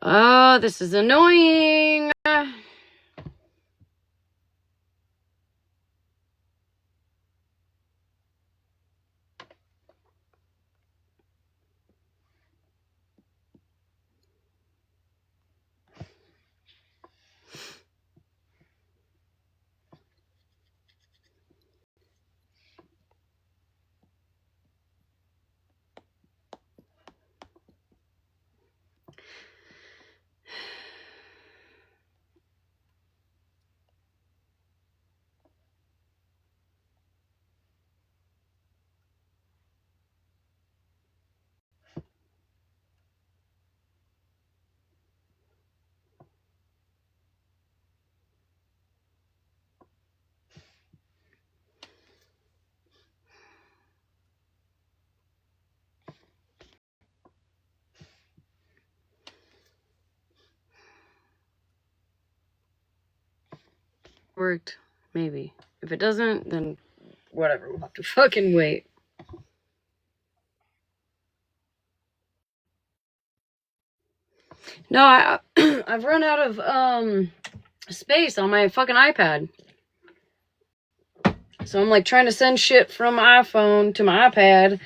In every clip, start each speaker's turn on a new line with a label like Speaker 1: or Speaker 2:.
Speaker 1: Oh, this is annoying. Worked, maybe. If it doesn't, then whatever. We'll have to fucking wait. No, I've run out of space on my fucking iPad. So I'm like trying to send shit from my iPhone to my iPad,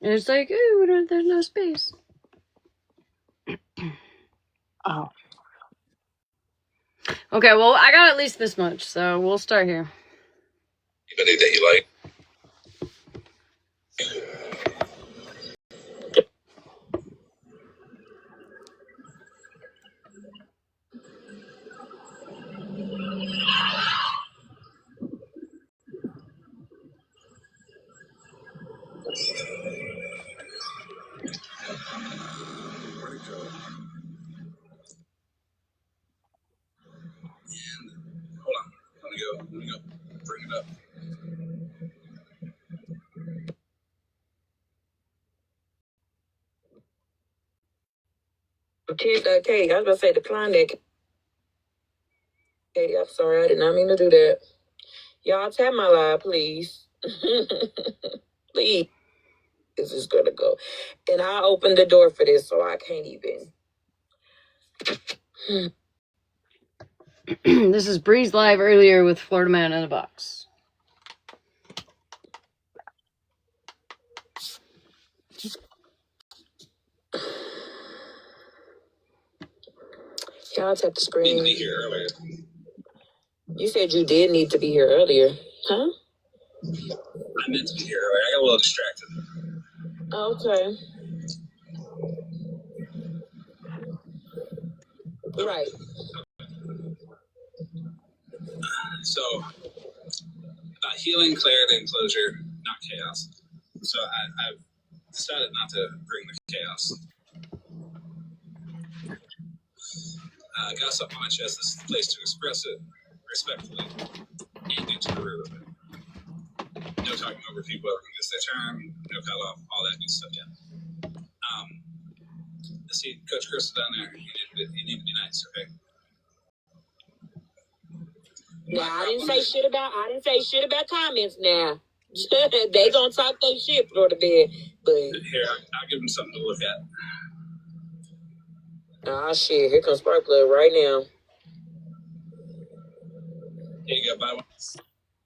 Speaker 1: and it's like, ooh, there's no space. Oh. Okay, well, I got at least this much, so we'll start here.
Speaker 2: Anybody that you like? Where'd it go? And hold on. Let me go. Bring it up.
Speaker 3: Katie, I was about to say decline that. Katie, I'm sorry, I did not mean to do that. Y'all tap my live, please. Please. This is gonna go. And I opened the door for this, so I can't even.
Speaker 1: This is Breeze Live earlier with Florida Man in a Box.
Speaker 3: Y'all tap the screen.
Speaker 2: Need to be here earlier.
Speaker 3: You said you did need to be here earlier, huh?
Speaker 2: I meant to be here earlier. I got a little distracted.
Speaker 3: Okay. Right.
Speaker 2: So, about healing, clarity, and closure, not chaos. So I've decided not to bring the chaos. Got something on my chest. This is the place to express it respectfully and get to the root of it. No talking over people over against their term, no cut off, all that good stuff. Yeah. I see Coach Chris down there. You need to be nice, okay?
Speaker 3: Now I didn't say shit about comments now. They gonna talk their shit for the bed, but
Speaker 2: Here, I'll give them something to look at.
Speaker 3: ah shit, here comes Sparkplug right now.
Speaker 2: Here you go, buy one.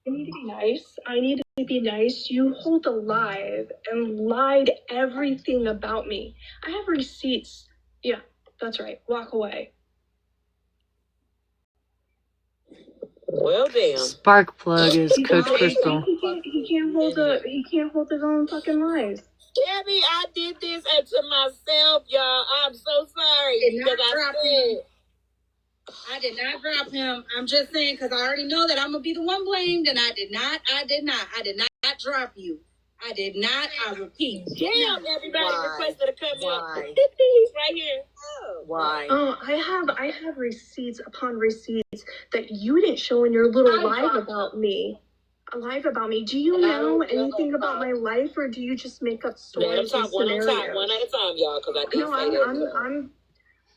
Speaker 4: I need to be nice. I need to be nice. You hold a live and lied everything about me. I have receipts. Yeah, that's right. Walk away.
Speaker 3: Well, damn.
Speaker 1: Sparkplug is Coach Crystal.
Speaker 4: He can't hold his own fucking lies.
Speaker 3: Gabby, I did this to myself, y'all. I'm so sorry.
Speaker 5: I did not drop him. I'm just saying because I already know that I'm gonna be the one blamed, and I did not drop you. I did not. I repeat.
Speaker 3: Damn, everybody requested to come up. He's right here. Oh.
Speaker 5: Why?
Speaker 4: Oh, I have receipts upon receipts that you didn't show in your little live about me. A live about me. Do you know anything about my life, or do you just make up stories and scenarios?
Speaker 3: One at a time, y'all. Because I didn't say that.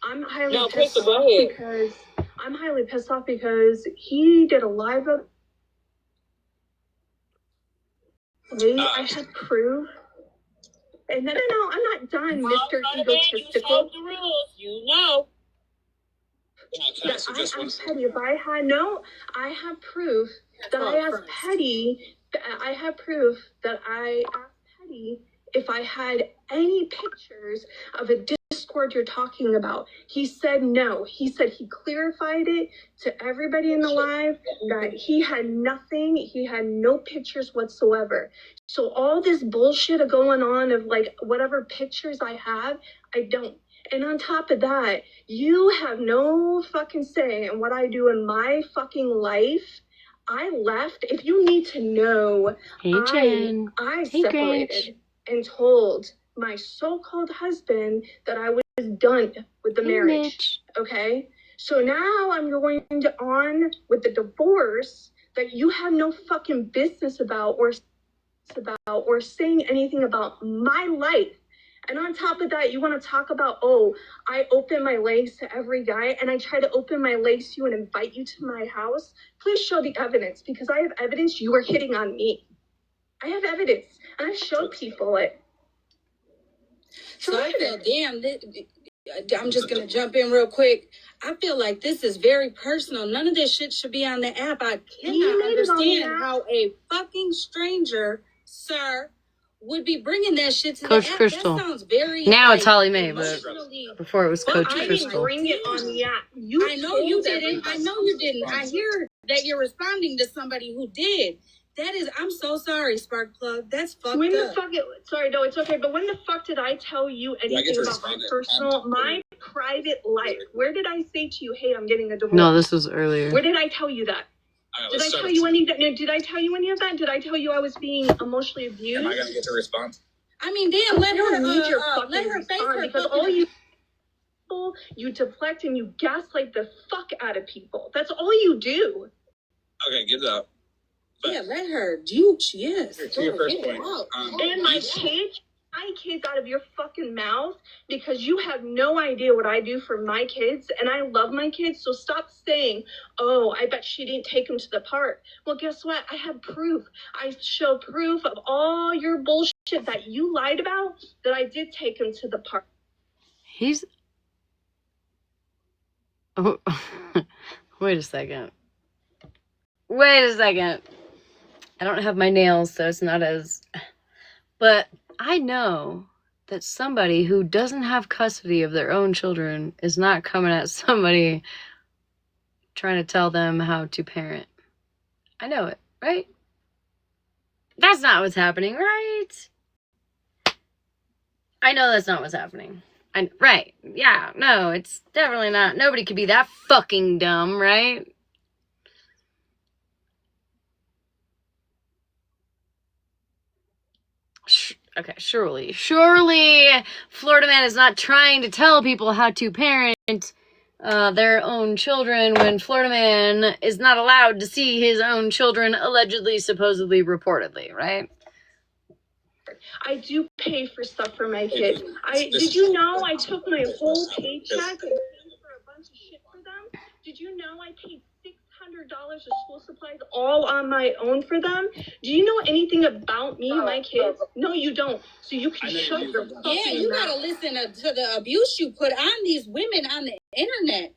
Speaker 4: I'm highly pissed off because I'm highly pissed off because he did a live up. Wait, I had proof. And then no, I'm not done, Mr. Egotistical.
Speaker 3: You know the rules. You know.
Speaker 2: Can I suggest one?
Speaker 4: Petty. If I had I have proof that I asked Petty. I have proof that I asked Petty if I had any pictures of a Discord you're talking about. He said no. He said he clarified it to everybody in the live that he had nothing. He had no pictures whatsoever. So all this bullshit going on of like whatever pictures I have, I don't. And on top of that, you have no fucking say in what I do in my fucking life. I left. If you need to know, I separated and told my so-called husband that I was done with the marriage. Okay? So now I'm going on with the divorce that you have no fucking business about or saying anything about my life. And on top of that, you want to talk about, oh, I open my legs to every guy and I try to open my legs to you and invite you to my house. Please show the evidence, because I have evidence you were hitting on me. I have evidence and I showed people it.
Speaker 5: So I feel I'm just going to jump in real quick. I feel like this is very personal. None of this shit should be on the app. I cannot understand how a fucking stranger, sir, would be bringing that shit to
Speaker 1: Coach
Speaker 5: the app.
Speaker 1: Crystal.
Speaker 5: That sounds very
Speaker 1: now
Speaker 5: like,
Speaker 1: it's Holly Mae, but before it was Coach
Speaker 4: I
Speaker 1: Crystal.
Speaker 4: didn't bring it on the app.
Speaker 5: I know you didn't. I know you didn't. I hear that you're responding to somebody who did. That is, I'm so sorry, Sparkplug. That's fucked up.
Speaker 4: Sorry, no, it's okay. But when the fuck did I tell you anything about my private life? Where did I say to you, hey, I'm getting a divorce?
Speaker 1: No, this was earlier.
Speaker 4: Where did I tell you that? Did I tell you any of that? Did I tell you any of that? Did I tell you I was being emotionally abused?
Speaker 2: Am I going to get to respond?
Speaker 5: I mean, damn, let her face her
Speaker 4: because all you deflect and you gaslight the fuck out of people. That's all you do.
Speaker 2: Okay, get it up. But
Speaker 5: yeah, let her. Yes.
Speaker 2: To your first point.
Speaker 4: And my kids out of your fucking mouth, because you have no idea what I do for my kids, and I love my kids, so stop saying, oh, I bet she didn't take them to the park. Well, guess what? I have proof. I show proof of all your bullshit that you lied about, that I did take him to the park.
Speaker 1: Oh, wait a second. I don't have my nails, so it's not as... But I know that somebody who doesn't have custody of their own children is not coming at somebody trying to tell them how to parent. I know it, right? That's not what's happening, right? I know that's not what's happening. Right. Yeah, no, it's definitely not. Nobody could be that fucking dumb, right? Okay, surely Florida man is not trying to tell people how to parent their own children when Florida man is not allowed to see his own children, allegedly, supposedly, reportedly, right?
Speaker 4: I do pay for stuff for my kids. Did you know I took my whole paycheck and paid for a bunch of shit for them? Did you know I paid $600 of school supplies all on my own for them? Do you know anything about me and my kids? No, you don't. So you can shut your fucking mouth.
Speaker 5: Yeah, you gotta listen to the abuse you put on these women on the internet.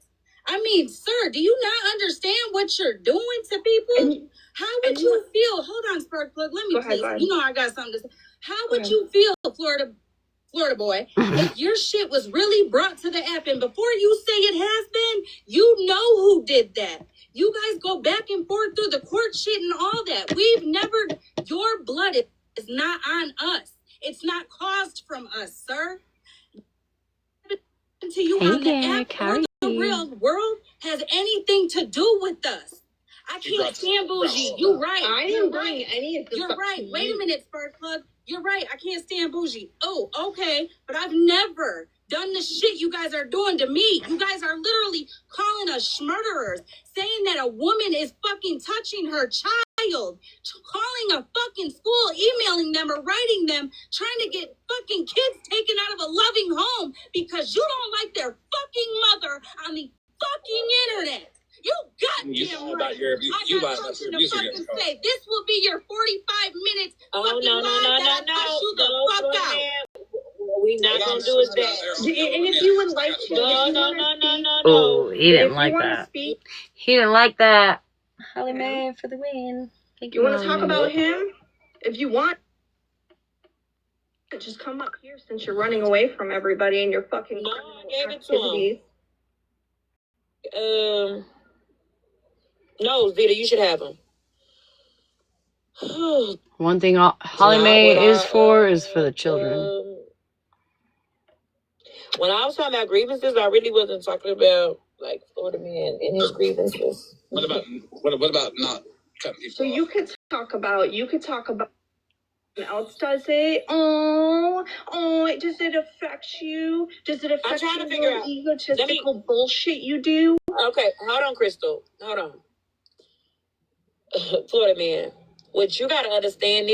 Speaker 5: I mean, sir, do you not understand what you're doing to people? How would you feel? Hold on, Sparkplug. Let me please. You know I got something to say. How would you feel, Florida boy, if your shit was really brought to the app, and before you say it has been, you know who did that. You guys go back and forth through the court shit and all that. Your blood is not on us. It's not caused from us, sir. To you on the app or the real world has anything to do with us. I can't stand bougie. You're right.
Speaker 4: I didn't bring any of this.
Speaker 5: You're right. Wait a minute, Sparkplug. You're right. I can't stand bougie. Oh, okay. But I've never done the shit you guys are doing to me. You guys are literally calling us murderers, saying that a woman is fucking touching her child, calling a fucking school, emailing them or writing them, trying to get fucking kids taken out of a loving home because you don't like their fucking mother on the fucking internet. You goddamn right. I got something to fucking say. This will be your 45 minutes fucking live that I cuss you the fuck out.
Speaker 3: We not not gonna do is that.
Speaker 4: And if you would like to,
Speaker 1: Oh, he didn't like
Speaker 4: want to
Speaker 1: that.
Speaker 4: speak,
Speaker 1: He didn't like that. Holly Mae for the win. Thank you.
Speaker 4: you want to
Speaker 1: Holly
Speaker 4: talk
Speaker 1: Mae.
Speaker 4: about him? If you want, just come up here since you're running away from everybody and your fucking
Speaker 3: No,
Speaker 4: criminal
Speaker 3: I gave it to
Speaker 4: activities.
Speaker 3: him. No, Vita, you should have him.
Speaker 1: One thing Holly Mae is for the children.
Speaker 3: When I was talking about grievances, I really wasn't talking about like Florida man and his grievances.
Speaker 2: What about not cutting people
Speaker 4: So
Speaker 2: off?
Speaker 4: you could talk about someone else does it. Oh, does it affect you? Does it affect
Speaker 3: trying to
Speaker 4: your
Speaker 3: figure
Speaker 4: little
Speaker 3: out-
Speaker 4: egotistical bullshit you do?
Speaker 3: Okay, hold on, Crystal. Hold on. Florida man, what you gotta understand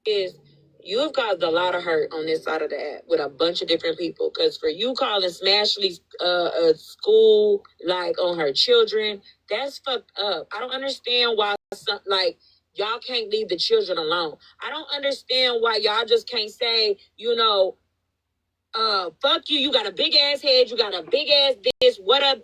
Speaker 3: is you have caused a lot of hurt on this side of the app with a bunch of different people. Because for you calling Smashleigh's school like on her children, that's fucked up. I don't understand why y'all can't leave the children alone. I don't understand why y'all just can't say, fuck you. You got a big ass head. You got a big ass this. What up?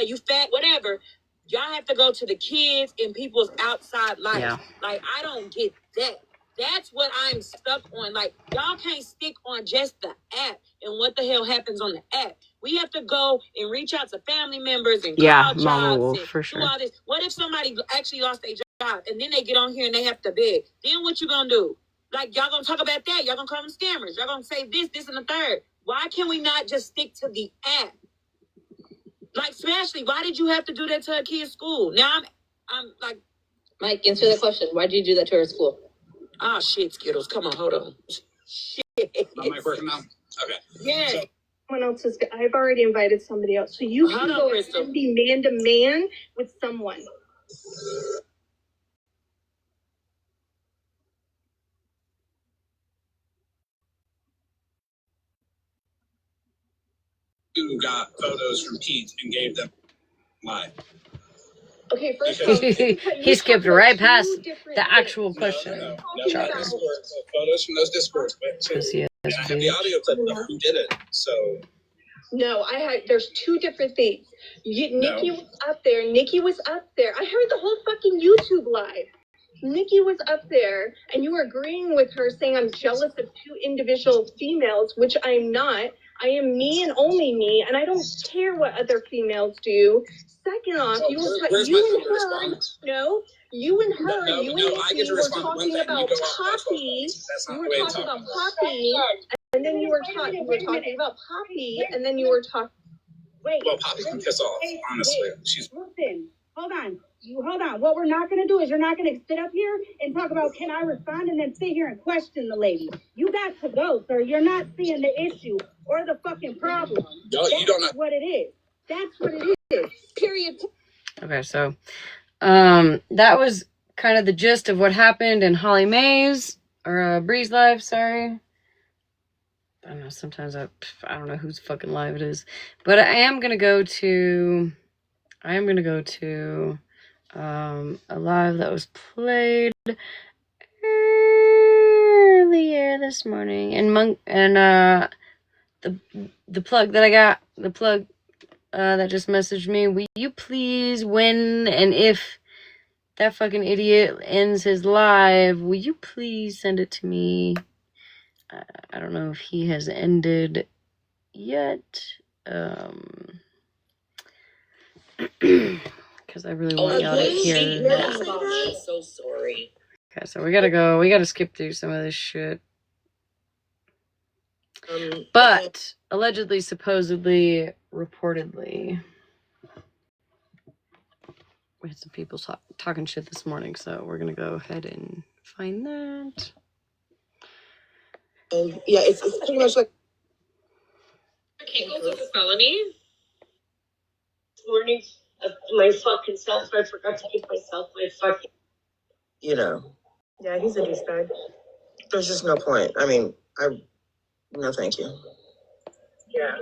Speaker 3: You fat. Whatever. Y'all have to go to the kids and people's outside life.
Speaker 1: Yeah.
Speaker 3: Like, I don't get that. That's what I'm stuck on. Like, y'all can't stick on just the app and what the hell happens on the app. We have to go and reach out to family members and call jobs
Speaker 1: Mama
Speaker 3: and
Speaker 1: for sure.
Speaker 3: do all this. What if somebody actually lost their job and then they get on here and they have to beg? Then what you gonna do? Like, y'all gonna talk about that? Y'all gonna call them scammers? Y'all gonna say this, and the third? Why can we not just stick to the app? Like, Smashleigh, why did you have to do that to a kid's school? Now I'm like,
Speaker 6: Mike, answer the question. Why did you do that to her school?
Speaker 3: oh shit, Skittles. Come on, hold on. Shit.
Speaker 2: My mic working now? Okay.
Speaker 3: Yeah.
Speaker 2: So,
Speaker 4: Someone else is. I've already invited somebody else, so you can go and be man to man with someone.
Speaker 2: who got photos from Pete and gave them live?
Speaker 4: Okay, first
Speaker 1: He skipped right past the actual question.
Speaker 2: No.
Speaker 1: Shocker.
Speaker 2: Photos from those discords. And I have the audio clip of who did it. So
Speaker 4: No, there's two different things. Nikki was up there. I heard the whole fucking YouTube live. Nikki was up there, and you were agreeing with her, saying I'm jealous of two individual females, which I'm not. I am me and only me, and I don't care what other females do. Second off, you and her,
Speaker 2: I get to
Speaker 4: were
Speaker 2: respond to one
Speaker 4: talking
Speaker 2: thing.
Speaker 4: about Poppy.
Speaker 2: That's
Speaker 4: You
Speaker 2: not
Speaker 4: were
Speaker 2: the way
Speaker 4: talking about
Speaker 2: it's
Speaker 4: Poppy, and then you were talking about Poppy, and then you were talking.
Speaker 5: Wait.
Speaker 2: Well, Poppy can piss off, honestly. She's
Speaker 5: Listen, hold on. What we're not going to do is you're not going to sit up here and talk about can I respond and then sit here and question the lady. You got to go, sir. You're not seeing the issue or the fucking problem.
Speaker 2: you don't know
Speaker 5: what it is. That's what it is. Period.
Speaker 1: Okay, so that was kind of the gist of what happened in Holly Mae's or Bree's live. Sorry, I don't know. Sometimes I don't know whose fucking live it is, but I am gonna go to a live that was played earlier this morning, and the plug that I got, that just messaged me, will you please, when and if that fucking idiot ends his live, will you please send it to me? I don't know if he has ended yet, because I really want y'all to hear that.
Speaker 3: I'm so sorry.
Speaker 1: Okay, so we gotta skip through some of this shit. But allegedly, supposedly, reportedly, we had some people talking shit this morning, so we're gonna go ahead and find that.
Speaker 3: Yeah, it's pretty much like.
Speaker 6: Cancels a felony. This morning, my fucking self, I forgot to give myself my fucking.
Speaker 3: Yeah, he's a douchebag. There's just no point. I mean, no, thank you.
Speaker 6: Yeah.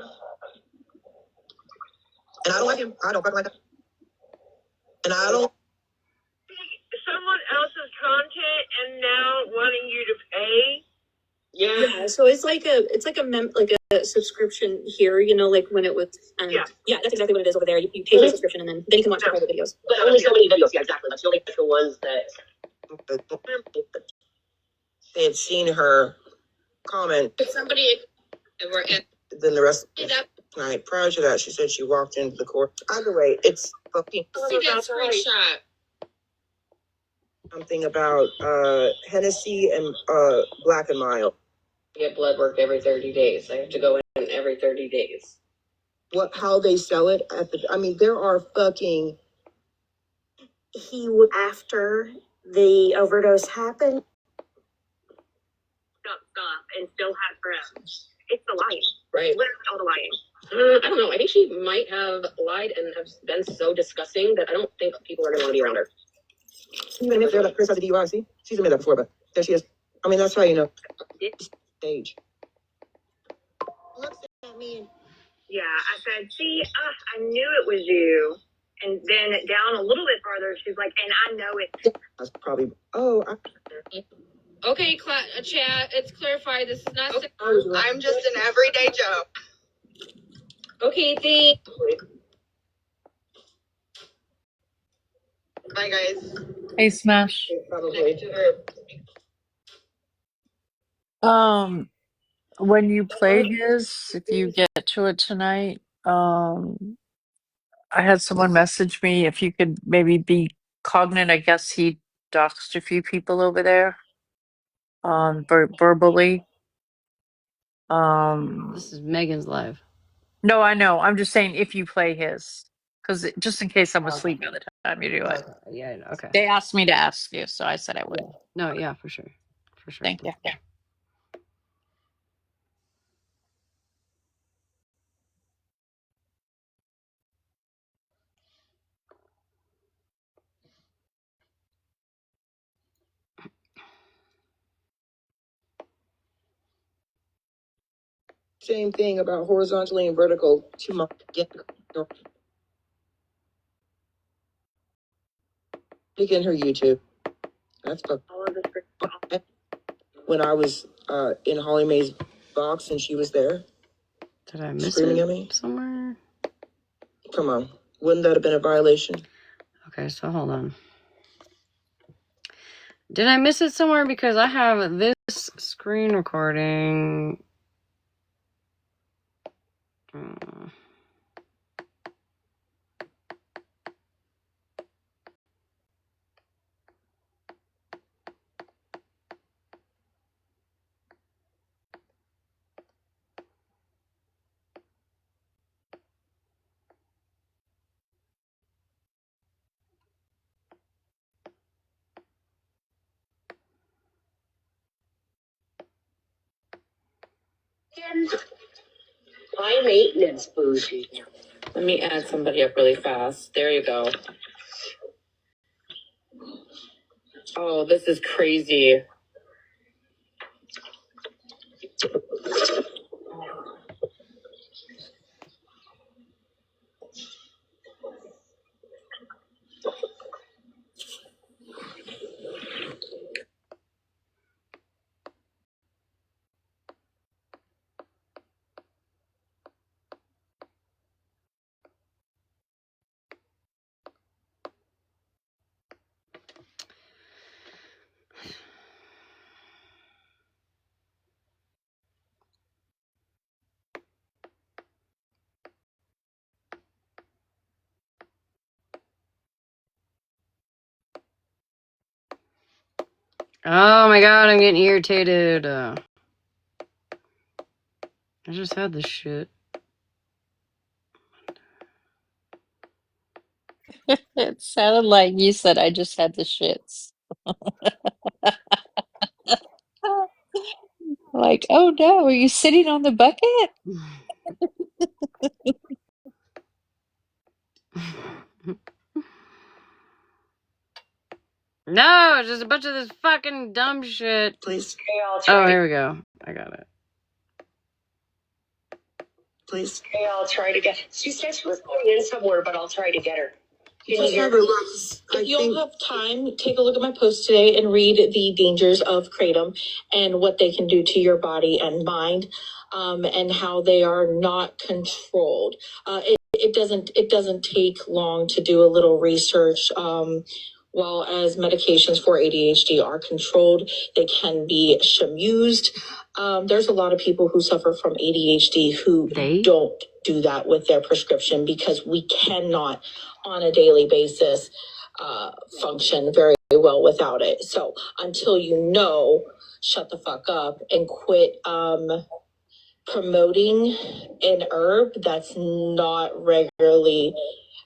Speaker 3: And I don't like him. I don't fucking like him. And I don't.
Speaker 6: Someone else's content and now wanting you to pay. Yeah, so it's like a subscription here, you know, like when it was yeah, that's exactly what it is over there. You pay for a subscription and then you can watch the private videos. But only so many videos, yeah, exactly. That's the only the ones that they had seen her comment. But somebody were in then the rest of the night prior to that, she said she walked into the court. Either way, it's fucking see that screenshot. Something about Hennessy and Black and Mild. I get blood work every 30 days. I have to go in every 30 days. What? How they sell it at the? I mean, there are fucking. After the overdose happened, stop and still had friends. It's the lying, right? Literally all the lying. I don't know. I think she might have lied and have been so disgusting that I don't think people are going to want to be around her. She even admits there that Chris has a DUI. See, she's admitted that before, but there she is. I mean, that's how you know. Stage. Looks at me. Yeah, I said, see, I knew it was you. And then down a little bit farther, she's like, and I know it. That's probably,
Speaker 3: Okay, chat. It's clarified. This is not.
Speaker 6: Okay. I'm just an everyday Joe.
Speaker 3: Okay, thanks.
Speaker 6: Bye, guys.
Speaker 7: Hey, Smash.
Speaker 6: Probably.
Speaker 7: When you play his, if you get to it tonight, I had someone message me if you could maybe be cognate. I guess he doxed a few people over there, verbally.
Speaker 1: This is Megan's live.
Speaker 7: No, I know. I'm just saying if you play his, because just in case I'm asleep by the time you do it.
Speaker 1: Okay. Yeah, okay.
Speaker 7: They asked me to ask you, so I said I would.
Speaker 1: No, yeah, for sure. For sure.
Speaker 7: Thank you. Yeah.
Speaker 6: Same thing about horizontally and vertical. Too much. Look in her YouTube. That's when I was in Holly Mae's box and she was there.
Speaker 1: Did I miss
Speaker 6: screaming
Speaker 1: it
Speaker 6: at me
Speaker 1: somewhere?
Speaker 6: Come on. Wouldn't that have been a violation?
Speaker 1: Okay, so hold on. Did I miss it somewhere? Because I have this screen recording.
Speaker 6: High maintenance bougie.
Speaker 3: Let me add somebody up really fast. There you go. Oh, this is crazy.
Speaker 1: Oh my god, I'm getting irritated. I just had this shit.
Speaker 7: It sounded like you said I just had the shits. Like, oh no, are you sitting on the bucket?
Speaker 1: No, it's just a bunch of this fucking dumb shit.
Speaker 6: Please.
Speaker 1: Oh, here we go. I got it.
Speaker 6: Please. Okay, I'll try to get. She said she was going in somewhere, but I'll try to get her.
Speaker 4: If you'll have time, take a look at my post today and read the dangers of kratom and what they can do to your body and mind, and how they are not controlled. It doesn't take long to do a little research. While as medications for ADHD are controlled, they can be shamused. There's a lot of people who suffer from ADHD who don't do that with their prescription because we cannot on a daily basis function very well without it. So until you know, shut the fuck up and quit promoting an herb that's not regularly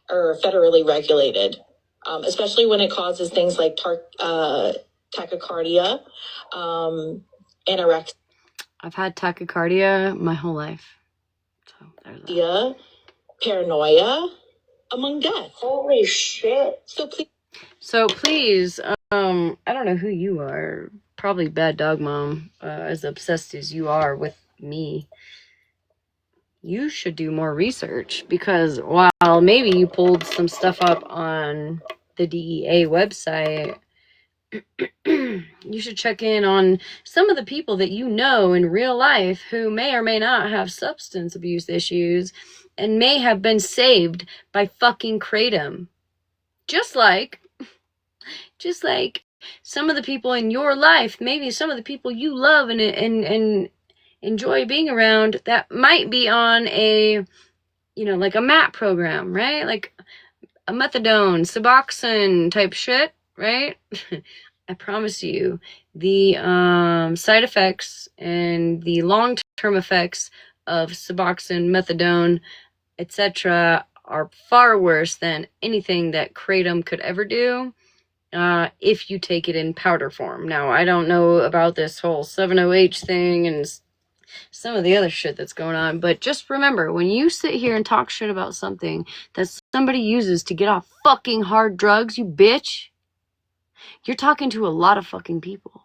Speaker 4: or federally regulated, especially when it causes things like tachycardia, anorexia.
Speaker 1: I've had tachycardia my whole life. So there's that.
Speaker 4: Paranoia, among death. Holy shit.
Speaker 1: So please, I don't know who you are. Probably Bad Dog Mom, as obsessed as you are with me. You should do more research because while maybe you pulled some stuff up on the DEA website, you should check in on some of the people that you know in real life who may or may not have substance abuse issues and may have been saved by fucking kratom. Just like some of the people in your life, maybe some of the people you love and enjoy being around that might be on a, like a MAT program, right? Like a methadone, Suboxone type shit, right? I promise you, the side effects and the long-term effects of Suboxone, methadone, etc. are far worse than anything that kratom could ever do. If you take it in powder form. Now, I don't know about this whole 7-OH thing and some of the other shit that's going on, but just remember, when you sit here and talk shit about something that somebody uses to get off fucking hard drugs, you bitch, you're talking to a lot of fucking people.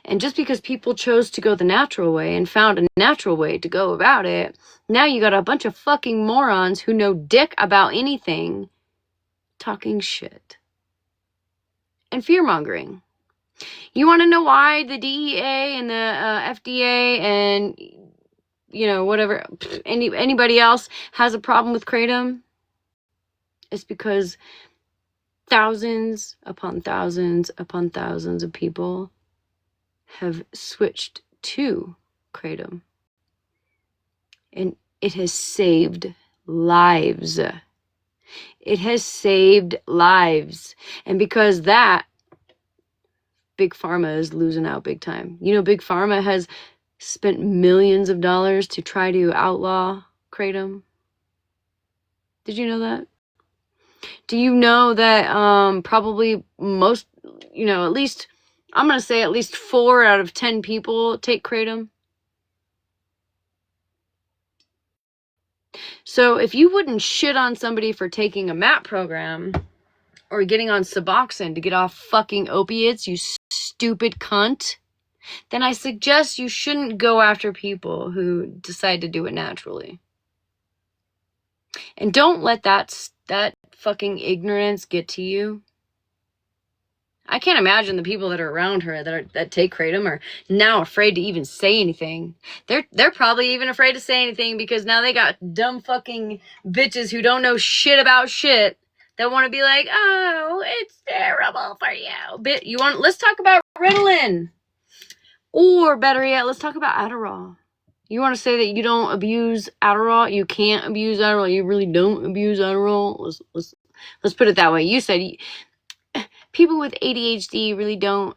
Speaker 1: And just because people chose to go the natural way and found a natural way to go about it, now you got a bunch of fucking morons who know dick about anything talking shit. And fear-mongering. You want to know why the DEA and the FDA and, whatever, anybody else has a problem with kratom? It's because thousands upon thousands upon thousands of people have switched to kratom. And it has saved lives. It has saved lives. And because that, Big Pharma is losing out big time. Big Pharma has spent millions of dollars to try to outlaw kratom. Did you know that? Do you know that probably most, at least, I'm going to say at least 4 out of 10 people take kratom? So if you wouldn't shit on somebody for taking a MAT program or getting on Suboxone to get off fucking opiates, you stupid cunt, then I suggest you shouldn't go after people who decide to do it naturally. And don't let that fucking ignorance get to you. I can't imagine the people that are around her that take kratom are now afraid to even say anything. They're probably even afraid to say anything because now they got dumb fucking bitches who don't know shit about shit that want to be like, oh, it's terrible for you. Let's talk about Ritalin. Or better yet, let's talk about Adderall. You want to say that you don't abuse Adderall? You can't abuse Adderall? You really don't abuse Adderall? Let's put it that way. You said people with ADHD really don't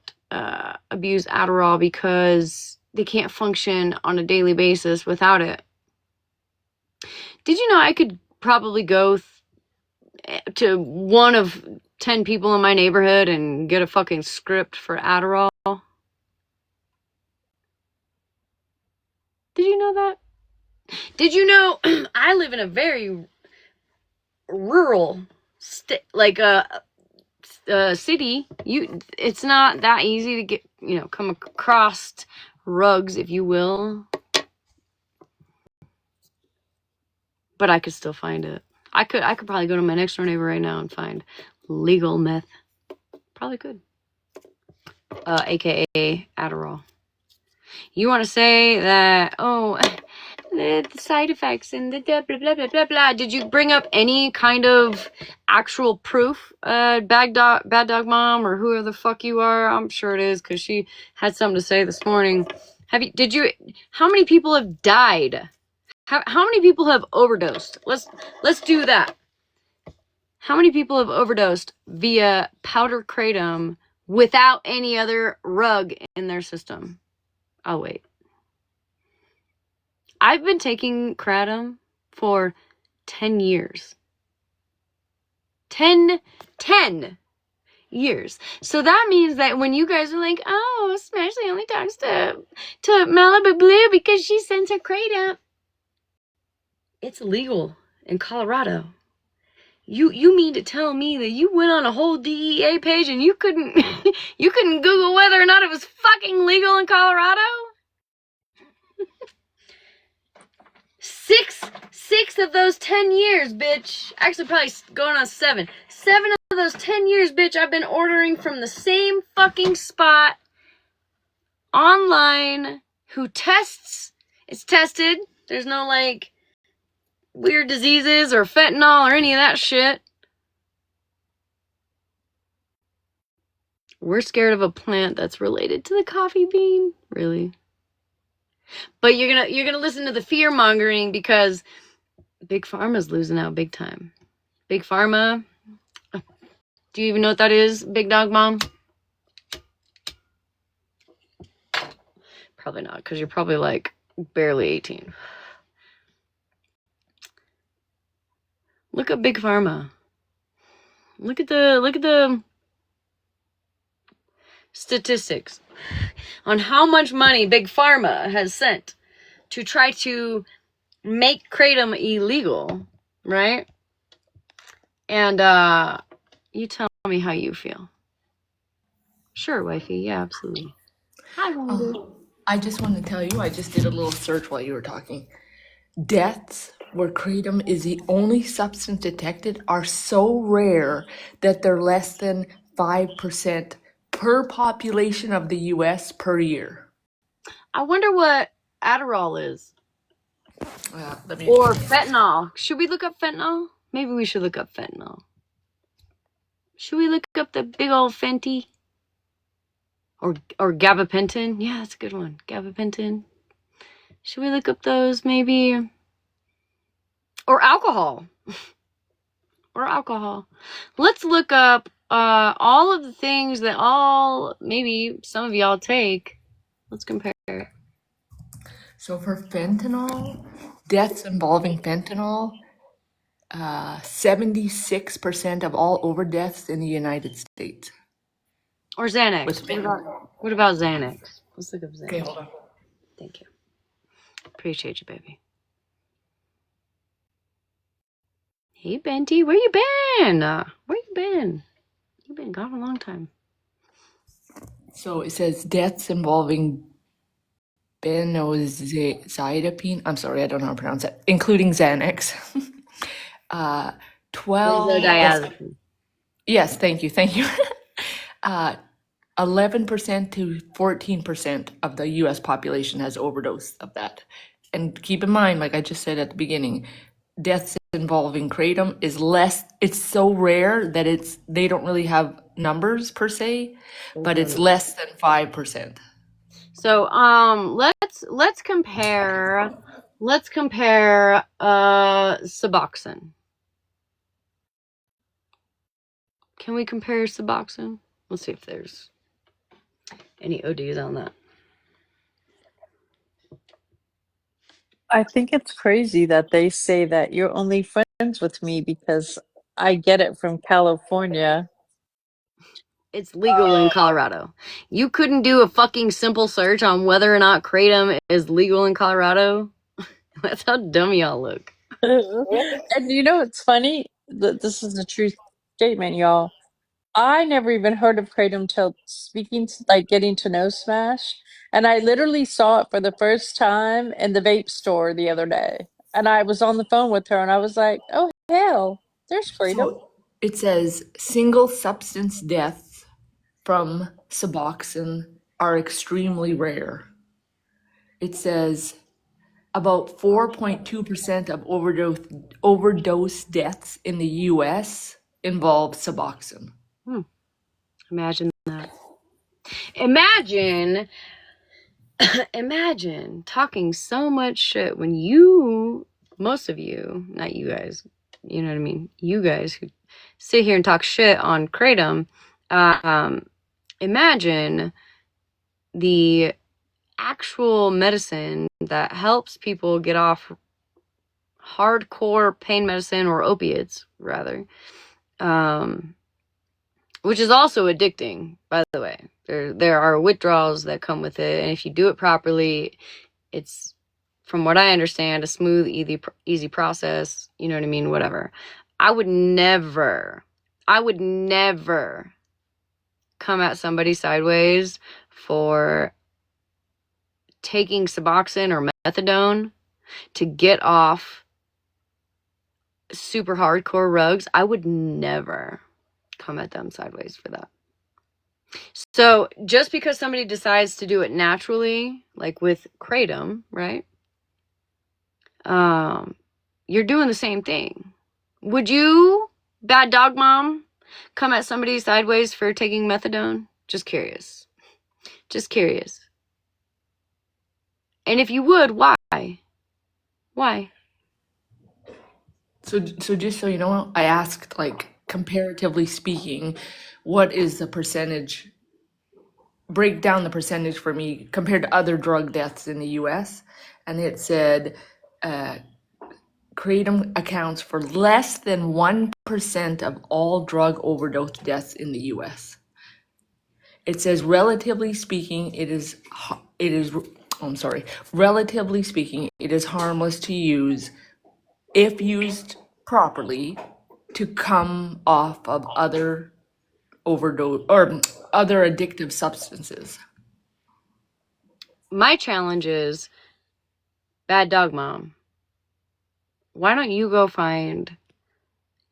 Speaker 1: abuse Adderall because they can't function on a daily basis without it. Did you know I could probably go to one of 10 people in my neighborhood and get a fucking script for Adderall? Did you know that? Did you know I live in a very rural city? It's not that easy to get, come across rugs, if you will. But I could still find it. I could probably go to my next door neighbor right now and find legal meth. Probably could. AKA Adderall. You want to say that, oh, the side effects and the blah, blah, blah, blah, blah. Did you bring up any kind of actual proof, bad dog mom, or whoever the fuck you are? I'm sure it is, because she had something to say this morning. How many people have died? How many people have overdosed? Let's do that. How many people have overdosed via powder kratom without any other rug in their system? I'll wait. I've been taking kratom for 10 years. 10 years. So that means that when you guys are like, oh, Smashleigh only talks to Malibu Blue because she sends her kratom. It's illegal in Colorado. You mean to tell me that you went on a whole DEA page and you couldn't Google whether or not it was fucking legal in Colorado? Six of those 10 years, bitch. Actually, probably going on 7. 7 of those 10 years, bitch, I've been ordering from the same fucking spot online who tests. It's tested. There's no, like, weird diseases or fentanyl or any of that shit. We're scared of a plant that's related to the coffee bean. Really? But you're gonna listen to the fear mongering because Big Pharma's losing out big time. Big Pharma. Do you even know what that is, Big Dog Mom? Probably not, because you're probably like barely 18. Look up Big Pharma. Look at the statistics on how much money Big Pharma has sent to try to make kratom illegal, right? And you tell me how you feel. Sure, wifey. Yeah, absolutely. Hi, Wanda.
Speaker 8: I just want to tell you, I just did a little search while you were talking. Deaths where kratom is the only substance detected are so rare that they're less than 5% per population of the US per year.
Speaker 1: I wonder what Adderall is.
Speaker 8: Let me
Speaker 1: Or fentanyl. Should we look up fentanyl? Maybe we should look up fentanyl. Should we look up the big old Fenty? Or gabapentin? Yeah, that's a good one. Gabapentin. Should we look up those maybe? Or alcohol. Or alcohol. Let's look up all of the things that maybe some of y'all take. Let's compare.
Speaker 8: So for fentanyl, deaths involving fentanyl, 76% of all overdoses in the United States.
Speaker 1: Or Xanax. What about Xanax? Let's look up Xanax.
Speaker 8: Okay, hold on.
Speaker 1: Thank you. Appreciate you, baby. Hey, Benty, where you been? You've been gone a long time.
Speaker 8: So it says deaths involving benzodiazepine. I'm sorry, I don't know how to pronounce it, including Xanax. 12.
Speaker 1: Benzodiazepine.
Speaker 8: Yes, thank you. 11% to 14% of the U.S. population has overdosed of that. And keep in mind, like I just said at the beginning, deaths involving kratom is less. It's so rare that they don't really have numbers per se, but it's less than 5%.
Speaker 1: So let's compare Suboxone. Can we compare Suboxone? Let's see if there's any ODs on that.
Speaker 7: I think it's crazy that they say that you're only friends with me because I get it from California.
Speaker 1: It's legal in Colorado. You couldn't do a fucking simple search on whether or not kratom is legal in Colorado. That's how dumb y'all look.
Speaker 7: And you know it's funny? This is a true statement, y'all. I never even heard of kratom till getting to know Smash. And I literally saw it for the first time in the vape store the other day. And I was on the phone with her and I was like, oh, hell? There's freedom.
Speaker 8: So it says single substance deaths from Suboxone are extremely rare. It says about 4.2% of overdose deaths in the US involve Suboxone.
Speaker 1: Imagine that. Imagine talking so much shit when most of you, not you guys, you know what I mean? You guys who sit here and talk shit on Kratom, imagine the actual medicine that helps people get off hardcore pain medicine, or opiates rather, which is also addicting, by the way. There are withdrawals that come with it, and if you do it properly, it's, from what I understand, a smooth, easy process. You know what I mean? Whatever. I would never come at somebody sideways for taking Suboxone or methadone to get off super hardcore rugs. I would never come at them sideways for that. So just because somebody decides to do it naturally, like with Kratom, right? You're doing the same thing. Would you, bad dog mom, come at somebody sideways for taking methadone? Just curious. Just curious. And if you would, why? Why?
Speaker 8: So just so you know, I asked, like, comparatively speaking, what is the percentage, break down the percentage for me compared to other drug deaths in the US, and it said Kratom accounts for less than 1% of all drug overdose deaths in the US. It says, relatively speaking, relatively speaking, it is harmless to use if used properly to come off of other overdose or other addictive substances.
Speaker 1: My challenge is, bad dog mom, why don't you go find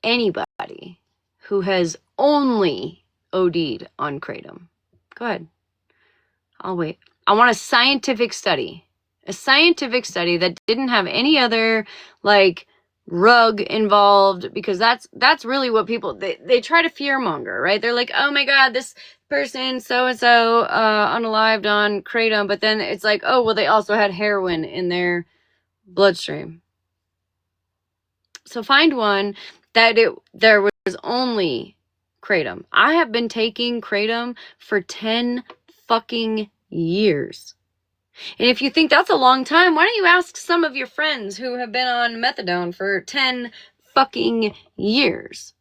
Speaker 1: anybody who has only OD'd on Kratom? Go ahead. I'll wait. I want a scientific study that didn't have any other, like, rug involved, because that's really what people, they try to fearmonger, right? They're like, oh my god, this person so-and-so unalived on Kratom, but then it's like, oh, well, they also had heroin in their bloodstream. So find one that there was only Kratom. I have been taking Kratom for 10 fucking years. And if you think that's a long time, why don't you ask some of your friends who have been on methadone for 10 fucking years?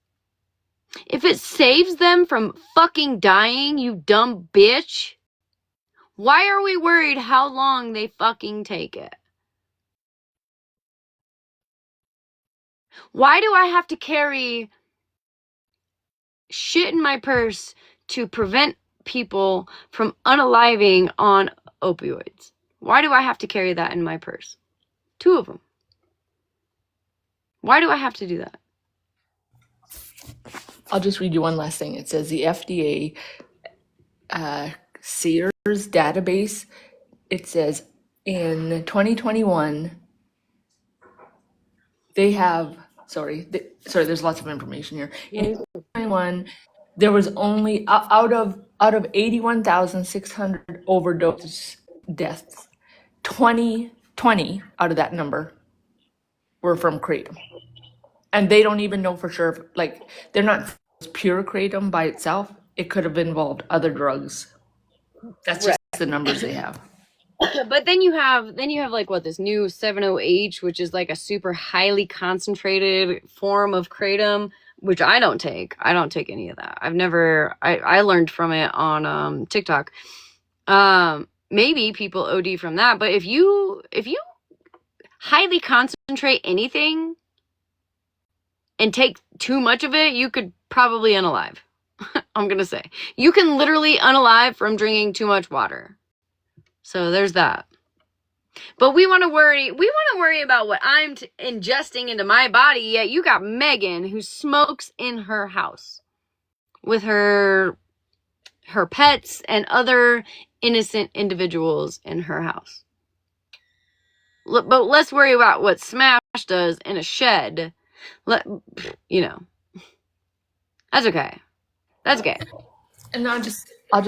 Speaker 1: If it saves them from fucking dying, you dumb bitch, why are we worried how long they fucking take it? Why do I have to carry shit in my purse to prevent people from unaliving on opioids? Why do I have to carry that in my purse? 2 of them. Why do I have to do that?
Speaker 8: I'll just read you one last thing. It says the FDA Sears database, it says in 2021, they have, there's lots of information here. In 2021, there was only, out of 81,600 overdose deaths, 20 out of that number were from Kratom. And they don't even know for sure, if, like, they're not pure Kratom by itself. It could have involved other drugs. That's just the numbers they have.
Speaker 1: But then you have like, what, this new 7-OH, which is like a super highly concentrated form of Kratom, which I don't take. I don't take any of that. I learned from it on TikTok. Maybe people OD from that, but if you highly concentrate anything and take too much of it, you could probably unalive. I'm gonna say. You can literally unalive from drinking too much water. So there's that. But we want to worry about what I'm ingesting into my body, yet you got Megan who smokes in her house with her pets and other innocent individuals in her house. But let's worry about what Smash does in a shed. You know, that's okay. That's okay.
Speaker 8: And I'll just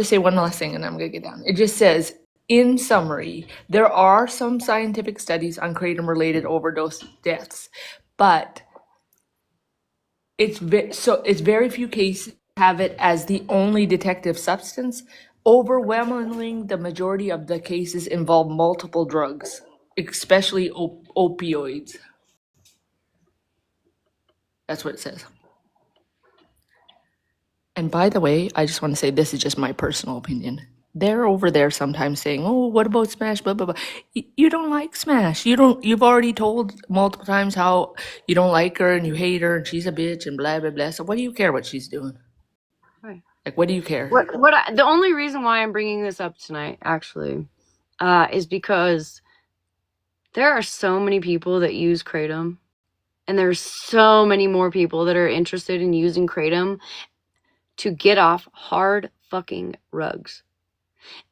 Speaker 8: say one last thing and I'm gonna get down. It just says, in summary, there are some scientific studies on kratom-related overdose deaths, but it's very few cases have it as the only detective substance. Overwhelmingly, the majority of the cases involve multiple drugs, especially opioids. That's what it says. And by the way, I just want to say this is just my personal opinion. They're over there sometimes saying, "Oh, what about Smash?" Blah blah blah. You don't like Smash. You've already told multiple times how you don't like her and you hate her and she's a bitch and blah blah blah. So what do you care what she's doing?
Speaker 1: Right.
Speaker 8: Like, what do you care?
Speaker 1: The only reason why I'm bringing this up tonight, actually, is because there are so many people that use kratom, and there's so many more people that are interested in using kratom to get off hard fucking rugs.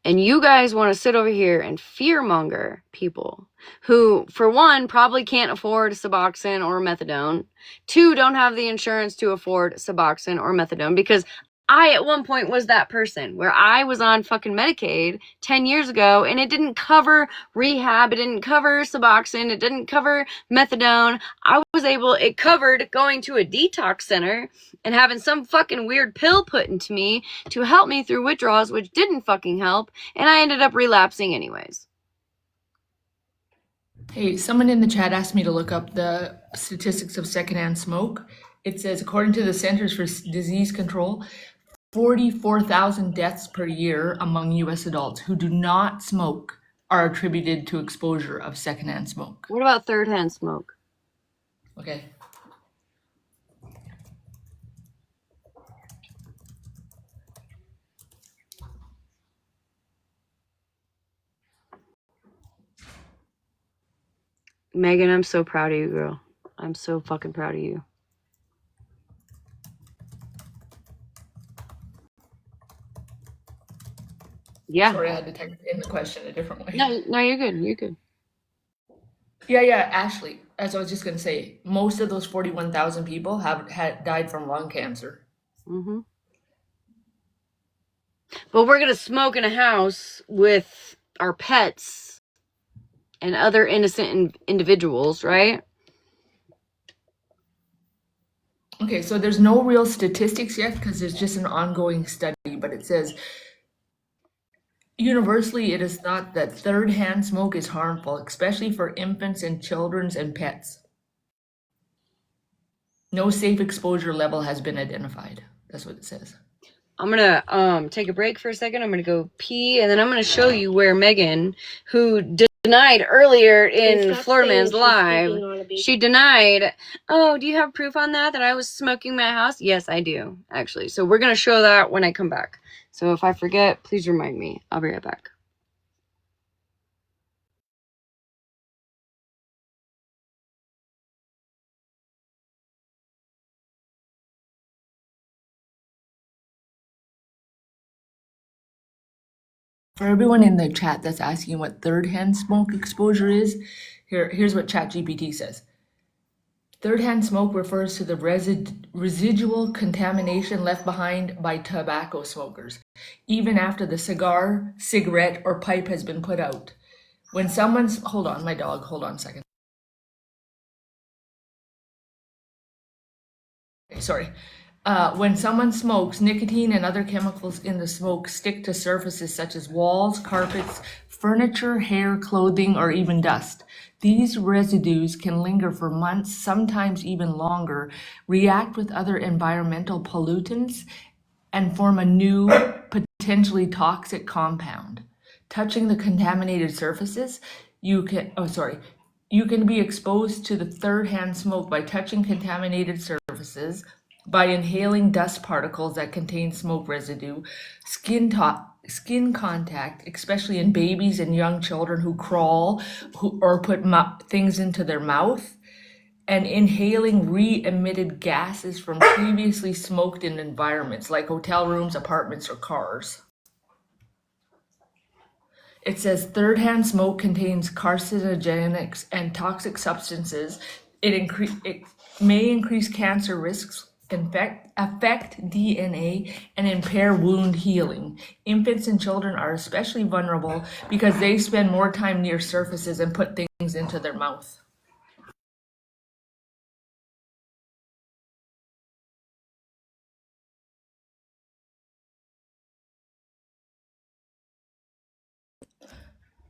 Speaker 1: And you guys want to sit over here and fearmonger people who, for one, probably can't afford Suboxone or methadone. Two, don't have the insurance to afford Suboxone or methadone, because I, at one point, was that person where I was on fucking Medicaid 10 years ago, and it didn't cover rehab, it didn't cover Suboxone, it didn't cover methadone. It covered going to a detox center and having some fucking weird pill put into me to help me through withdrawals, which didn't fucking help, and I ended up relapsing anyways.
Speaker 8: Hey, someone in the chat asked me to look up the statistics of secondhand smoke. It says, according to the Centers for Disease Control, 44,000 deaths per year among U.S. adults who do not smoke are attributed to exposure of secondhand smoke.
Speaker 1: What about third-hand smoke?
Speaker 8: Okay.
Speaker 1: Megan, I'm so proud of you, girl. I'm so fucking proud of you. Yeah.
Speaker 8: Sorry, I had to type in the question a different way.
Speaker 1: No, you're good. You're good.
Speaker 8: Yeah, Ashley, as I was just going to say, most of those 41,000 people had died from lung cancer.
Speaker 1: Mm-hmm. But we're going to smoke in a house with our pets and other innocent individuals, right?
Speaker 8: Okay, so there's no real statistics yet because there's just an ongoing study, but it says universally it is thought that third-hand smoke is harmful, especially for infants and children and pets. No safe exposure level has been identified. That's what it says.
Speaker 1: I'm gonna take a break for a second. I'm gonna go pee, and then I'm gonna show you where Megan, who denied earlier in Florida Man's Live, she denied, "Oh, do you have proof on that I was smoking my house?" Yes, I do, actually. So we're gonna show that when I come back. So if I forget, please remind me. I'll be right back.
Speaker 8: For everyone in the chat that's asking what third-hand smoke exposure is, here's what ChatGPT says. Third-hand smoke refers to the residual contamination left behind by tobacco smokers, even after the cigar, cigarette, or pipe has been put out. When someone's... Hold on, my dog. Hold on a second. Okay, sorry. When someone smokes, nicotine and other chemicals in the smoke stick to surfaces such as walls, carpets, furniture, hair, clothing, or even dust. These residues can linger for months, sometimes even longer, react with other environmental pollutants, and form a new, potentially toxic compound. Touching the contaminated surfaces, you can be exposed to the third-hand smoke by touching contaminated surfaces, by inhaling dust particles that contain smoke residue, skin contact, especially in babies and young children who crawl or put things into their mouth, and inhaling re-emitted gases from previously smoked in environments like hotel rooms, apartments, or cars. It says third-hand smoke contains carcinogenics and toxic substances. It may increase cancer risks, affect DNA, and impair wound healing. Infants and children are especially vulnerable because they spend more time near surfaces and put things into their mouth.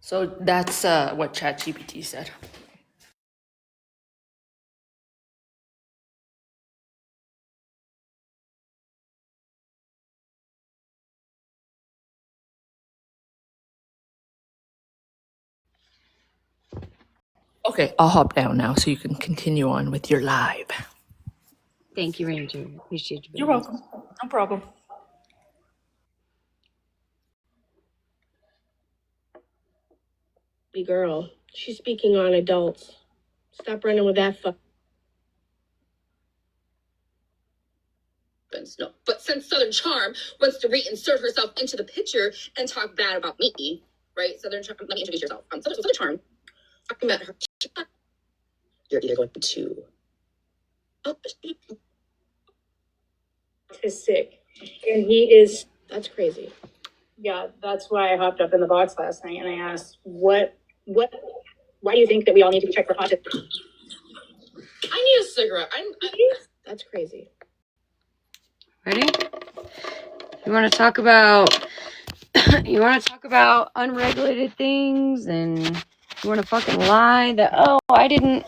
Speaker 8: So that's what ChatGPT said. Okay, I'll hop down now so you can continue on with your live.
Speaker 1: Thank you, Ranger. Appreciate you.
Speaker 8: You're welcome. No problem.
Speaker 6: Girl, she's speaking on adults. Stop running with that fuck. No, but since Southern Charm wants to reinsert herself into the picture and talk bad about me, right? Southern Charm, let me introduce yourself. Southern Charm, I met her. You're either going to. Oh, he's sick, and he is. That's crazy. Yeah, that's why I hopped up in the box last night and I asked, why do you think that we all need to be checked for autism? I need a cigarette. That's crazy.
Speaker 1: Ready? You want to talk about unregulated things, and you want to fucking lie that, oh, I didn't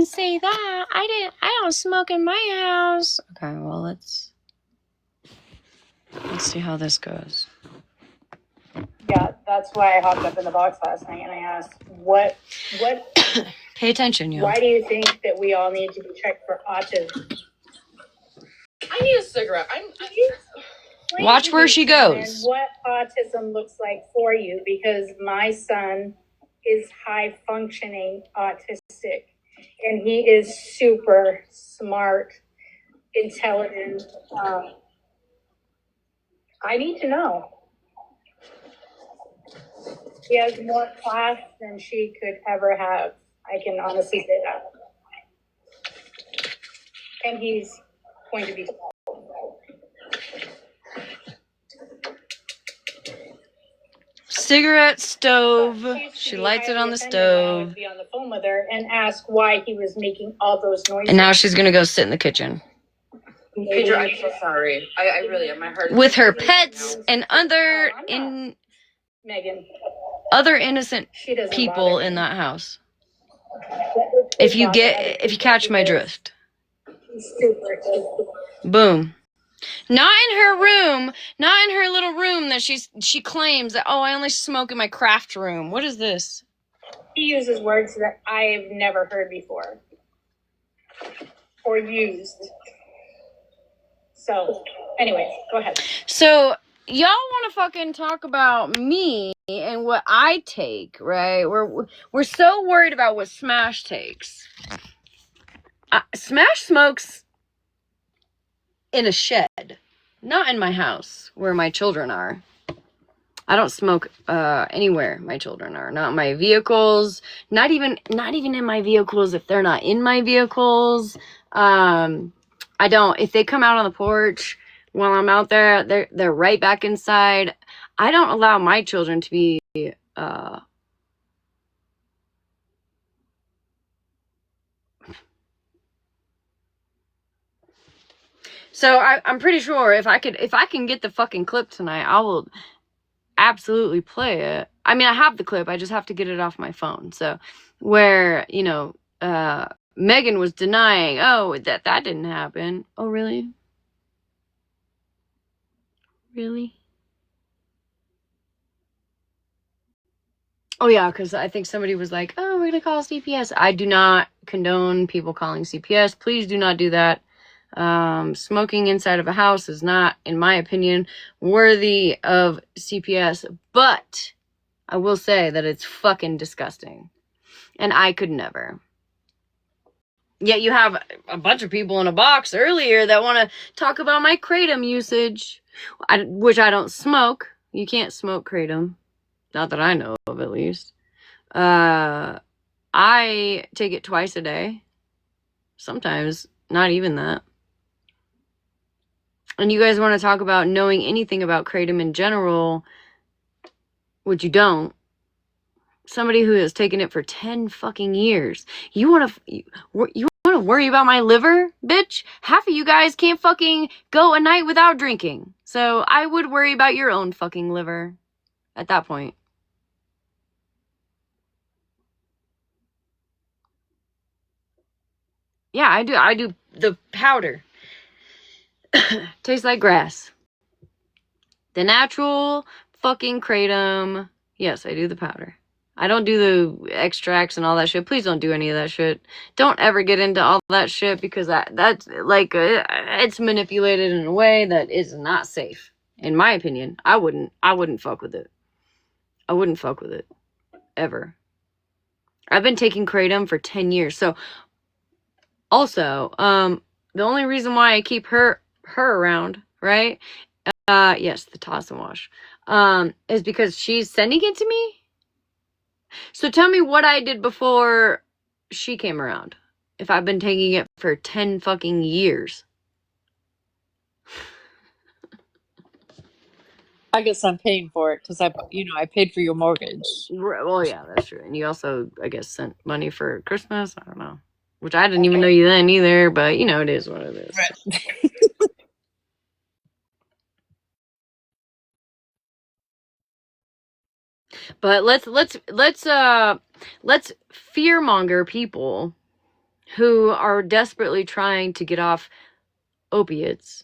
Speaker 1: say that. I don't smoke in my house. Okay, well, let's see how this goes.
Speaker 6: Yeah, that's why I hopped up in the box last night and I asked, what
Speaker 1: Pay attention, y'all.
Speaker 6: why do you think that we all need to be checked for autism? I need a cigarette.
Speaker 1: Watch where she goes.
Speaker 6: What autism looks like for you, because my son is high functioning autistic and he is super smart, intelligent. I need to know. He has more class than she could ever have. I can honestly say that. And he's going to be.
Speaker 1: Cigarette stove. She lights it on the stove.
Speaker 6: I'd be on the phone with her and ask why he was making all those noises.
Speaker 1: And now she's gonna go sit in the kitchen.
Speaker 6: Pedro, I'm so sorry. I really am. My heart.
Speaker 1: With her pets and other
Speaker 6: Megan.
Speaker 1: Other innocent people in that house. If you catch my drift. Boom. Not in her room, not in her little room that she claims that, oh, I only smoke in my craft room. What is this?
Speaker 6: He uses words that I've never heard before or used. So, anyways, go ahead.
Speaker 1: So, y'all want to fucking talk about me and what I take, right? We're so worried about what Smash takes. Smash smokes in a shed, not in my house where my children are. I don't smoke anywhere my children are. Not in my vehicles. Not even in my vehicles if they're not in my vehicles. I don't. If they come out on the porch while I'm out there, they're right back inside. I don't allow my children to be. So I'm pretty sure if I can get the fucking clip tonight, I will absolutely play it. I mean, I have the clip. I just have to get it off my phone. So where Megan was denying, oh, that didn't happen. Oh, really? Really? Oh, yeah, because I think somebody was like, oh, we're going to call CPS. I do not condone people calling CPS. Please do not do that. Smoking inside of a house is not, in my opinion, worthy of CPS, but I will say that it's fucking disgusting. And I could never. Yet you have a bunch of people in a box earlier that want to talk about my kratom usage, which I don't smoke. You can't smoke kratom. Not that I know of, at least. I take it twice a day. Sometimes not even that. And you guys want to talk about knowing anything about kratom in general, which you don't. Somebody who has taken it for 10 fucking years. You want to worry about my liver, bitch? Half of you guys can't fucking go a night without drinking. So I would worry about your own fucking liver at that point. Yeah, I do the powder. Tastes like grass. The natural fucking kratom. Yes, I do the powder. I don't do the extracts and all that shit. Please don't do any of that shit. Don't ever get into all that shit because that's like it's manipulated in a way that is not safe. In my opinion, I wouldn't fuck with it. I wouldn't fuck with it ever. I've been taking kratom for 10 years. So also, the only reason why I keep her around, right? Yes, the toss and wash. Is because she's sending it to me. So tell me what I did before she came around. If I've been taking it for 10 fucking years.
Speaker 7: I guess I'm paying for it because I paid for your mortgage.
Speaker 1: Well, yeah, that's true. And you also, I guess, sent money for Christmas. I don't know. Which I didn't even know you then either, but you know, it is what it is.
Speaker 7: Right.
Speaker 1: But let's fearmonger people who are desperately trying to get off opiates.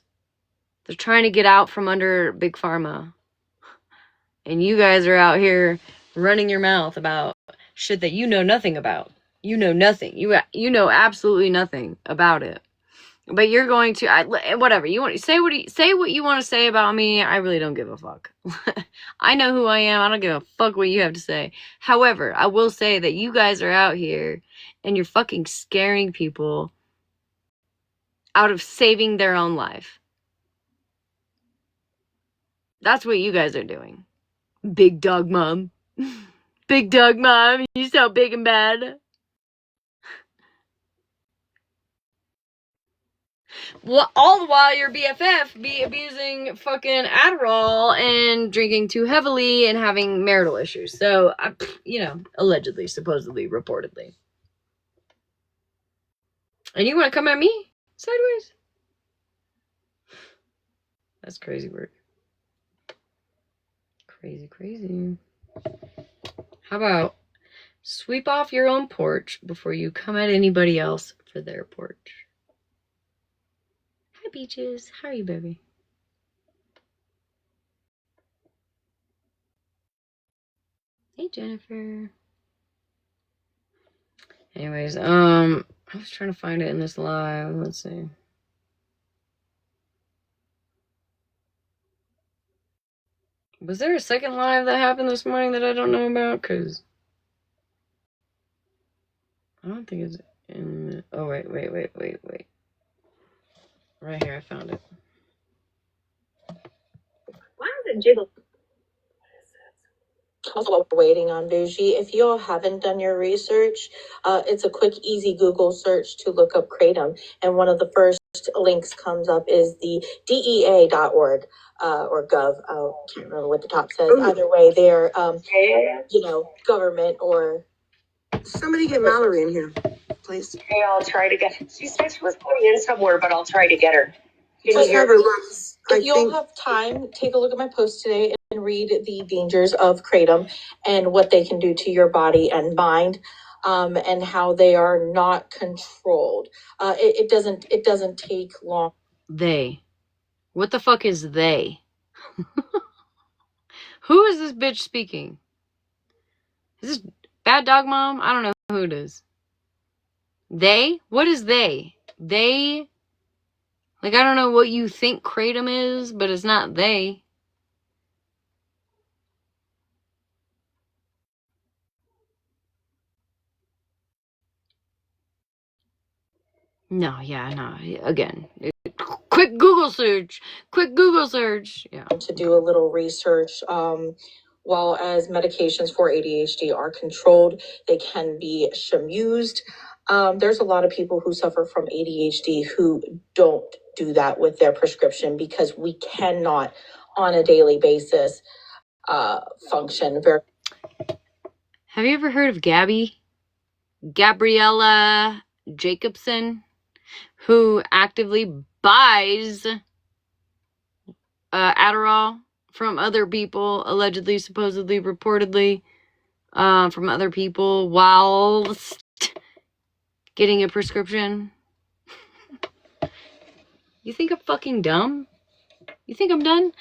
Speaker 1: They're trying to get out from under Big Pharma. And you guys are out here running your mouth about shit that you know nothing about. You know nothing. You know absolutely nothing about it. But you're going to whatever you want. Say what you want to say about me. I really don't give a fuck. I know who I am. I don't give a fuck what you have to say. However, I will say that you guys are out here and you're fucking scaring people out of saving their own life. That's what you guys are doing. Big dog mom. Big dog mom. You so big and bad. Well, all the while your BFF be abusing fucking Adderall and drinking too heavily and having marital issues. So, allegedly, supposedly, reportedly. And you want to come at me sideways? That's crazy work. Crazy. How about sweep off your own porch before you come at anybody else for their porch? Hi, Beaches. How are you, baby? Hey, Jennifer. Anyways, I was trying to find it in this live. Let's see. Was there a second live that happened this morning that I don't know about? Because I don't think it's in... Oh, wait. Right here, I found it.
Speaker 6: Why is it jiggle? Also, while we're waiting on Bougie, if you all haven't done your research, it's a quick, easy Google search to look up Kratom. And one of the first links comes up is the DEA.org or gov. I can't remember what the top says. Either way, they're, government or... Somebody get Mallory in here, please.
Speaker 9: Okay, I'll try to get... She said she was going in somewhere, but I'll try to get her.
Speaker 6: Just have her look. If you'll have time, take a look at my post today and read the dangers of kratom and what they can do to your body and mind, and how they are not controlled. It doesn't take long.
Speaker 1: They. What the fuck is they? Who is this bitch speaking? Is this Bad Dog Mom? I don't know who it is. They? What is they? They Like, I don't know what you think kratom is, but it's not they. No, yeah, no. Again, quick Google search. Quick Google search. Yeah.
Speaker 4: To do a little research. While as medications for ADHD are controlled, they can be used. There's a lot of people who suffer from ADHD who don't do that with their prescription because we cannot, on a daily basis, function very.
Speaker 1: Have you ever heard of Gabriella Jacobson, who actively buys Adderall from other people, allegedly, supposedly, reportedly, from other people whilst getting a prescription? You think I'm fucking dumb? You think I'm dumb?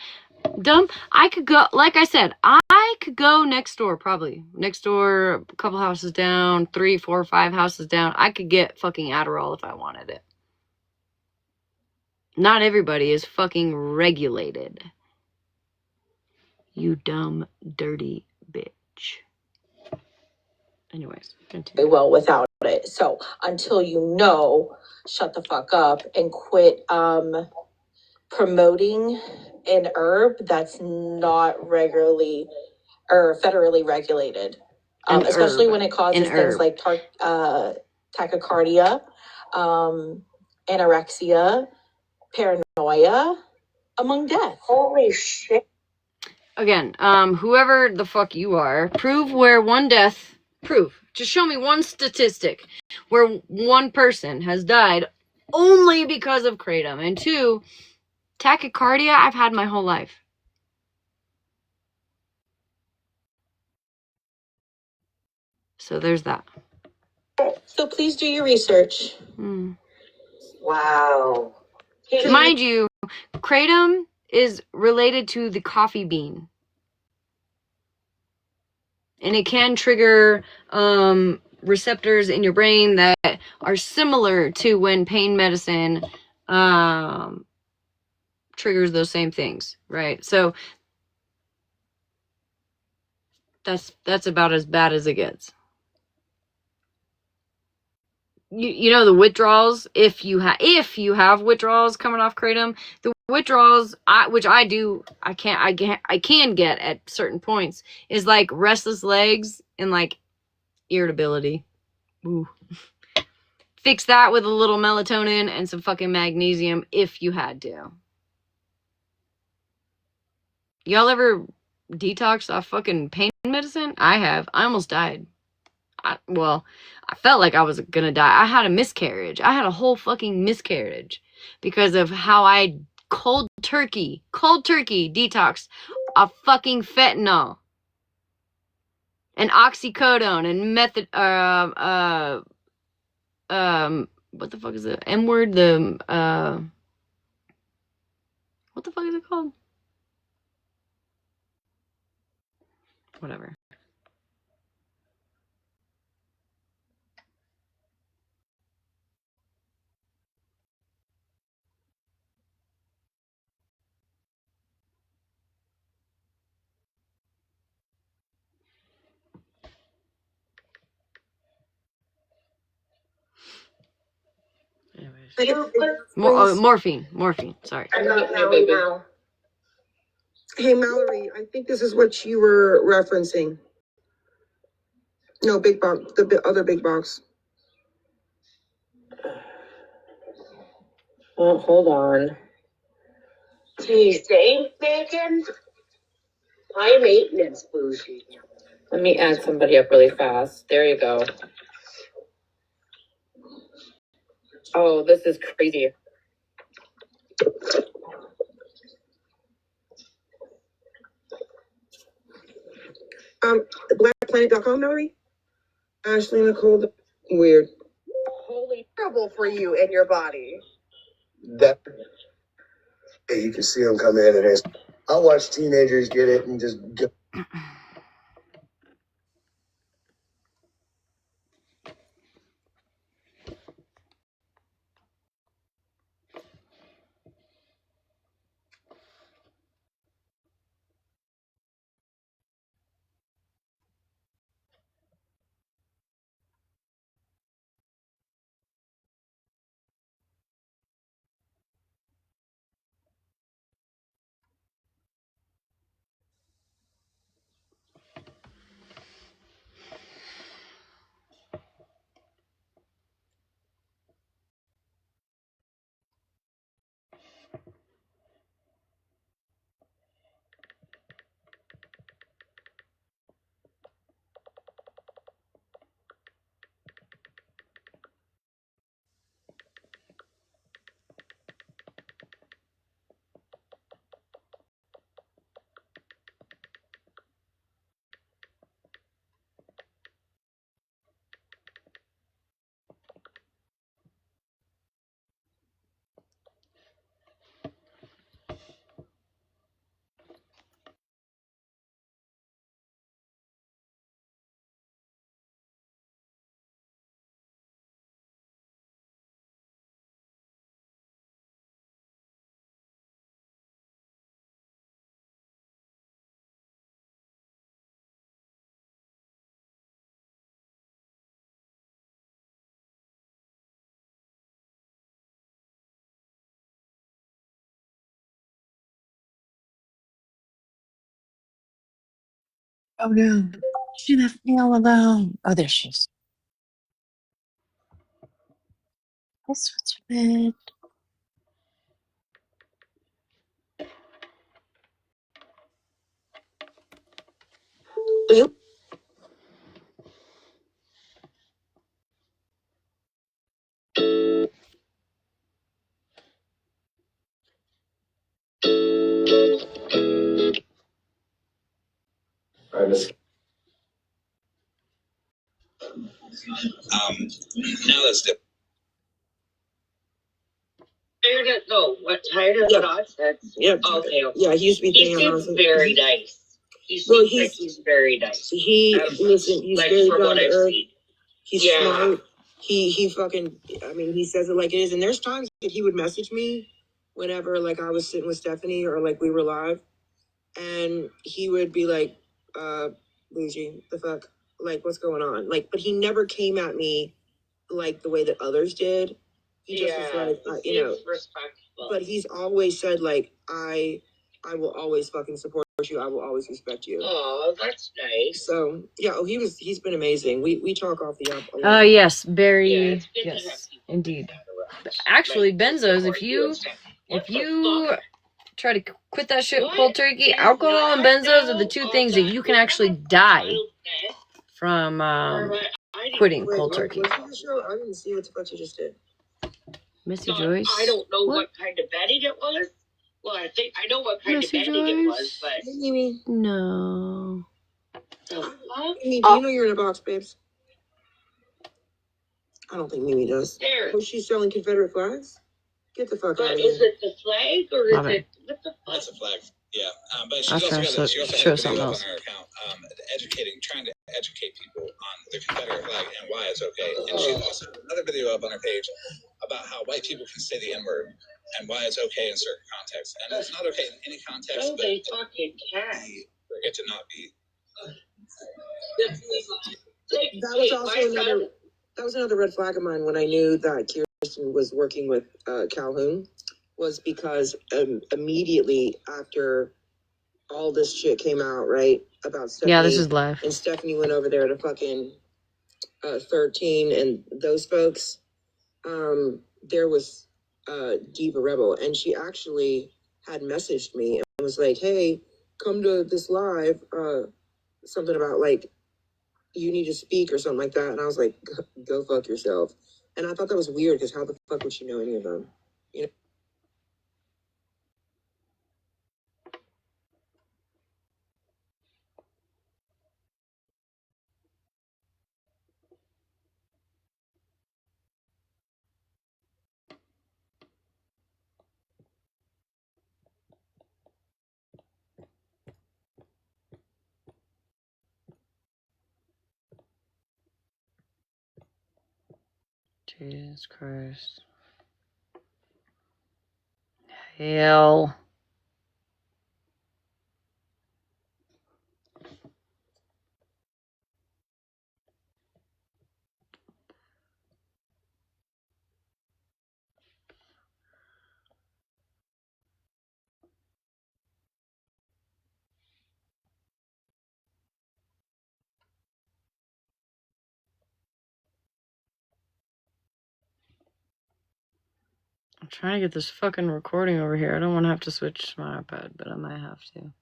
Speaker 1: I could go, like I said, I could go next door, probably. Next door, a couple houses down, 3, 4, 5 houses down. I could get fucking Adderall if I wanted it. Not everybody is fucking regulated. You dumb, dirty bitch. Anyways, continue.
Speaker 4: Very well without it. So until you know, shut the fuck up and quit promoting an herb that's not regularly or federally regulated, especially when it causes things like tachycardia, anorexia, paranoia, among death.
Speaker 9: Holy shit.
Speaker 1: Again, whoever the fuck you are, prove where one death, just show me one statistic where one person has died only because of kratom. And 2, tachycardia I've had my whole life. So there's that.
Speaker 4: So please do your research.
Speaker 9: Wow.
Speaker 1: Mind you, kratom is related to the coffee bean. And it can trigger receptors in your brain that are similar to when pain medicine triggers those same things, right? So that's about as bad as it gets. You know the withdrawals, if you have withdrawals coming off kratom, the withdrawals which I can get at certain points is like restless legs and like irritability. Ooh. Fix that with a little melatonin and some fucking magnesium if you had to. Y'all ever detox off fucking pain medicine? I have. I almost died. I felt like I was gonna die. I had a miscarriage. I had a whole fucking miscarriage because of how I cold turkey detoxed a fucking fentanyl and oxycodone and what the fuck is the M word? What the fuck is it called? Whatever. Anyways. Morphine. Sorry.
Speaker 10: Hey, Mallory, I think this is what you were referencing. No, big box, the other big box.
Speaker 6: Oh, hold on.
Speaker 9: Tuesday, bacon. High maintenance bougie.
Speaker 6: Let me add somebody up really fast. There you go. Oh, this is crazy.
Speaker 10: Blackplanet.com, Mallory? Ashley Nicole, weird.
Speaker 9: Holy terrible for you and your body.
Speaker 11: That hey, you can see them come in and I'll watch teenagers get it and just go.
Speaker 7: Oh no. She left me all alone. Oh, there she is. Hi, Switzerland.
Speaker 2: Now let's dip.
Speaker 3: Hired at hired at the dog sex?
Speaker 10: Yeah.
Speaker 3: Okay.
Speaker 10: Yeah, he used to be
Speaker 3: He seems very nice. He seems like he's very nice.
Speaker 10: Listen, he's
Speaker 3: like
Speaker 10: very
Speaker 3: from
Speaker 10: down
Speaker 3: what
Speaker 10: to
Speaker 3: I've
Speaker 10: earth.
Speaker 3: seen.
Speaker 10: He's smart. He fucking, I mean, he says it like it is. And there's times that he would message me whenever like I was sitting with Stephanie or like we were live, and he would be like, Bougie, the fuck? Like, what's going on? Like, but he never came at me like the way that others did. He just was like, respectful. But he's always said like, I will always fucking support you. I will always respect you.
Speaker 3: Oh, that's nice.
Speaker 10: So yeah, he's been amazing. We talk off the app a lot.
Speaker 1: Oh yes, Barry.
Speaker 3: Yeah,
Speaker 1: Yes, indeed. Actually, benzos. If you try to quit that shit cold turkey, alcohol and benzos are the two things that you can actually die from quitting cold turkey.
Speaker 10: I didn't see what the fuck you just did.
Speaker 1: Missy Joyce.
Speaker 3: I don't know what kind of bedding it was. Well, I know what kind of bedding it was, but
Speaker 10: Mimi.
Speaker 1: No.
Speaker 10: Mimi, do you know you're in a box, babes? I don't think Mimi does.
Speaker 3: There.
Speaker 10: Oh, she's selling Confederate flags? Get the fuck out of here.
Speaker 3: Is it the flag or is it what the fuck?
Speaker 2: That's a flag. Yeah, but she's
Speaker 1: I'll
Speaker 2: also
Speaker 1: try
Speaker 2: got she also
Speaker 1: show
Speaker 2: has a
Speaker 1: something
Speaker 2: video up
Speaker 1: else.
Speaker 2: on her account, trying to educate people on the Confederate flag and why it's okay. And she's also got another video up on her page about how white people can say the N-word and why it's okay in certain contexts. And it's not okay in any context, but
Speaker 3: they fucking can.
Speaker 2: Forget to not be.
Speaker 10: That was another red flag of mine when I knew that Kirsten was working with Calhoun, was because immediately after all this shit came out, right, about Stephanie.
Speaker 1: Yeah, this is live.
Speaker 10: And Stephanie went over there to fucking 13 and those folks. There was Diva Rebel, and she actually had messaged me and was like, hey, come to this live, something about like, you need to speak or something like that. And I was like, go fuck yourself. And I thought that was weird because how the fuck would she know any of them? You know?
Speaker 1: Jesus Christ. Hell. I'm trying to get this fucking recording over here. I don't want to have to switch to my iPad, but I might have to.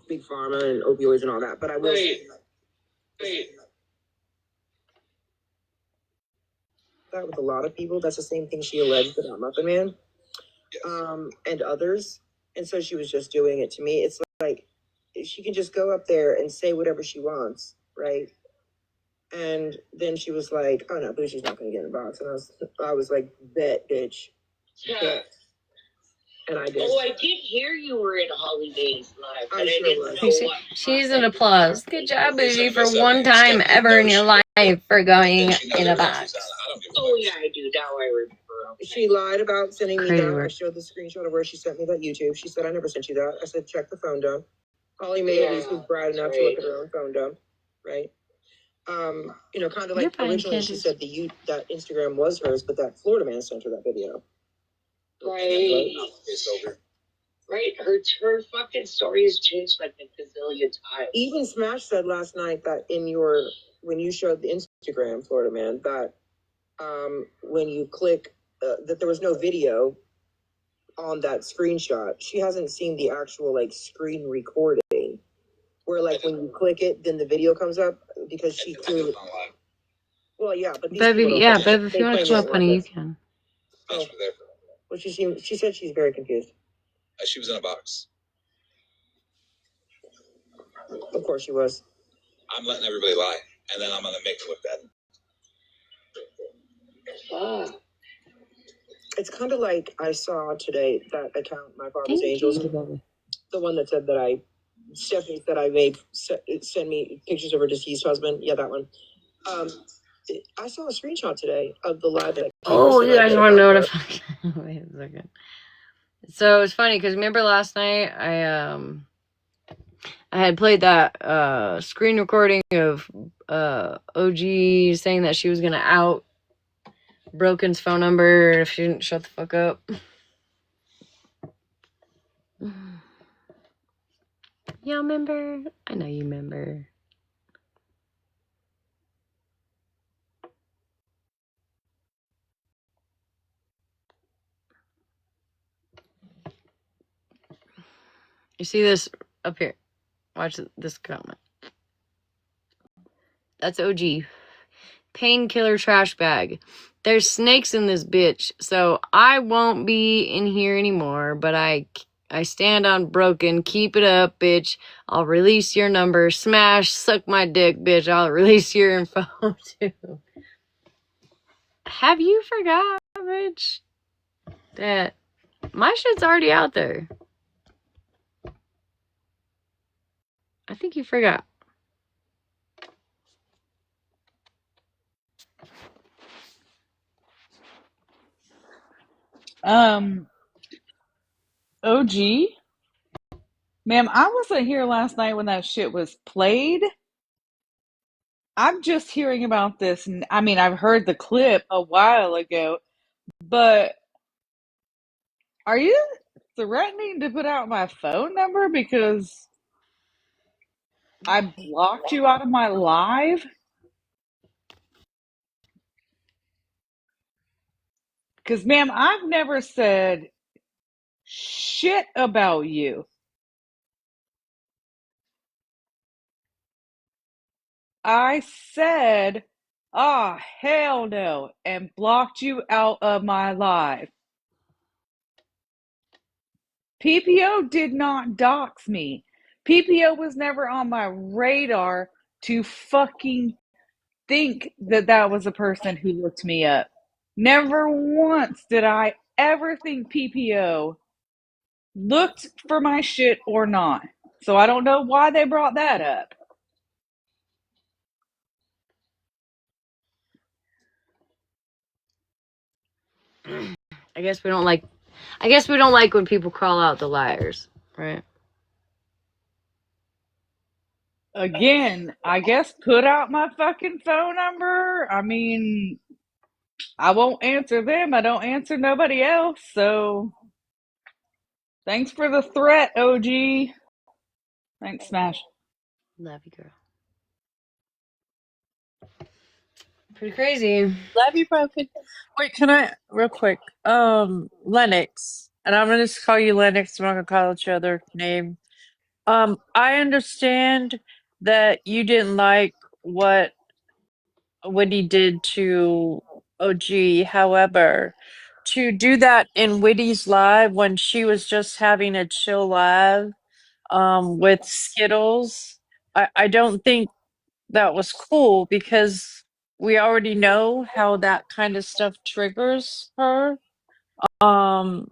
Speaker 10: Big pharma and opioids and all that. But I will say that with a lot of people, that's the same thing she alleged about Muffin Man, and others. And so she was just doing it to me. It's like she can just go up there and say whatever she wants, right? And then she was like, "Oh no, Bougie's not going to get in the box." And I was like, "Bet, bitch."
Speaker 3: Yeah.
Speaker 10: Bet. And I did.
Speaker 3: Oh, I did hear you were in Holidays live, but I
Speaker 10: sure
Speaker 3: didn't
Speaker 10: was.
Speaker 3: know what.
Speaker 1: She's an applause. Good job, Bougie, for one time ever in your life for going in a box.
Speaker 3: Oh yeah, I do. Now I remember.
Speaker 10: She lied about sending me
Speaker 1: Crazy
Speaker 10: that. I
Speaker 1: work.
Speaker 10: showed the screenshot of where she sent me that YouTube. She said, I never sent you that. I said, check the phone dump. Holly Mae at least was bright enough to look at her own phone dump, right? Kind of
Speaker 1: You're
Speaker 10: like
Speaker 1: fine,
Speaker 10: originally she
Speaker 1: Candace.
Speaker 10: said that Instagram was hers, but that Florida man sent her that video.
Speaker 6: Right. It's over. Right. Her fucking story has changed like a gazillion times.
Speaker 10: Even Smash said last night that when you showed the Instagram Florida man that when you click that there was no video on that screenshot. She hasn't seen the actual like screen recording where like when you click it, then the video comes up because she clearly. Well, yeah, but these
Speaker 1: Bev,
Speaker 10: people don't
Speaker 1: yeah,
Speaker 10: play-
Speaker 1: Bev, if
Speaker 10: they
Speaker 1: you want
Speaker 10: claim
Speaker 1: to come
Speaker 10: they
Speaker 1: up,
Speaker 10: don't
Speaker 1: honey, you
Speaker 10: want this.
Speaker 1: can.
Speaker 10: Oh. Well, she said she's very confused.
Speaker 2: She was in a box.
Speaker 10: Of course she was.
Speaker 2: I'm letting everybody lie, and then I'm gonna make it look bad.
Speaker 10: It's kind of like I saw today that account, My Father's
Speaker 1: Thank
Speaker 10: Angels,
Speaker 1: you, Bev.
Speaker 10: the one that said that Stephanie said send me pictures of her deceased husband. Yeah, that one. I saw a screenshot today of the live that
Speaker 1: Oh, you guys
Speaker 10: did
Speaker 1: want to know
Speaker 10: about
Speaker 1: what
Speaker 10: her.
Speaker 1: I Wait a second. So it's funny because remember last night I had played that screen recording of OG saying that she was gonna out Broken's phone number if she didn't shut the fuck up. Y'all remember? I know you remember. You see this up here? Watch this comment. That's OG. Painkiller trash bag. There's snakes in this bitch, so I won't be in here anymore, but I stand on Broken. Keep it up, bitch. I'll release your number. Smash, suck my dick, bitch. I'll release your info, too. Have you forgot, bitch, that my shit's already out there? I think you forgot.
Speaker 12: OG? Ma'am, I wasn't here last night when that shit was played. I'm just hearing about this. I mean, I've heard the clip a while ago, but are you threatening to put out my phone number because I blocked you out of my live? Because, ma'am, I've never said shit about you. I said, hell no, and blocked you out of my live. PPO did not dox me. PPO was never on my radar to fucking think that that was a person who looked me up. Never once did I ever think PPO looked for my shit or not. So I don't know why they brought that up.
Speaker 1: I guess we don't like when people call out the liars, right?
Speaker 12: Again, I guess put out my fucking phone number. I mean, I won't answer them. I don't answer nobody else. So thanks for the threat, OG. Thanks, Smash.
Speaker 1: Love you, girl. Pretty crazy.
Speaker 7: Love you, Broken. Wait, can I, real quick, Lennox, and I'm gonna just call you Lennox, I'm not gonna call each other name. I understand that you didn't like what Whitney did to OG. However, to do that in Whitney's live when she was just having a chill live with Skittles, I don't think that was cool because we already know how that kind of stuff triggers her. Um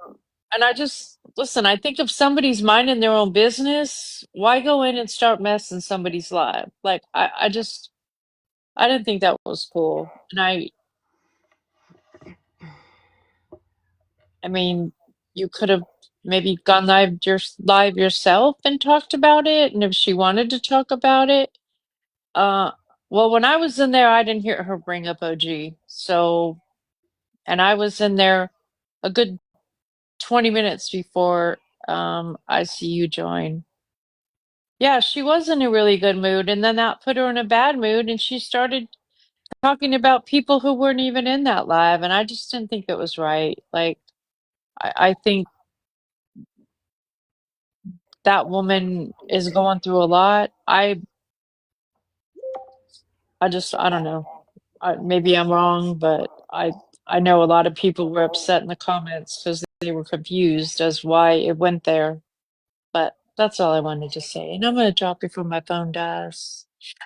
Speaker 7: and I just listen, I think if somebody's minding their own business, why go in and start messing somebody's life? Like I didn't think that was cool. And I mean, you could have maybe gone live yourself and talked about it, and if she wanted to talk about it. Well, when I was in there, I didn't hear her bring up OG. So, and I was in there a good 20 minutes before ICU joined. Yeah, she was in a really good mood, and then that put her in a bad mood, and she started talking about people who weren't even in that live, and I just didn't think it was right. Like, I think that woman is going through a lot. I don't know. Maybe I'm wrong, but I know a lot of people were upset in the comments because they were confused as why it went there. But that's all I wanted to say. And I'm gonna drop before my phone dies.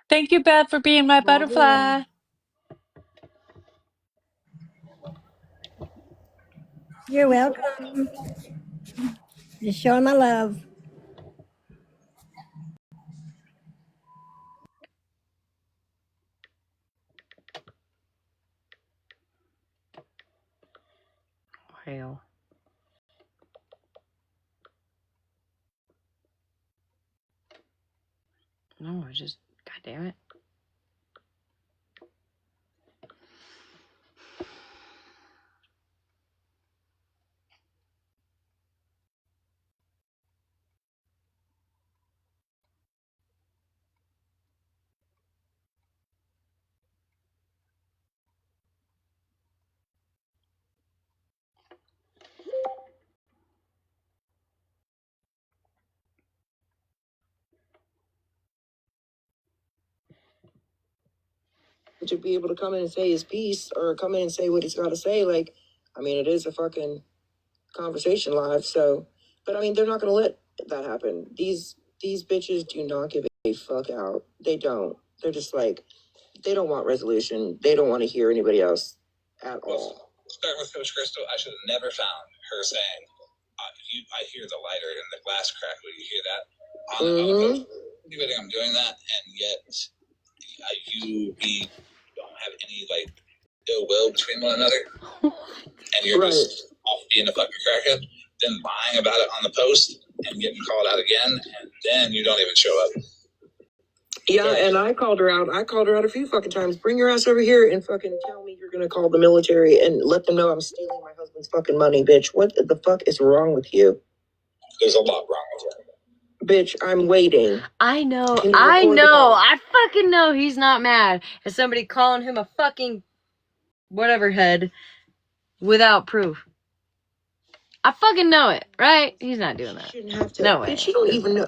Speaker 7: Thank you, Beth, for being my butterfly.
Speaker 13: You're welcome. Just showing my love.
Speaker 1: Hell. No, I just, God damn it.
Speaker 10: To be able to come in and say his piece or come in and say what he's got to say, like, I mean, it is a fucking conversation live. So, but I mean, they're not going to let that happen. These bitches do not give a fuck out. They don't. They're just like, they don't want resolution. They don't want to hear anybody else at all.
Speaker 2: Starting with Coach Crystal, I should have never found her saying, I hear the lighter in the glass crack. Will you hear that? On the post, I'm doing that, and yet we don't have any like ill will between one another, and you're just off being a fucking crackhead, then lying about it on the post and getting called out again, and then you don't even show up.
Speaker 10: Yeah, and I called her out. I called her out a few fucking times. Bring your ass over here and fucking tell me you're gonna call the military and let them know I'm stealing my husband's fucking money, bitch. What the fuck is wrong with you?
Speaker 2: There's a lot wrong with her.
Speaker 10: Bitch, I'm waiting.
Speaker 1: I know. I fucking know he's not mad at somebody calling him a fucking whatever head without proof. I fucking know it, right? He's not doing that.
Speaker 10: Shouldn't have to.
Speaker 1: No way.
Speaker 10: Bitch, you don't even know.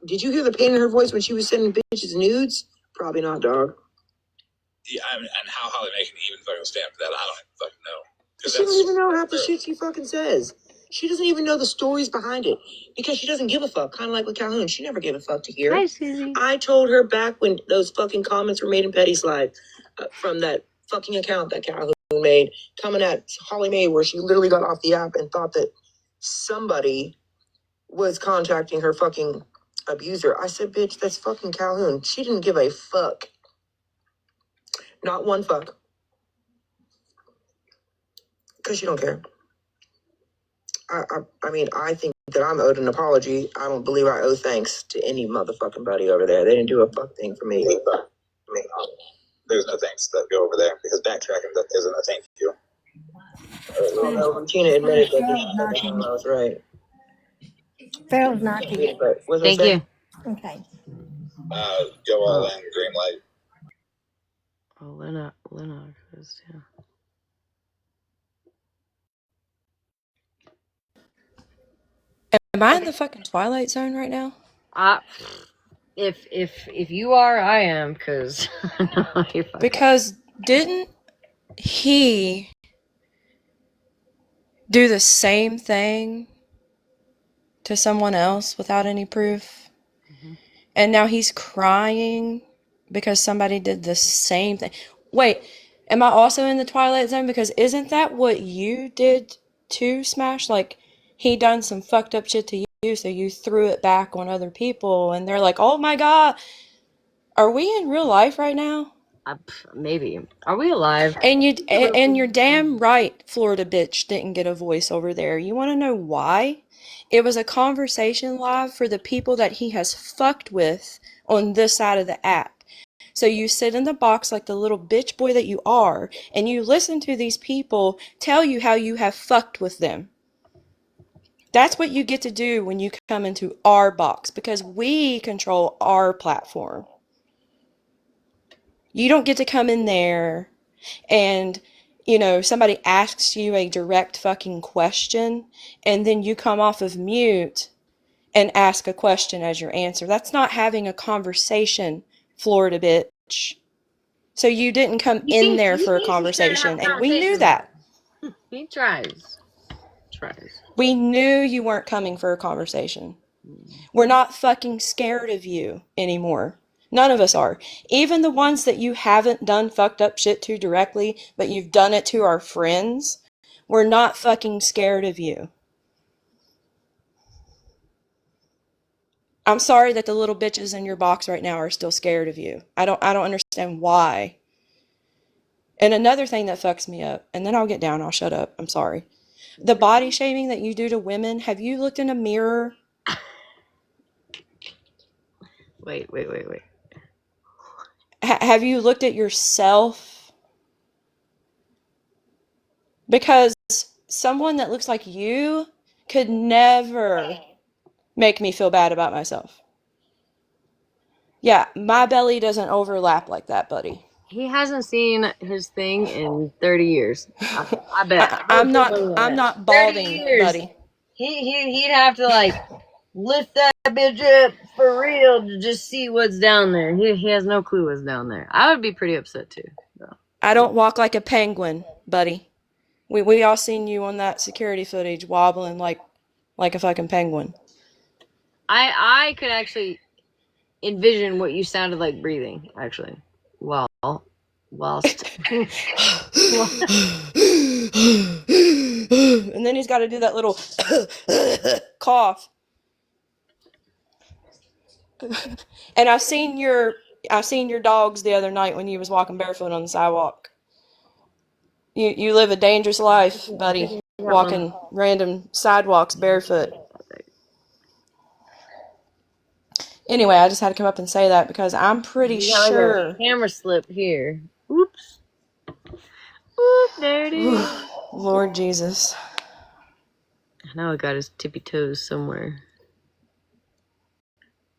Speaker 10: Did you hear the pain in her voice when she was sending bitches nudes? Probably not, dog.
Speaker 2: Yeah, I mean, and how Holly May can even fucking stand for that, I don't even fucking know.
Speaker 10: She doesn't even know half the shit she fucking says. She doesn't even know the stories behind it because she doesn't give a fuck. Kind of like with Calhoun, she never gave a fuck to hear.
Speaker 1: Hi, Susie.
Speaker 10: I told her back when those fucking comments were made in Petty's live from that fucking account that Calhoun made, coming at Holly May, where she literally got off the app and thought that somebody was contacting her fucking abuser. I said, bitch, that's fucking Calhoun. She didn't give a fuck. Not one fuck. Because she don't care. I mean, I think that I'm owed an apology. I don't believe I owe thanks to any motherfucking buddy over there. They didn't do a fuck thing for me.
Speaker 2: There's no thanks that go over there because backtracking isn't a thank you.
Speaker 10: No, Tina admitted that I was right.
Speaker 13: Farrell's knocking.
Speaker 1: Thank you.
Speaker 13: Okay.
Speaker 2: Go all in, green light.
Speaker 1: Oh, Lena, yeah.
Speaker 14: Am I in the fucking Twilight Zone right now?
Speaker 1: If you are, I am, because
Speaker 14: Because didn't he do the same thing to someone else without any proof?
Speaker 1: Mm-hmm.
Speaker 14: And now he's crying because somebody did the same thing. Wait, am I also in the Twilight Zone? Because isn't that what you did to Smash? Like, he done some fucked up shit to you, so you threw it back on other people, and they're like, oh my god, are we in real life right now?
Speaker 1: Maybe. Are we alive?
Speaker 14: And you're damn right Florida bitch didn't get a voice over there. You want to know why? It was a conversation live for the people that he has fucked with on this side of the app. So you sit in the box like the little bitch boy that you are, and you listen to these people tell you how you have fucked with them. That's what you get to do when you come into our box, because we control our platform. You don't get to come in there and, somebody asks you a direct fucking question and then you come off of mute and ask a question as your answer. That's not having a conversation, Florida bitch. So you didn't come in there for a conversation, and we knew that.
Speaker 1: He tries.
Speaker 14: We knew you weren't coming for a conversation. We're not fucking scared of you anymore. None of us are. Even the ones that you haven't done fucked up shit to directly, but you've done it to our friends, we're not fucking scared of you. I'm sorry that the little bitches in your box right now are still scared of you. I don't understand why. And another thing that fucks me up, and then I'll get down, I'll shut up. I'm sorry. The body shaming that you do to women, have you looked in a mirror?
Speaker 1: Wait.
Speaker 14: Have you looked at yourself? Because someone that looks like you could never make me feel bad about myself. Yeah, my belly doesn't overlap like that, buddy.
Speaker 1: He hasn't seen his thing in 30 years. I bet.
Speaker 14: I'm not
Speaker 1: 30
Speaker 14: balding,
Speaker 1: years.
Speaker 14: buddy.
Speaker 1: He'd have to like lift that bitch up for real to just see what's down there. He has no clue what's down there. I would be pretty upset too. So.
Speaker 14: I don't walk like a penguin, buddy. We all seen you on that security footage wobbling like a fucking penguin.
Speaker 1: I could actually envision what you sounded like breathing, actually. Whilst
Speaker 14: And then he's got to do that little cough. And I seen your dogs the other night when you was walking barefoot on the sidewalk. You live a dangerous life, buddy, walking random sidewalks barefoot. Anyway, I just had to come up and say that because I'm pretty sure.
Speaker 1: Like a camera slip here. Oops. Oop, there it is.
Speaker 14: Lord Jesus.
Speaker 1: Now I got his tippy toes somewhere.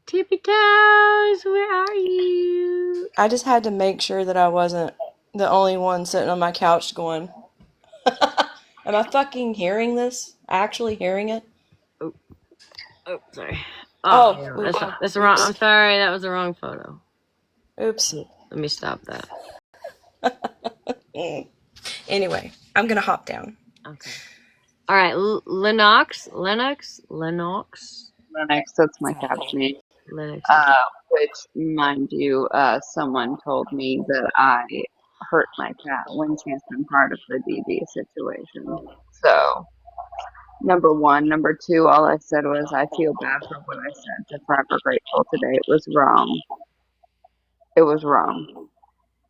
Speaker 1: Tippy toes, where are you?
Speaker 14: I just had to make sure that I wasn't the only one sitting on my couch going, am I fucking hearing this? Actually hearing it?
Speaker 1: Oh, sorry.
Speaker 14: Oh,
Speaker 1: Yeah, that's the wrong. I'm sorry, that was the wrong photo.
Speaker 14: Oops.
Speaker 1: Let me stop that.
Speaker 14: Anyway, I'm gonna hop down.
Speaker 1: Okay. All right, Lennox.
Speaker 15: That's my cat's name.
Speaker 1: Lennox.
Speaker 15: Which, mind you, someone told me that I hurt my cat when she's been part of the DB situation. So, number one. Number two, all I said was I feel bad for what I said to Forever Grateful today. It was wrong. It was wrong.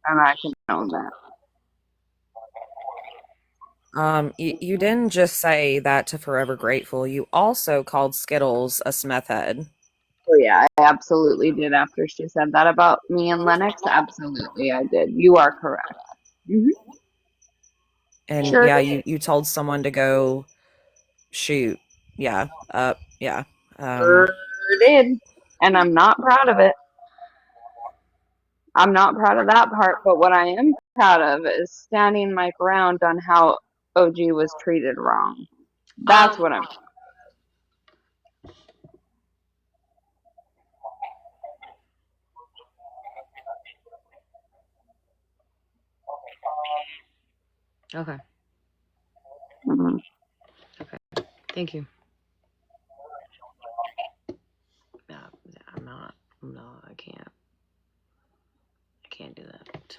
Speaker 15: And I can own that.
Speaker 16: You didn't just say that to Forever Grateful. You also called Skittles a smeth head.
Speaker 15: Oh yeah, I absolutely did after she said that about me and Lennox. Absolutely, I did. You are correct. Mm-hmm.
Speaker 16: And
Speaker 15: sure
Speaker 16: yeah,
Speaker 15: did.
Speaker 16: you told someone to go shoot. Yeah. Yeah.
Speaker 15: Sure did. And I'm not proud of it. I'm not proud of that part, but what I am proud of is standing my ground on how OG was treated wrong. That's what I'm.
Speaker 1: Okay.
Speaker 15: Mm-hmm.
Speaker 1: Okay. Thank you. No, I'm not. No, I can't. I can't do that.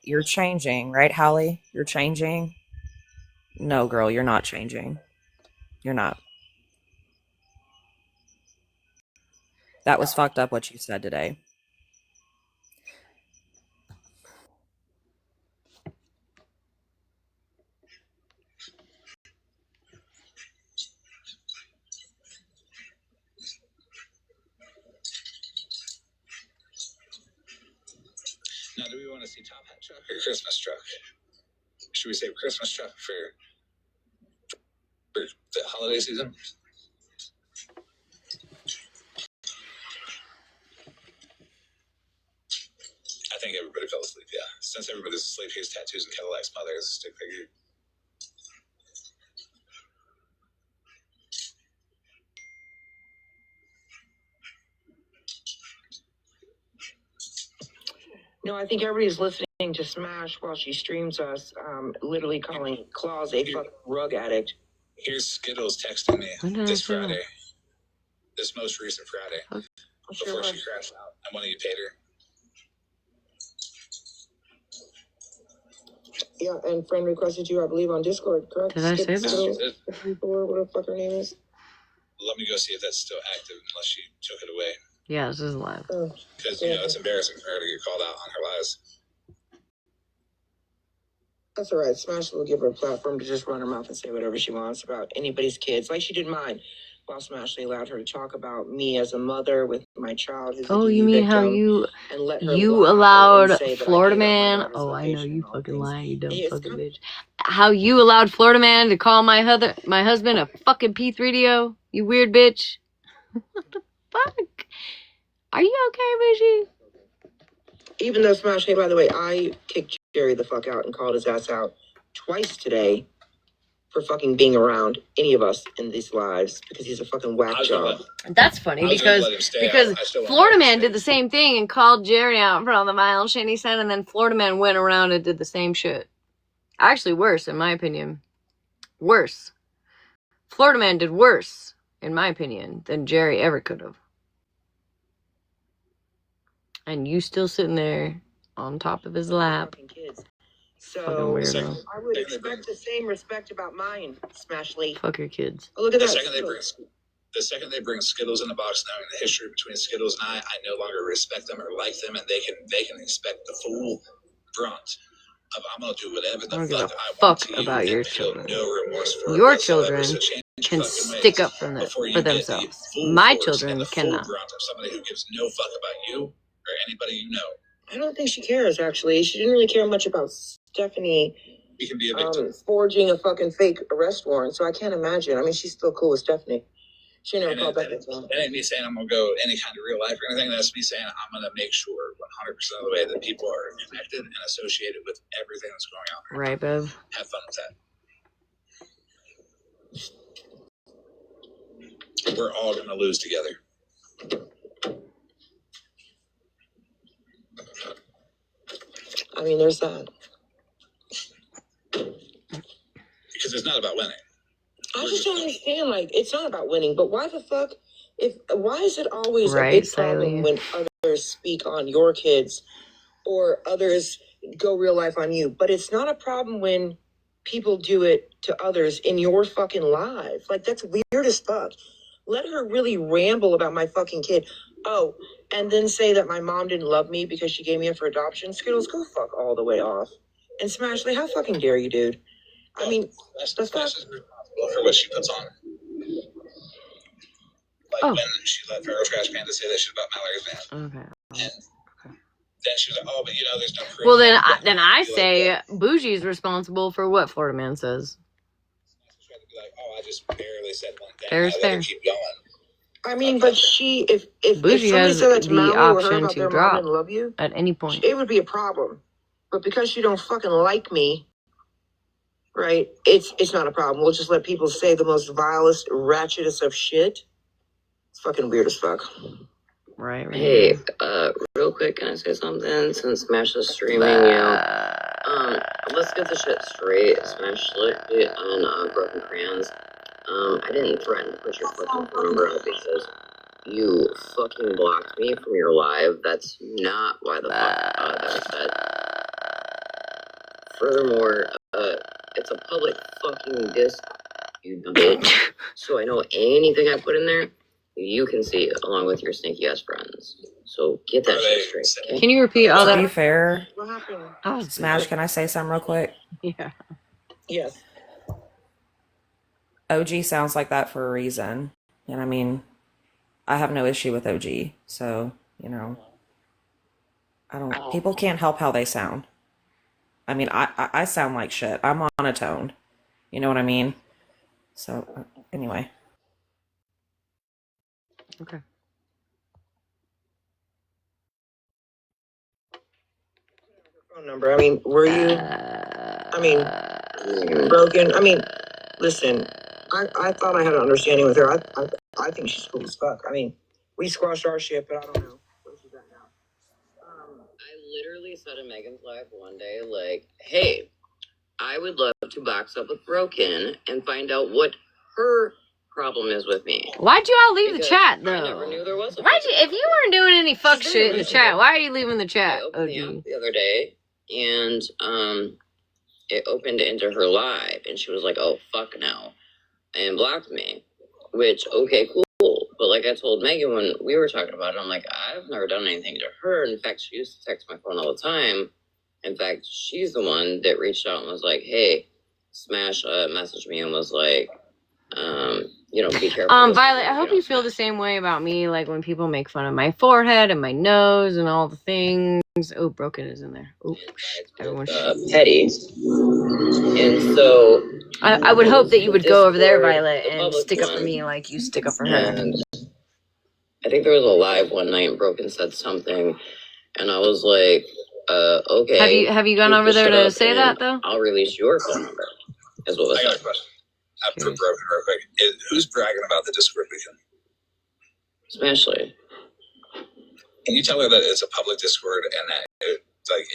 Speaker 16: You're changing, right, Hallie? You're changing. No, girl, you're not changing. You're not. That was fucked up what you said today.
Speaker 2: Now, do we want to see Top Hat truck or Christmas truck? Should we save Christmas truck for the holiday season? I think everybody fell asleep, yeah. Since everybody's asleep, here's tattoos and Cadillac's mother as a stick figure.
Speaker 10: No, I think everybody's listening to Smash while she streams us, literally calling Claus a fucking rug addict.
Speaker 2: Here's Skittles texting me this Friday. This most recent Friday.
Speaker 10: Okay.
Speaker 2: Before she crashed out. And one of you paid her.
Speaker 10: Yeah, and friend requested you, I believe, on Discord, correct?
Speaker 1: Did I say that?
Speaker 10: Skittles, whatever the fuck her name is.
Speaker 2: Let me go see if that's still active, unless she took it away.
Speaker 1: Yeah, this is live.
Speaker 2: Because, you know, it's embarrassing for her to get called out on her lies.
Speaker 10: That's all right. Smash will give her a platform to just run her mouth and say whatever she wants about anybody's kids, like she did mine. While Smashleigh allowed her to talk about me as a mother with my child.
Speaker 1: Oh, you mean how you allowed Florida man? Oh, I know you fucking lying, you dumb fucking bitch. How you allowed Florida man to call my husband a fucking P3DO? You weird bitch. What the fuck? Are you okay, Bougie?
Speaker 10: Even though Smashleigh, by the way, I kicked Jerry the fuck out and called his ass out twice today for fucking being around any of us in these lives because he's a fucking whack job.
Speaker 1: That's funny because Florida man did the same thing and called Jerry out for all the vile shit he said, and then Florida man went around and did the same shit. Actually, worse, in my opinion. Worse. Florida man did worse, in my opinion, than Jerry ever could have. And you still sitting there on top of his lap.
Speaker 10: So
Speaker 1: weirdo.
Speaker 10: I would expect the same respect about mine, Smashleigh.
Speaker 1: Fuck your kids.
Speaker 10: Oh, look at
Speaker 2: The
Speaker 10: that.
Speaker 2: second they bring Skittles in the box, knowing the history between Skittles and I no longer respect them or like them, and they can expect the full brunt of I'm gonna do whatever the fuck I want to you
Speaker 1: about your
Speaker 2: and feel
Speaker 1: children.
Speaker 2: no remorse for
Speaker 1: Your
Speaker 2: it whatsoever.
Speaker 1: children
Speaker 2: So change your
Speaker 1: can
Speaker 2: fucking
Speaker 1: stick
Speaker 2: ways
Speaker 1: up for
Speaker 2: before you
Speaker 1: for
Speaker 2: get the
Speaker 1: themselves.
Speaker 2: full
Speaker 1: My
Speaker 2: force
Speaker 1: children
Speaker 2: and the full
Speaker 1: cannot.
Speaker 2: brunt of somebody who gives no fuck about you or anybody you know.
Speaker 10: I don't think she cares, actually. She didn't really care much about Stephanie
Speaker 2: You can be a victim.
Speaker 10: forging a fucking fake arrest warrant, so I can't imagine. I mean, she's still cool with Stephanie. She never called back.
Speaker 2: That ain't me saying I'm gonna go any kind of real life or anything. That's me saying I'm gonna make sure 100% of the way that people are connected and associated with everything that's going on.
Speaker 1: Right, babe.
Speaker 2: Have fun with that. We're all gonna lose together.
Speaker 10: I mean, there's that.
Speaker 2: Because it's not about winning.
Speaker 10: I just don't understand. Like, it's not about winning, but why the fuck? Why is it always
Speaker 1: Right,
Speaker 10: a big problem
Speaker 1: Smashleigh.
Speaker 10: when others speak on your kids or others go real life on you? But it's not a problem when people do it to others in your fucking life. Like, that's weird as fuck. Let her really ramble about my fucking kid. Oh, and then say that my mom didn't love me because she gave me up for adoption. Skittles, go fuck all the way off. And Smashleigh, how fucking dare you, dude? I mean,
Speaker 2: that's responsible for what she puts on. Like when she let Feral Trash Panda say that shit about Mallory's van.
Speaker 1: Okay.
Speaker 2: And then she was like, "Oh, but you know, there's no proof."
Speaker 1: Well, then I say Bougie's responsible for what Florida man says.
Speaker 2: Like, oh, I just barely said one thing.
Speaker 1: Fair is fair.
Speaker 2: Keep going.
Speaker 10: I mean, but she, if
Speaker 1: Bougie
Speaker 10: somebody
Speaker 1: has
Speaker 10: said that to
Speaker 1: the
Speaker 10: Mallory or her
Speaker 1: option
Speaker 10: about
Speaker 1: to
Speaker 10: their mom
Speaker 1: drop
Speaker 10: didn't love you,
Speaker 1: at any point.
Speaker 10: it would be a problem. But because she don't fucking like me, right? It's not a problem. We'll just let people say the most vilest, ratchetest of shit. It's fucking weird as fuck.
Speaker 1: Right.
Speaker 3: Hey, real quick, can I say something? Since Smash is streaming, let's get the shit straight. Smashleigh and Broken Crayons. I didn't threaten to put your fucking phone number out because you fucking blocked me from your live. That's not why the fuck that was said. Furthermore, It's a public fucking disc, you bitch. So I know anything I put in there, you can see it along with your sneaky ass friends. So get that shit straight. Okay?
Speaker 1: Can you repeat all
Speaker 16: To be
Speaker 1: that?
Speaker 16: fair,
Speaker 10: What happened?
Speaker 16: Smash, can I say something real quick?
Speaker 1: Yeah.
Speaker 10: Yes.
Speaker 16: OG sounds like that for a reason. And I mean, I have no issue with OG. So, you know, people can't help how they sound. I mean, I sound like shit. I'm monotone. You know what I mean? So, anyway.
Speaker 1: Okay.
Speaker 10: Phone number. I mean, were you? Broken. I mean, listen. I thought I had an understanding with her. I think she's cool as fuck. I mean, we squashed our shit, but I don't know where she's at now.
Speaker 3: I literally said in Megan's live one day, like, hey, I would love to box up with Broken and find out what her problem is with me.
Speaker 1: Why'd you all leave the chat though?
Speaker 3: I never knew there was a
Speaker 1: Why'd you, if you weren't doing any fuck shit in the chat, why are you leaving the chat?
Speaker 3: I opened the app the other day, and it opened into her live, and she was like, oh, fuck no, and blocked me, which, okay, cool. But like I told Megan when we were talking about it, I'm like, I've never done anything to her. In fact, she used to text my phone all the time. In fact, she's the one that reached out and was like, hey, Smash messaged me and was like, you know, be careful.
Speaker 1: Violet, I hope you feel the same way about me, like when people make fun of my forehead and my nose and all the things. Oh, Broken is in there. Oh, everyone's
Speaker 3: petty. And so
Speaker 1: I would hope that you would go over there, Violet, and stick up for me like you stick up for her.
Speaker 3: And I think there was a live one night and Broken said something, and I was like, okay.
Speaker 1: Have you gone over there to say that though?
Speaker 3: I'll release your phone number. Is what was
Speaker 2: I got a question. For Broken real quick. Who's bragging about the Discord weekend?
Speaker 3: Smashleigh.
Speaker 2: Can you tell her that it's a public Discord and that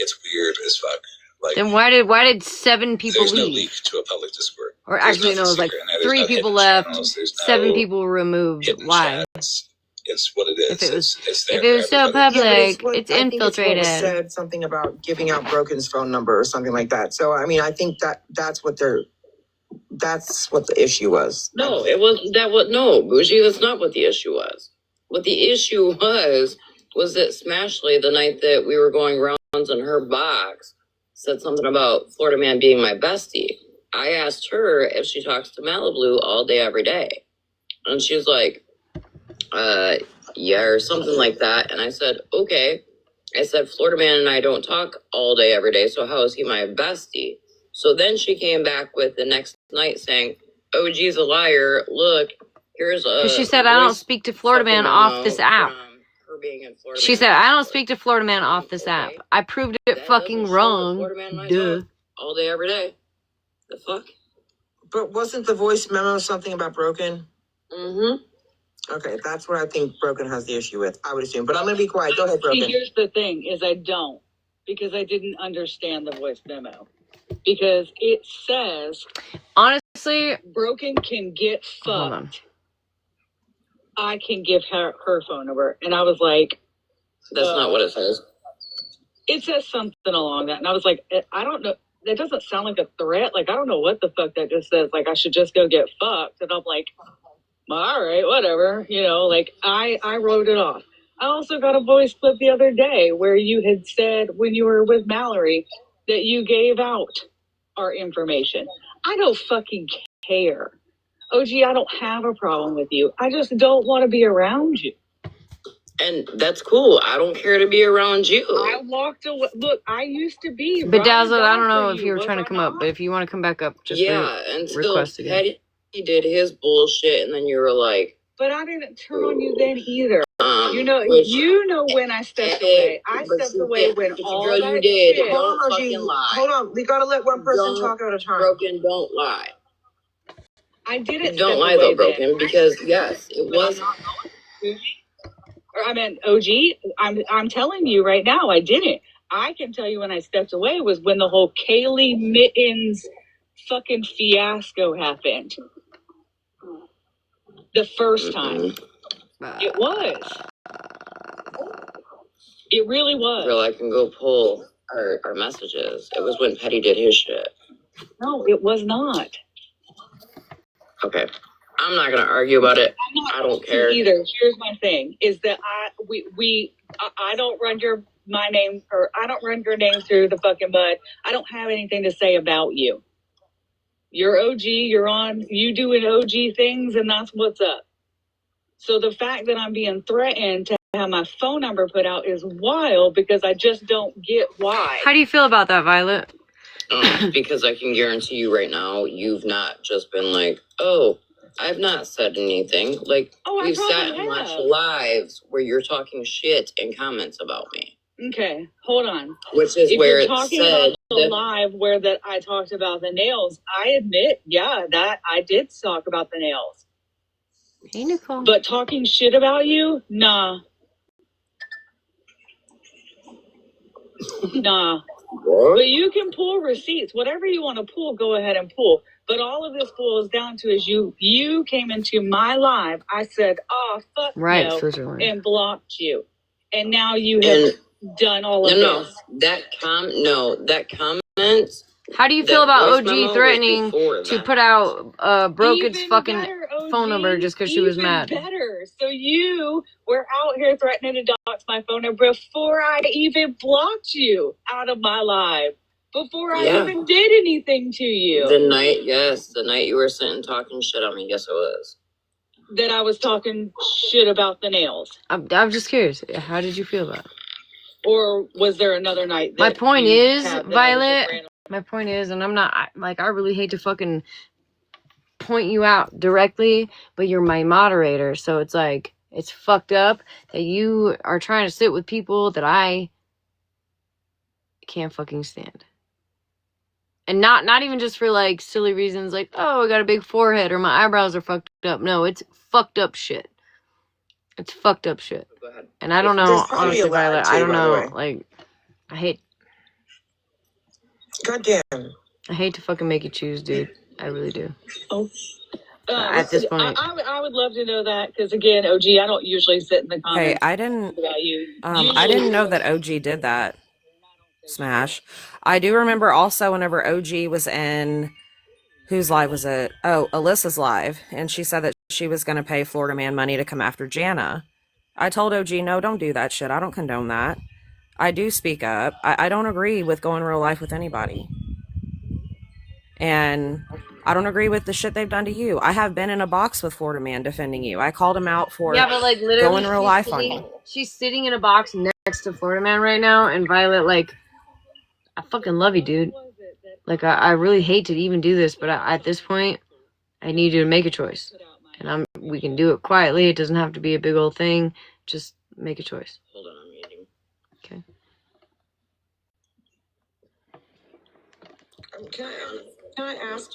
Speaker 2: it's weird as fuck? Like,
Speaker 1: then why did 7 people
Speaker 2: there's
Speaker 1: leave?
Speaker 2: No leak to a public Discord.
Speaker 1: Or actually, no, it was like 3 people left, 7 people removed. Why?
Speaker 2: It's what it is.
Speaker 1: If it was,
Speaker 2: it's
Speaker 1: if it was so public, it's infiltrated.
Speaker 10: It's said something about giving out Broken's phone number or something like that. So I mean, I think that's what the issue was.
Speaker 3: No, it was no, Bougie. That's not what the issue was. What the issue was that Smashleigh, the night that we were going rounds in her box, said something about Florida Man being my bestie. I asked her if she talks to Malibu all day, every day, and she's like, yeah, or something like that. And I said, okay. I said, Florida Man and I don't talk all day, every day, so how is he my bestie? So then she came back with the next night saying, oh, geez, a liar. Look, here's a...
Speaker 1: Because she said, I don't speak to Florida Man off this app. She said, I don't speak to Florida Man off this app. I proved it fucking wrong. Duh.
Speaker 3: All day, every day. The fuck?
Speaker 10: But wasn't the voice memo something about Broken?
Speaker 3: Mm-hmm.
Speaker 10: Okay, that's what I think Broken has the issue with, I would assume. But I'm going to be quiet. Go ahead, Broken.
Speaker 12: See, here's the thing, is I don't. Because I didn't understand the voice memo. Because it says...
Speaker 1: Honestly...
Speaker 12: Broken can get fucked. I can give her phone number. And I was like...
Speaker 3: That's not what it says.
Speaker 12: It says something along that. And I was like, I don't know. That doesn't sound like a threat. Like, I don't know what the fuck that just says. Like, I should just go get fucked. And I'm like... all right, whatever, you know, like I wrote it off. I also got a voice clip the other day where you had said when you were with Mallory that you gave out our information. I don't fucking care. OG, I don't have a problem with you. I just don't want to be around you.
Speaker 3: And that's cool. I don't care to be around you.
Speaker 12: I walked away. Look, I used to be.
Speaker 1: Bedazzled, I don't know if you were trying to come up, but if you want to come back up, just request again.
Speaker 3: He did his bullshit, and then you were like...
Speaker 12: But I didn't turn on you then either. You know when I stepped away. I stepped away when all
Speaker 3: girl,
Speaker 12: that
Speaker 3: you did.
Speaker 12: shit.
Speaker 3: Don't fucking lie.
Speaker 10: Hold on. We got to let one person talk at a time.
Speaker 3: Broken, don't lie.
Speaker 12: I didn't
Speaker 3: Don't lie, though, Broken, because, yes, it was...
Speaker 12: I mean, OG, I'm telling you right now, I didn't. I can tell you when I stepped away was when the whole Kaylee Mittens fucking fiasco happened. The first time. It was. It really was.
Speaker 3: Girl, I can go pull our messages. It was when Petty did his shit. No, it was not.
Speaker 6: Okay. I'm not gonna argue about it. I don't care
Speaker 3: Either. Here's my thing: is that I don't run my name, or I don't run your name through the fucking mud. I don't have anything to say about you. You're OG. You're on. You doing OG things, and that's what's up. So the fact that I'm being threatened to have my phone number put out is wild, because I just don't get why.
Speaker 1: How do you feel about that, Violet?
Speaker 6: Because I can guarantee you right now, you've not just been like, oh, I've not said anything. Like, we've sat and watched lives where you're talking shit and comments about me.
Speaker 3: Okay, hold on.
Speaker 6: Which is
Speaker 3: if
Speaker 6: where
Speaker 3: you're
Speaker 6: it
Speaker 3: talking
Speaker 6: said
Speaker 3: about the live where that I talked about the nails, I admit, yeah, that I did talk about the nails.
Speaker 1: Hey, Nicole.
Speaker 3: But talking shit about you, nah. Nah. But you can pull receipts. Whatever you want to pull, go ahead and pull. But all of this boils down to is you came into my live. I said, oh, fuck
Speaker 1: Right,
Speaker 3: no,
Speaker 1: Switzerland.
Speaker 3: and blocked you. And now you have done all of this.
Speaker 6: That comment.
Speaker 1: How do you feel about OG threatening to put out Brokett's fucking phone number just because she was mad?
Speaker 3: Better. So you were out here threatening to dox my phone number before I even blocked you out of my live. Before I even did anything to you.
Speaker 6: The night you were sitting talking shit on me, yes it was.
Speaker 3: That I was talking shit about the nails.
Speaker 1: I'm just curious. How did you feel about it?
Speaker 3: Or was there another night that
Speaker 1: my point is,
Speaker 3: Violet,
Speaker 1: my point is, and I'm not, I really hate to fucking point you out directly, but you're my moderator, so it's like, it's fucked up that you are trying to sit with people that I can't fucking stand. And not even just for like silly reasons like, oh, I got a big forehead or my eyebrows are fucked up. No, it's fucked up shit. It's fucked up shit.
Speaker 6: Go ahead.
Speaker 1: And I don't know, honestly, Violet, I don't know, like, I hate to fucking make you choose, dude. I really do.
Speaker 3: Oh.
Speaker 1: At this point.
Speaker 3: I would love to know that, because again, OG, I don't usually sit in the comments.
Speaker 16: Hey, I didn't
Speaker 3: about you.
Speaker 16: I didn't know that OG did that. Smash. I do remember also whenever OG was in, whose live was it? Oh, Alyssa's live, and she said that she was going to pay Florida Man money to come after Jana. I told OG, no, don't do that shit. I don't condone that. I do speak up. I don't agree with going real life with anybody. And I don't agree with the shit they've done to you. I have been in a box with Florida Man defending you. I called him out for
Speaker 1: but like literally
Speaker 16: going real life on you.
Speaker 1: She's sitting in a box next to Florida Man right now, and Violet, like, I fucking love you, dude. Like, I really hate to even do this, but at this point, I need you to make a choice. And we can do it quietly. It doesn't have to be a big old thing. Just make a choice.
Speaker 6: Hold on, I'm eating.
Speaker 1: Okay.
Speaker 10: Can I ask?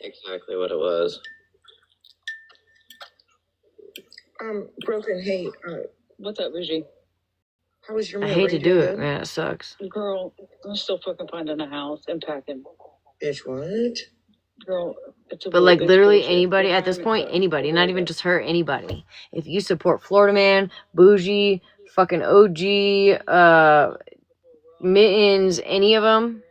Speaker 6: Exactly what it was.
Speaker 10: Broken, hey,
Speaker 3: What's up, Reggie?
Speaker 10: how was your
Speaker 1: I
Speaker 10: meal?
Speaker 1: hate to do it, man. It sucks.
Speaker 3: Girl, I'm still fucking finding a house and packing.
Speaker 10: Bitch, what?
Speaker 3: Girl, it's a
Speaker 1: But like literally
Speaker 3: bullshit.
Speaker 1: anybody at this point, anybody, not even just her, anybody. If you support Florida Man, Bougie, fucking OG, Mittens, any of them,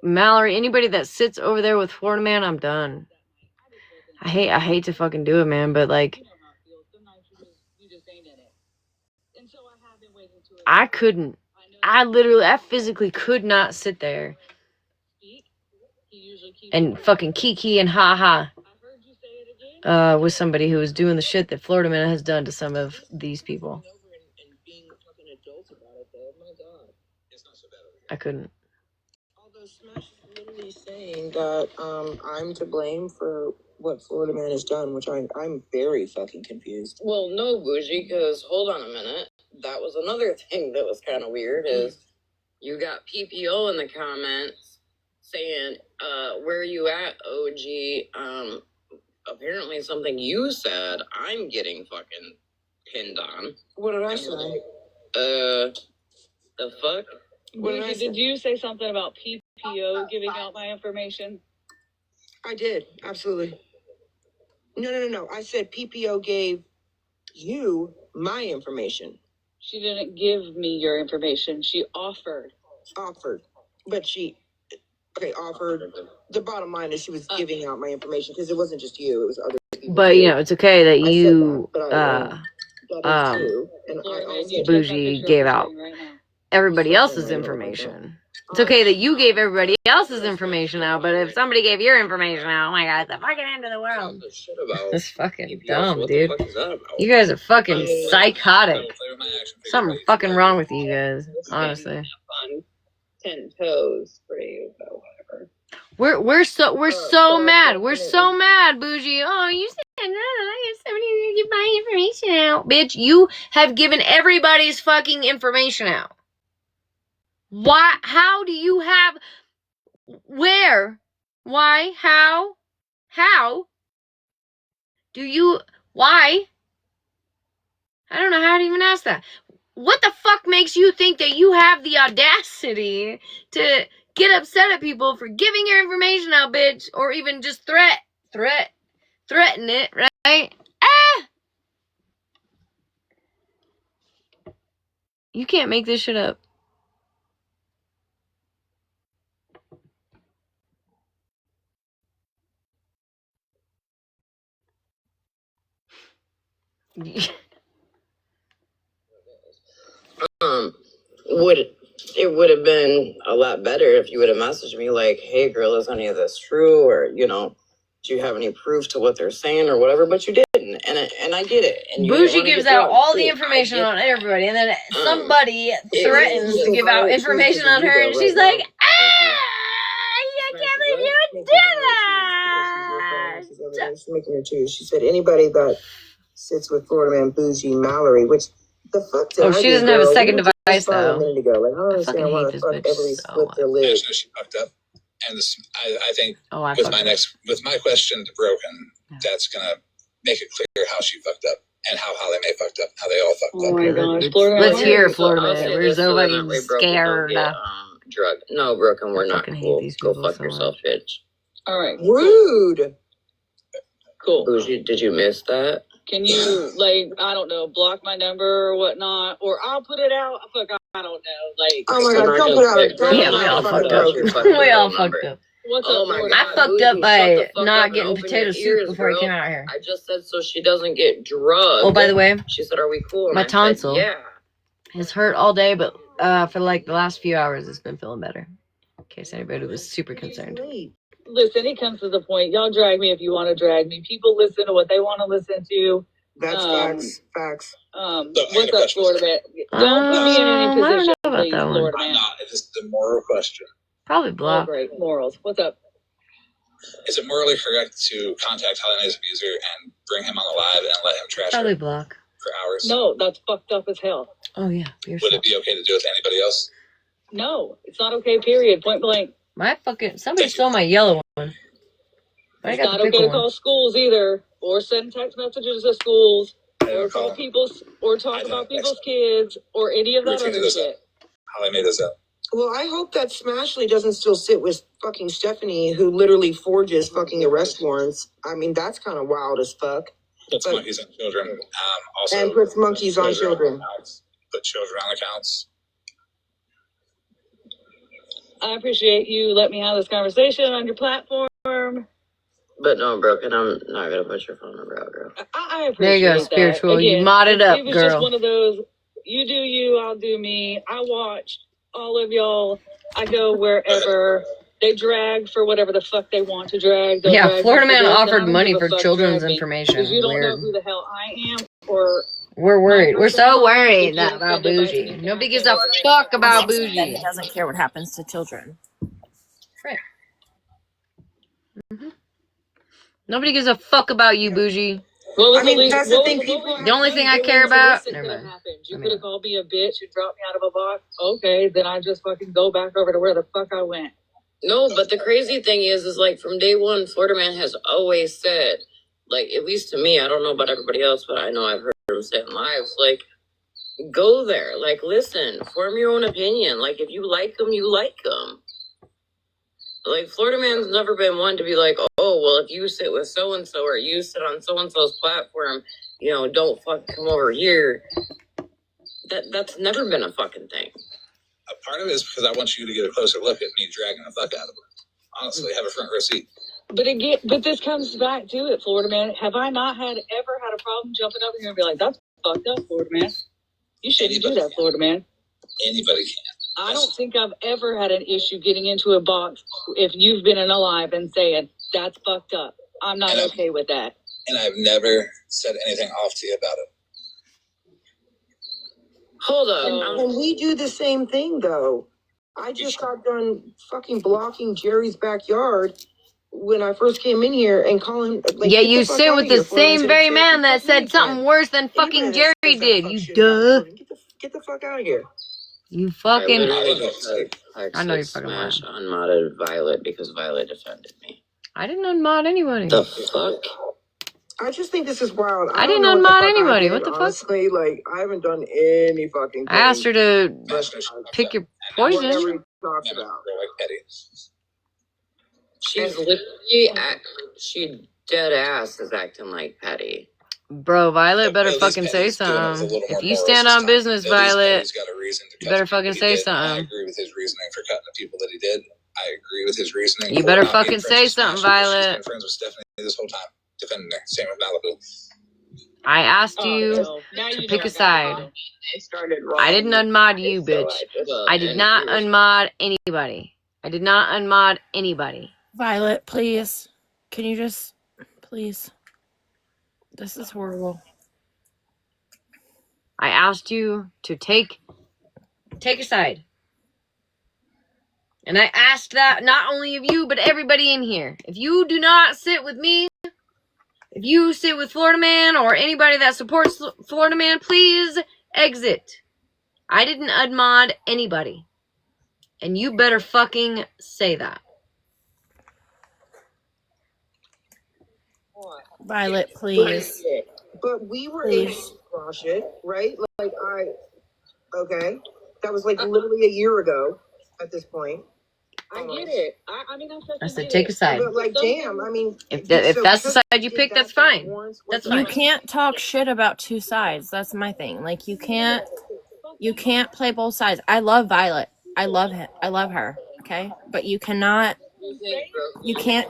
Speaker 1: Mallory, anybody that sits over there with Florida Man, I'm done. I hate to fucking do it, man, but like, I couldn't. I physically could not sit there and fucking kiki and ha with somebody who is doing the shit that Florida Man has done to some of these people. I couldn't.
Speaker 10: Although Smash is literally saying that I'm to blame for what Florida Man has done, which I'm very fucking confused.
Speaker 6: Well, no, Bougie, because hold on a minute. That was another thing that was kind of weird is you got PPO in the comments saying, where are you at, OG? Apparently something you said I'm getting fucking pinned on.
Speaker 10: What did I say?
Speaker 6: The fuck?
Speaker 3: Did you say something about PPO giving out my information?
Speaker 10: I did, absolutely. No. I said PPO gave you my information.
Speaker 3: She didn't give me your information. She offered.
Speaker 10: But she Okay, offered. The bottom line is she was giving out my information because it wasn't just you; it was other people.
Speaker 1: But
Speaker 10: too.
Speaker 1: you know, it's okay that
Speaker 10: I said
Speaker 1: you
Speaker 10: that, but that is true. And I also
Speaker 1: Bougie gave out everybody else's information. It's okay that you gave everybody else's information out, but if somebody gave your information out, oh my god, it's the fucking end of the world. It's fucking dumb, dude. You guys are fucking psychotic. Something fucking wrong with you guys, honestly.
Speaker 15: 10 toes for you, but whatever.
Speaker 1: We're so mad. We're so mad, Bougie. Oh, you said no, somebody gonna give my information out. Bitch, you have given everybody's fucking information out. Why? How do you have? Where? Why? How? How? Do you? Why? I don't know how to even ask that. What the fuck makes you think that you have the audacity to get upset at people for giving your information out, bitch? Or even just threaten it, right? Ah! You can't make this shit up.
Speaker 17: Would have been a lot better if you would have messaged me like, hey girl, is any of this true? Or, you know, do you have any proof to what they're saying or whatever? But you didn't. And I get it. And
Speaker 1: Bougie gives out all the information on everybody, and then somebody threatens to give out information on her, and she's like, ah! I can't believe you would do that!
Speaker 10: She's making her too. She said anybody that sits with Florida man Bougie Mallory, which the fuck did I
Speaker 1: she doesn't have a second device though.
Speaker 10: A minute ago. Like, I don't understand why the fuck everybody split their lid.
Speaker 2: She fucked up. And this, I think with my question to Broken, that's gonna make it clear how she fucked up and how Holly Mae fucked up, how they all fucked up.
Speaker 17: Oh my gosh,
Speaker 1: Let's hear Florida Man. We're so fucking scared.
Speaker 17: Drug. No, Broken, we're not cool. Go fuck yourself, bitch.
Speaker 12: All right.
Speaker 10: Rude.
Speaker 12: Cool.
Speaker 17: Bougie, did you miss that?
Speaker 12: Can you, like, I don't know, block my number or whatnot? Or I'll put it out. Fuck, I don't know. Like,
Speaker 10: oh my god, don't put out.
Speaker 1: Yeah, we all fucked up. We all fucked up.
Speaker 12: What's up,
Speaker 17: my
Speaker 12: Florida?
Speaker 1: I fucked up by not getting potato soup before I came out here.
Speaker 17: I just said so she doesn't get drugged.
Speaker 1: Oh, by the way,
Speaker 17: she said, are we cool?
Speaker 1: My tonsil
Speaker 17: has
Speaker 1: hurt all day, but for like the last few hours, it's been feeling better. In case anybody was super concerned.
Speaker 12: Listen, it comes to the point. Y'all drag me if you want to drag me. People listen to what they want to listen to.
Speaker 10: That's facts.
Speaker 12: What's up, Florida Man? Don't put me in any position, please, Florida Man.
Speaker 2: I'm not. It's just a moral question.
Speaker 1: Probably block.
Speaker 12: Oh, great. Morals. What's up?
Speaker 2: Is it morally correct to contact Holly Mae's abuser and bring him on the live and let him trash
Speaker 1: Probably
Speaker 2: her
Speaker 1: block.
Speaker 2: for hours?
Speaker 12: No, that's fucked up as hell.
Speaker 1: Oh, yeah.
Speaker 2: Would it be okay to do it with anybody else?
Speaker 12: No, it's not okay, period. Point blank.
Speaker 1: Somebody stole my yellow one.
Speaker 12: It's not okay to call schools either, or send text messages to schools, or call people's, or talk about people's kids, or any of that other shit.
Speaker 2: Holly Mae does that.
Speaker 10: Well, I hope that Smashleigh doesn't still sit with fucking Stephanie, who literally forges fucking arrest warrants. I mean, that's kind of wild as fuck.
Speaker 2: Puts monkeys on children. Also,
Speaker 10: and puts monkeys on children.
Speaker 2: Put children on accounts.
Speaker 12: I appreciate you let me have this conversation on your platform.
Speaker 17: But no, Broken, I'm not gonna put your phone number out, girl.
Speaker 12: I appreciate
Speaker 1: there you go,
Speaker 12: that.
Speaker 1: spiritual.
Speaker 12: Again,
Speaker 1: you modded up,
Speaker 12: it was
Speaker 1: girl.
Speaker 12: Just one of those. You do you, I'll do me. I watch all of y'all. I go wherever. They drag for whatever the fuck they want to drag. They'll drag
Speaker 1: Florida Man offered money for children's information.
Speaker 12: Because you don't know who the hell I am or.
Speaker 1: We're worried. We're so worried about Bougie. Nobody gives a fuck about Bougie.
Speaker 14: He doesn't care what happens to children.
Speaker 1: Frick. Mm-hmm. Nobody gives a fuck about you, Bougie.
Speaker 12: I mean, that's the thing.
Speaker 1: The only thing I care about.
Speaker 12: Never mind. You could have called me a bitch and dropped me out of a box. Okay, then I just fucking go back over to where the fuck I went.
Speaker 17: No, but the crazy thing is like from day one, Florida Man has always said, like, at least to me, I don't know about everybody else, but I know I've heard him say in lives, like, go there, like, listen, form your own opinion. Like, if you like them, you like them. Like, Florida Man's never been one to be like, oh, well, if you sit with so-and-so or you sit on so-and-so's platform, you know, don't fucking come over here. That's never been a fucking thing.
Speaker 2: A part of it is because I want you to get a closer look at me dragging the fuck out of her. Honestly, have a front row seat.
Speaker 3: But this comes back to it, Florida man. Have I not ever had a problem jumping up here and be like, that's fucked up, Florida man. You shouldn't do that, Florida man.
Speaker 2: Anybody can.
Speaker 3: I don't think I've ever had an issue getting into a box if you've been alive and saying, that's fucked up. I'm not okay with that.
Speaker 2: And I've never said anything off to you about it.
Speaker 17: Hold up.
Speaker 10: And we do the same thing, though. I just got done fucking blocking Jerry's backyard when I first came in here and calling. Like,
Speaker 1: Yeah,
Speaker 10: get
Speaker 1: you
Speaker 10: the fuck
Speaker 1: sit
Speaker 10: out
Speaker 1: with
Speaker 10: of
Speaker 1: the
Speaker 10: here, Florida.
Speaker 1: same very
Speaker 10: Say
Speaker 1: man that
Speaker 10: fuck you
Speaker 1: said something
Speaker 10: again.
Speaker 1: worse than fucking
Speaker 10: Anybody
Speaker 1: Jerry
Speaker 10: that says that
Speaker 1: did.
Speaker 10: fuck
Speaker 1: You
Speaker 10: shit about
Speaker 1: duh.
Speaker 10: Florida, get the fuck out of here.
Speaker 1: You
Speaker 17: I
Speaker 1: fucking.
Speaker 17: literally just
Speaker 1: I know
Speaker 17: texted
Speaker 1: you fucking lying.
Speaker 17: Smash unmodded Violet because Violet defended me.
Speaker 1: I didn't unmod anybody.
Speaker 17: The fuck?
Speaker 10: I just think this is wild.
Speaker 1: I
Speaker 10: don't
Speaker 1: didn't
Speaker 10: know what the
Speaker 1: unmod
Speaker 10: fuck
Speaker 1: anybody.
Speaker 10: I did,
Speaker 1: What the fuck?
Speaker 10: honestly. Like, I haven't done any fucking thing.
Speaker 1: I asked her to
Speaker 10: But
Speaker 1: pick your
Speaker 10: whatever
Speaker 1: poison.
Speaker 10: he talks about.
Speaker 2: Like petty.
Speaker 17: She's literally, she dead ass is acting like Patty.
Speaker 1: Bro, Violet better
Speaker 2: At least
Speaker 1: fucking say
Speaker 2: Petty's doing it with a
Speaker 1: something.
Speaker 2: little
Speaker 1: If
Speaker 2: more
Speaker 1: you
Speaker 2: morals
Speaker 1: stand
Speaker 2: this
Speaker 1: on
Speaker 2: time.
Speaker 1: business,
Speaker 2: At least
Speaker 1: Violet,
Speaker 2: Petty's got a reason to
Speaker 1: you
Speaker 2: cut
Speaker 1: better
Speaker 2: the people
Speaker 1: fucking
Speaker 2: he
Speaker 1: say
Speaker 2: did. I
Speaker 1: something.
Speaker 2: agree with his reasoning for cutting the people that he did. I agree with his reasoning.
Speaker 1: You
Speaker 2: for
Speaker 1: better
Speaker 2: not being
Speaker 1: fucking
Speaker 2: friends
Speaker 1: say
Speaker 2: with Smash
Speaker 1: something,
Speaker 2: because She's
Speaker 1: Violet.
Speaker 2: been friends with Stephanie this whole time, defending her. Same with Malibu.
Speaker 1: I asked you
Speaker 3: Now
Speaker 1: to
Speaker 3: you
Speaker 1: pick
Speaker 3: know
Speaker 1: a side.
Speaker 15: They started wrong.
Speaker 1: I didn't unmod you, bitch. I did not unmod anybody. I did not unmod anybody.
Speaker 14: Violet, please. Can you just, please? This is horrible.
Speaker 1: I asked you to take a side. And I asked that not only of you, but everybody in here. If you do not sit with me, if you sit with Florida Man or anybody that supports Florida Man, please exit. I didn't unmod anybody. And you better fucking say that.
Speaker 14: Violet, please.
Speaker 10: But we were
Speaker 14: Please.
Speaker 10: able to squash it, right? Okay. That was like literally a year ago at this point.
Speaker 3: I get it. I mean,
Speaker 1: I said take a side.
Speaker 10: But like, damn, I mean,
Speaker 1: If that's the side you pick, that's fine. That's
Speaker 14: You
Speaker 1: fine.
Speaker 14: can't talk shit about two sides. That's my thing. Like, you can't play both sides. I love Violet. I love her. Okay? But you can't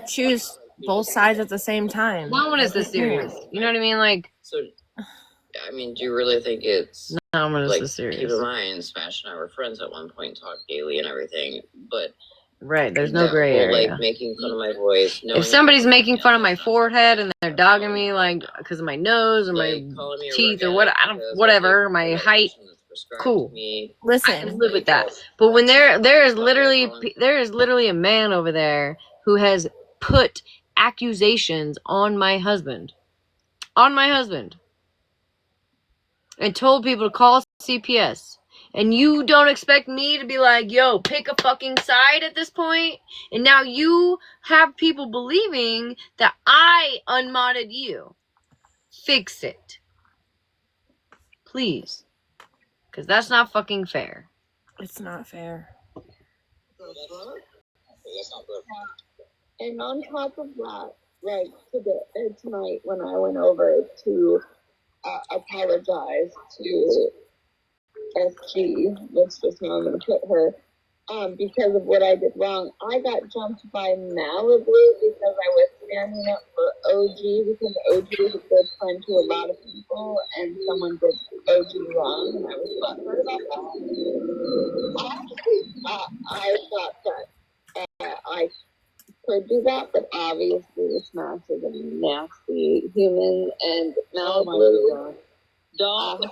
Speaker 14: choose both sides at the same time.
Speaker 1: Not when it's this serious. You know what I mean? Like,
Speaker 17: So, I mean, do you really think it's
Speaker 1: not when it's
Speaker 17: like?
Speaker 1: this serious.
Speaker 17: Keep in mind, Smash and I were friends at one point, talked daily and everything, but.
Speaker 1: Right, there's no gray area.
Speaker 17: Like making fun of my voice.
Speaker 1: If somebody's making fun of my forehead and they're dogging me like because of my nose or my teeth or whatever, my height, cool.
Speaker 14: Listen,
Speaker 1: I can live with that. But when there is literally a man over there who has put accusations on my husband, and told people to call CPS. And you don't expect me to be like, yo, pick a fucking side at this point? And now you have people believing that I unmodded you. Fix it. Please. Because that's not fucking fair.
Speaker 14: it's not fair.
Speaker 15: And on top of that, like tonight when I went over to apologize to SG, that's just how I'm going to put her, because of what I did wrong. I got jumped by Malibu because I was standing up for OG because OG is a good friend to a lot of people and someone did OG wrong and I was butthurt about that. I thought that I could do that, but obviously Smash is a nasty human and Malibu.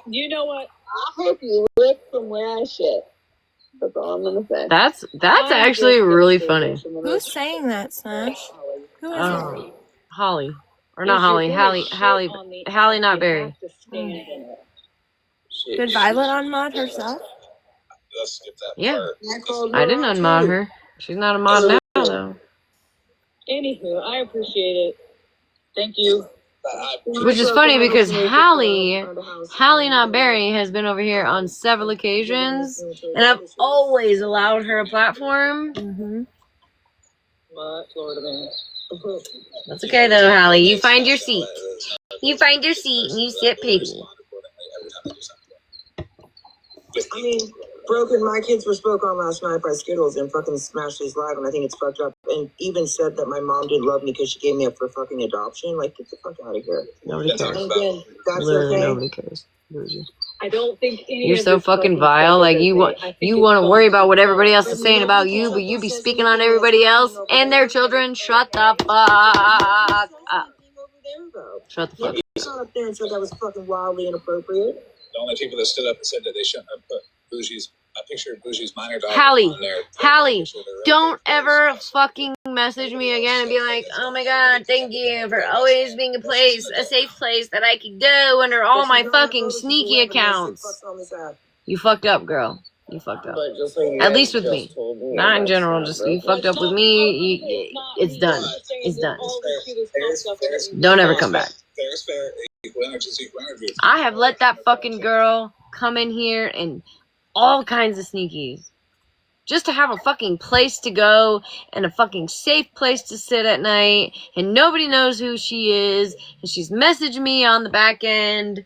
Speaker 3: You know what?
Speaker 15: I hope you lick from where I shit. That's all I'm gonna say.
Speaker 1: That's actually really funny.
Speaker 14: Who's saying that, Smash? Who is it?
Speaker 1: Holly. Or not Holly. Hallie, not Barry.
Speaker 14: Did Violet unmod herself?
Speaker 2: Let's skip that
Speaker 1: Yeah.
Speaker 2: part.
Speaker 1: I didn't unmod her. She's not a mod now, though.
Speaker 3: Anywho, I appreciate it. Thank you.
Speaker 1: Which is funny because Hallie, not Barry, has been over here on several occasions, and I've always allowed her a platform.
Speaker 14: Mm-hmm.
Speaker 3: What, Florida man?
Speaker 1: That's okay though, Hallie. You find your seat. You find your seat and you sit pretty.
Speaker 10: I mean, Broken, my kids were spoke on last night by Skittles and fucking Smashleigh's live, and I think it's fucked up. And even said that my mom didn't love me because she gave me up for fucking adoption. Like, get the fuck out of here.
Speaker 1: Nobody cares.
Speaker 10: That's
Speaker 1: Literally
Speaker 10: okay.
Speaker 1: nobody cares. Bougie.
Speaker 6: I don't think any
Speaker 1: You're
Speaker 6: of
Speaker 1: so
Speaker 6: this
Speaker 1: fucking
Speaker 6: fucking
Speaker 1: vile.
Speaker 6: stuff is
Speaker 1: Like
Speaker 6: okay.
Speaker 1: you want
Speaker 6: I think
Speaker 1: you
Speaker 6: it's
Speaker 1: want to worry about what
Speaker 6: called-
Speaker 1: everybody else is saying about you, but you be speaking on everybody else and their children. Shut the fuck up. Shut the fuck up.
Speaker 10: You got up there and said that was fucking wildly inappropriate.
Speaker 2: The only people that stood up and said that they shouldn't have put a picture of Bougie's minor daughter
Speaker 1: Hallie,
Speaker 2: on there.
Speaker 1: Hallie, don't ever fucking message me again and be like, oh my god, thank you for always being a safe place that I could go under all my fucking sneaky accounts. You fucked up, girl. You fucked up. At least with me. Not in general, just you fucked up with me. It's done. It's done. Don't ever come back.
Speaker 2: Fair's fair. Equal energy is equal energy.
Speaker 1: I have let that fucking girl come in here and all kinds of sneakies. Just to have a fucking place to go and a fucking safe place to sit at night, and nobody knows who she is, and she's messaged me on the back end.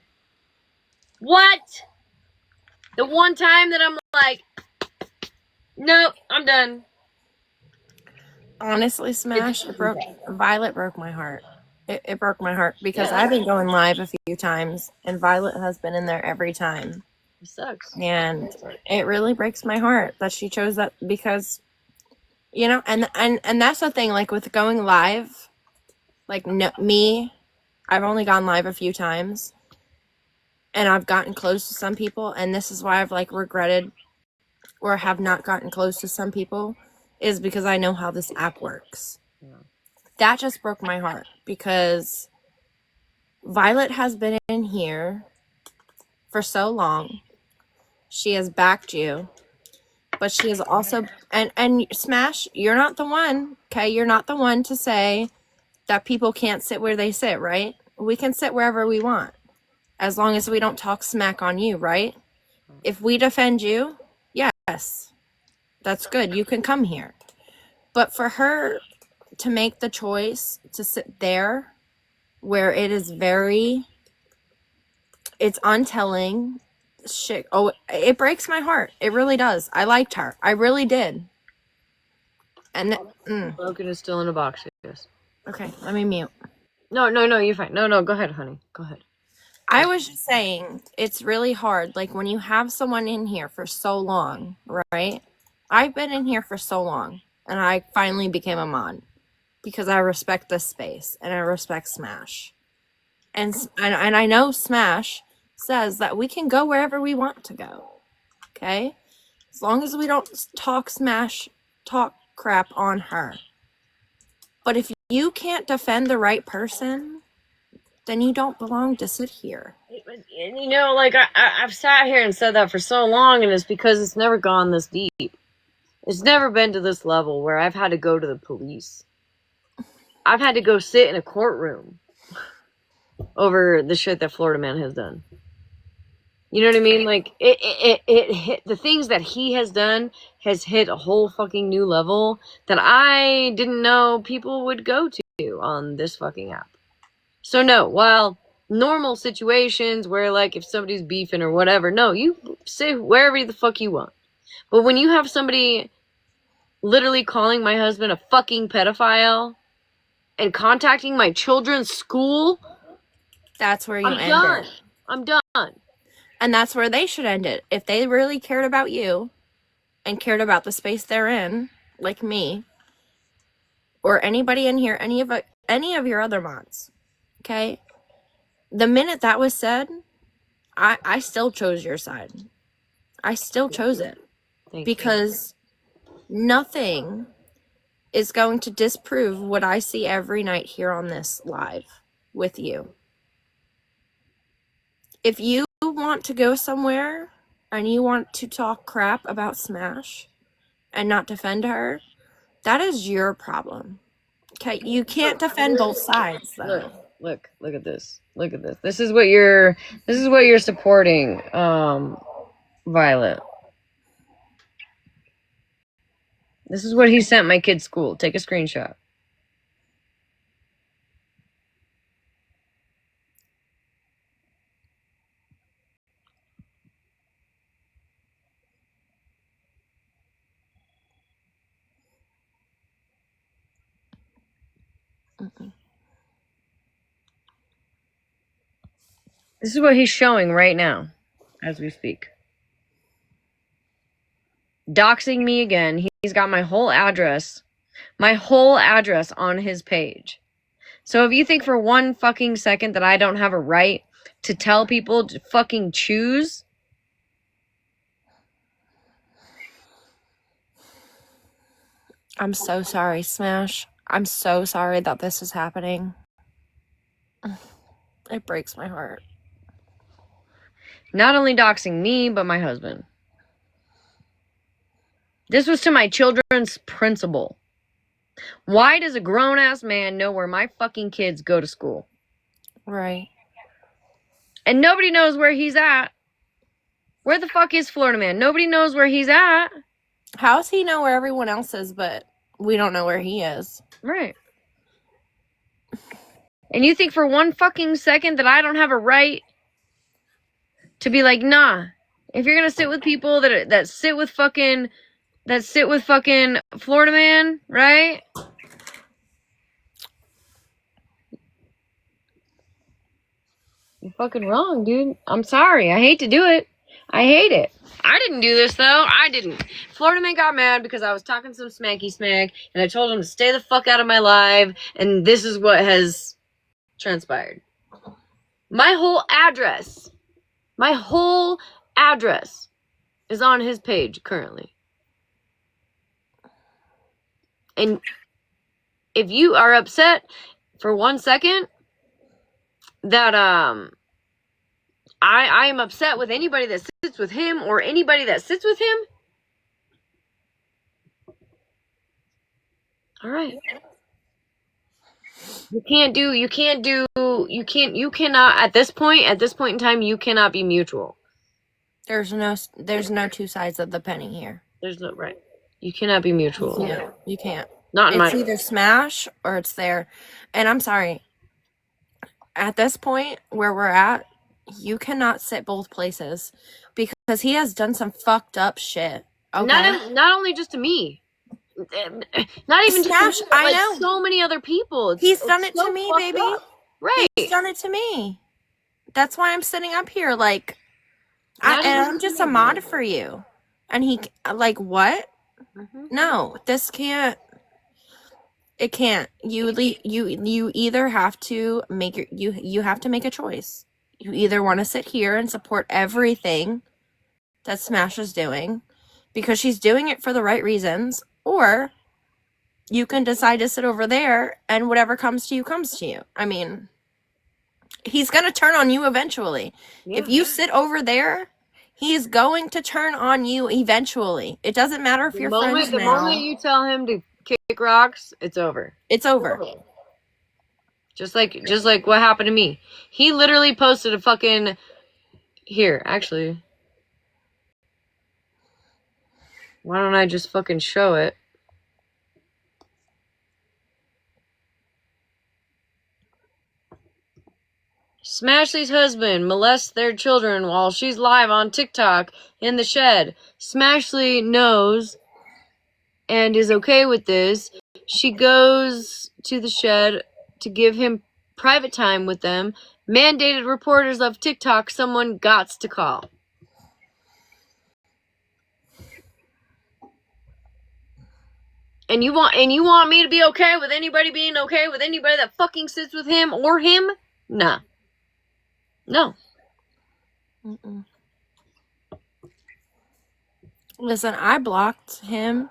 Speaker 1: What? The one time that I'm like, nope, I'm done.
Speaker 14: Honestly, Smash, Violet broke my heart. It broke my heart because I've been going live a few times, and Violet has been in there every time.
Speaker 1: It sucks.
Speaker 14: And it really breaks my heart that she chose that because, you know, and that's the thing, like with going live, like I've only gone live a few times, and I've gotten close to some people, and this is why I've like regretted or have not gotten close to some people, is because I know how this app works.
Speaker 1: Yeah.
Speaker 14: That just broke my heart because Violet has been in here for so long. She has backed you, but she is also and Smash, you're not the one, okay? You're not the one to say that people can't sit where they sit, right? We can sit wherever we want as long as we don't talk smack on you, right? If we defend you, yes, that's good. You can come here. But for her to make the choice to sit there where it is it's untelling shit. Oh, it breaks my heart. It really does. I liked her. I really did. And
Speaker 1: Broken is still in a box, yes.
Speaker 14: Okay, let me mute.
Speaker 1: No, you're fine. No, go ahead, honey. Go ahead.
Speaker 14: I was just saying, it's really hard. Like when you have someone in here for so long, right? I've been in here for so long, and I finally became a mod because I respect this space and I respect Smash. And I know Smash says that we can go wherever we want to go. Okay? As long as we don't talk crap on her. But if you can't defend the right person, then you don't belong to sit here.
Speaker 1: You know, like I've sat here and said that for so long, and it's because it's never gone this deep. It's never been to this level where I've had to go to the police. I've had to go sit in a courtroom over the shit that Florida Man has done. You know what I mean? Like it hit the things that he has done has hit a whole fucking new level that I didn't know people would go to on this fucking app. So no, while normal situations where like if somebody's beefing or whatever, no, you say wherever the fuck you want. But when you have somebody literally calling my husband a fucking pedophile and contacting my children's school,
Speaker 14: that's where you end it.
Speaker 1: I'm done.
Speaker 14: And that's where they should end it. If they really cared about you and cared about the space they're in, like me, or anybody in here, any of your other mods, okay? The minute that was said, I still chose your side. I still chose it. Because nothing is going to disprove what I see every night here on this live with you. If you want to go somewhere and you want to talk crap about Smash and not defend her, that is your problem. Okay, you can't defend both sides though.
Speaker 1: Look at this. Look at this. This is what you're supporting, Violet. This is what he sent my kid's school. Take a screenshot.
Speaker 18: This is what he's showing right now as we speak. Doxing me again. He's got my whole address on his page. So if you think for one fucking second that I don't have a right to tell people to fucking choose,
Speaker 14: I'm so sorry, Smash. I'm so sorry that this is happening. It breaks my heart.
Speaker 18: not only doxing me, but my husband. This was to my children's principal. Why does a grown-ass man know where my fucking kids go to school?
Speaker 14: Right.
Speaker 18: And nobody knows where he's at. Where the fuck is Florida Man? Nobody knows where he's at.
Speaker 14: How does he know where everyone else is, but we don't know where he is?
Speaker 18: Right. And you think for one fucking second that I don't have a right to be like, nah. If you're gonna sit with people that sit with fucking Florida Man, right? You're fucking wrong, dude. I'm sorry. I hate to do it. I hate it. I didn't do this, though. I didn't. Florida Man got mad because I was talking some smacky smack, and I told him to stay the fuck out of my live, and this is what has transpired. My whole address is on his page currently. And if you are upset for 1 second that I am upset with anybody that sits with him or anybody that sits with him, all right. You cannot at this point in time, you cannot be mutual.
Speaker 14: There's no two sides of the penny here.
Speaker 18: There's no, right. You cannot be mutual.
Speaker 14: Yeah, you can't.
Speaker 18: Not in
Speaker 14: It's
Speaker 18: my...
Speaker 14: either Smash or it's there. And I'm sorry. At this point where we're at, you cannot sit both places because he has done some fucked up shit. Okay?
Speaker 18: Not only just to me. Not even
Speaker 14: Smash,
Speaker 18: just to me, but
Speaker 14: I
Speaker 18: like
Speaker 14: know.
Speaker 18: so many other people.
Speaker 14: He's done it to me, baby.
Speaker 18: Up. Right.
Speaker 14: He's done it to me. That's why I'm sitting up here like I'm just a mod for you. And he like what?
Speaker 18: Mm-hmm.
Speaker 14: No, this can't. It can't. You either have to make you have to make a choice. You either want to sit here and support everything that Smash is doing because she's doing it for the right reasons, or you can decide to sit over there and whatever comes to you comes to you. I mean, he's going to turn on you eventually. Yeah. If you sit over there, he's going to turn on you eventually. It doesn't matter if you're friends now.
Speaker 18: The moment you tell him to kick rocks, it's over.
Speaker 14: It's over.
Speaker 18: Just like what happened to me. He literally posted a fucking... Here, actually. Why don't I just fucking show it? Smashleigh's husband molests their children while she's live on TikTok in the shed. Smashleigh knows and is okay with this. She goes to the shed to give him private time with them. Mandated reporters of TikTok, someone gots to call. And you want me to be okay with anybody being okay with anybody that fucking sits with him or him? Nah. No.
Speaker 14: Mm-mm. Listen, I blocked him.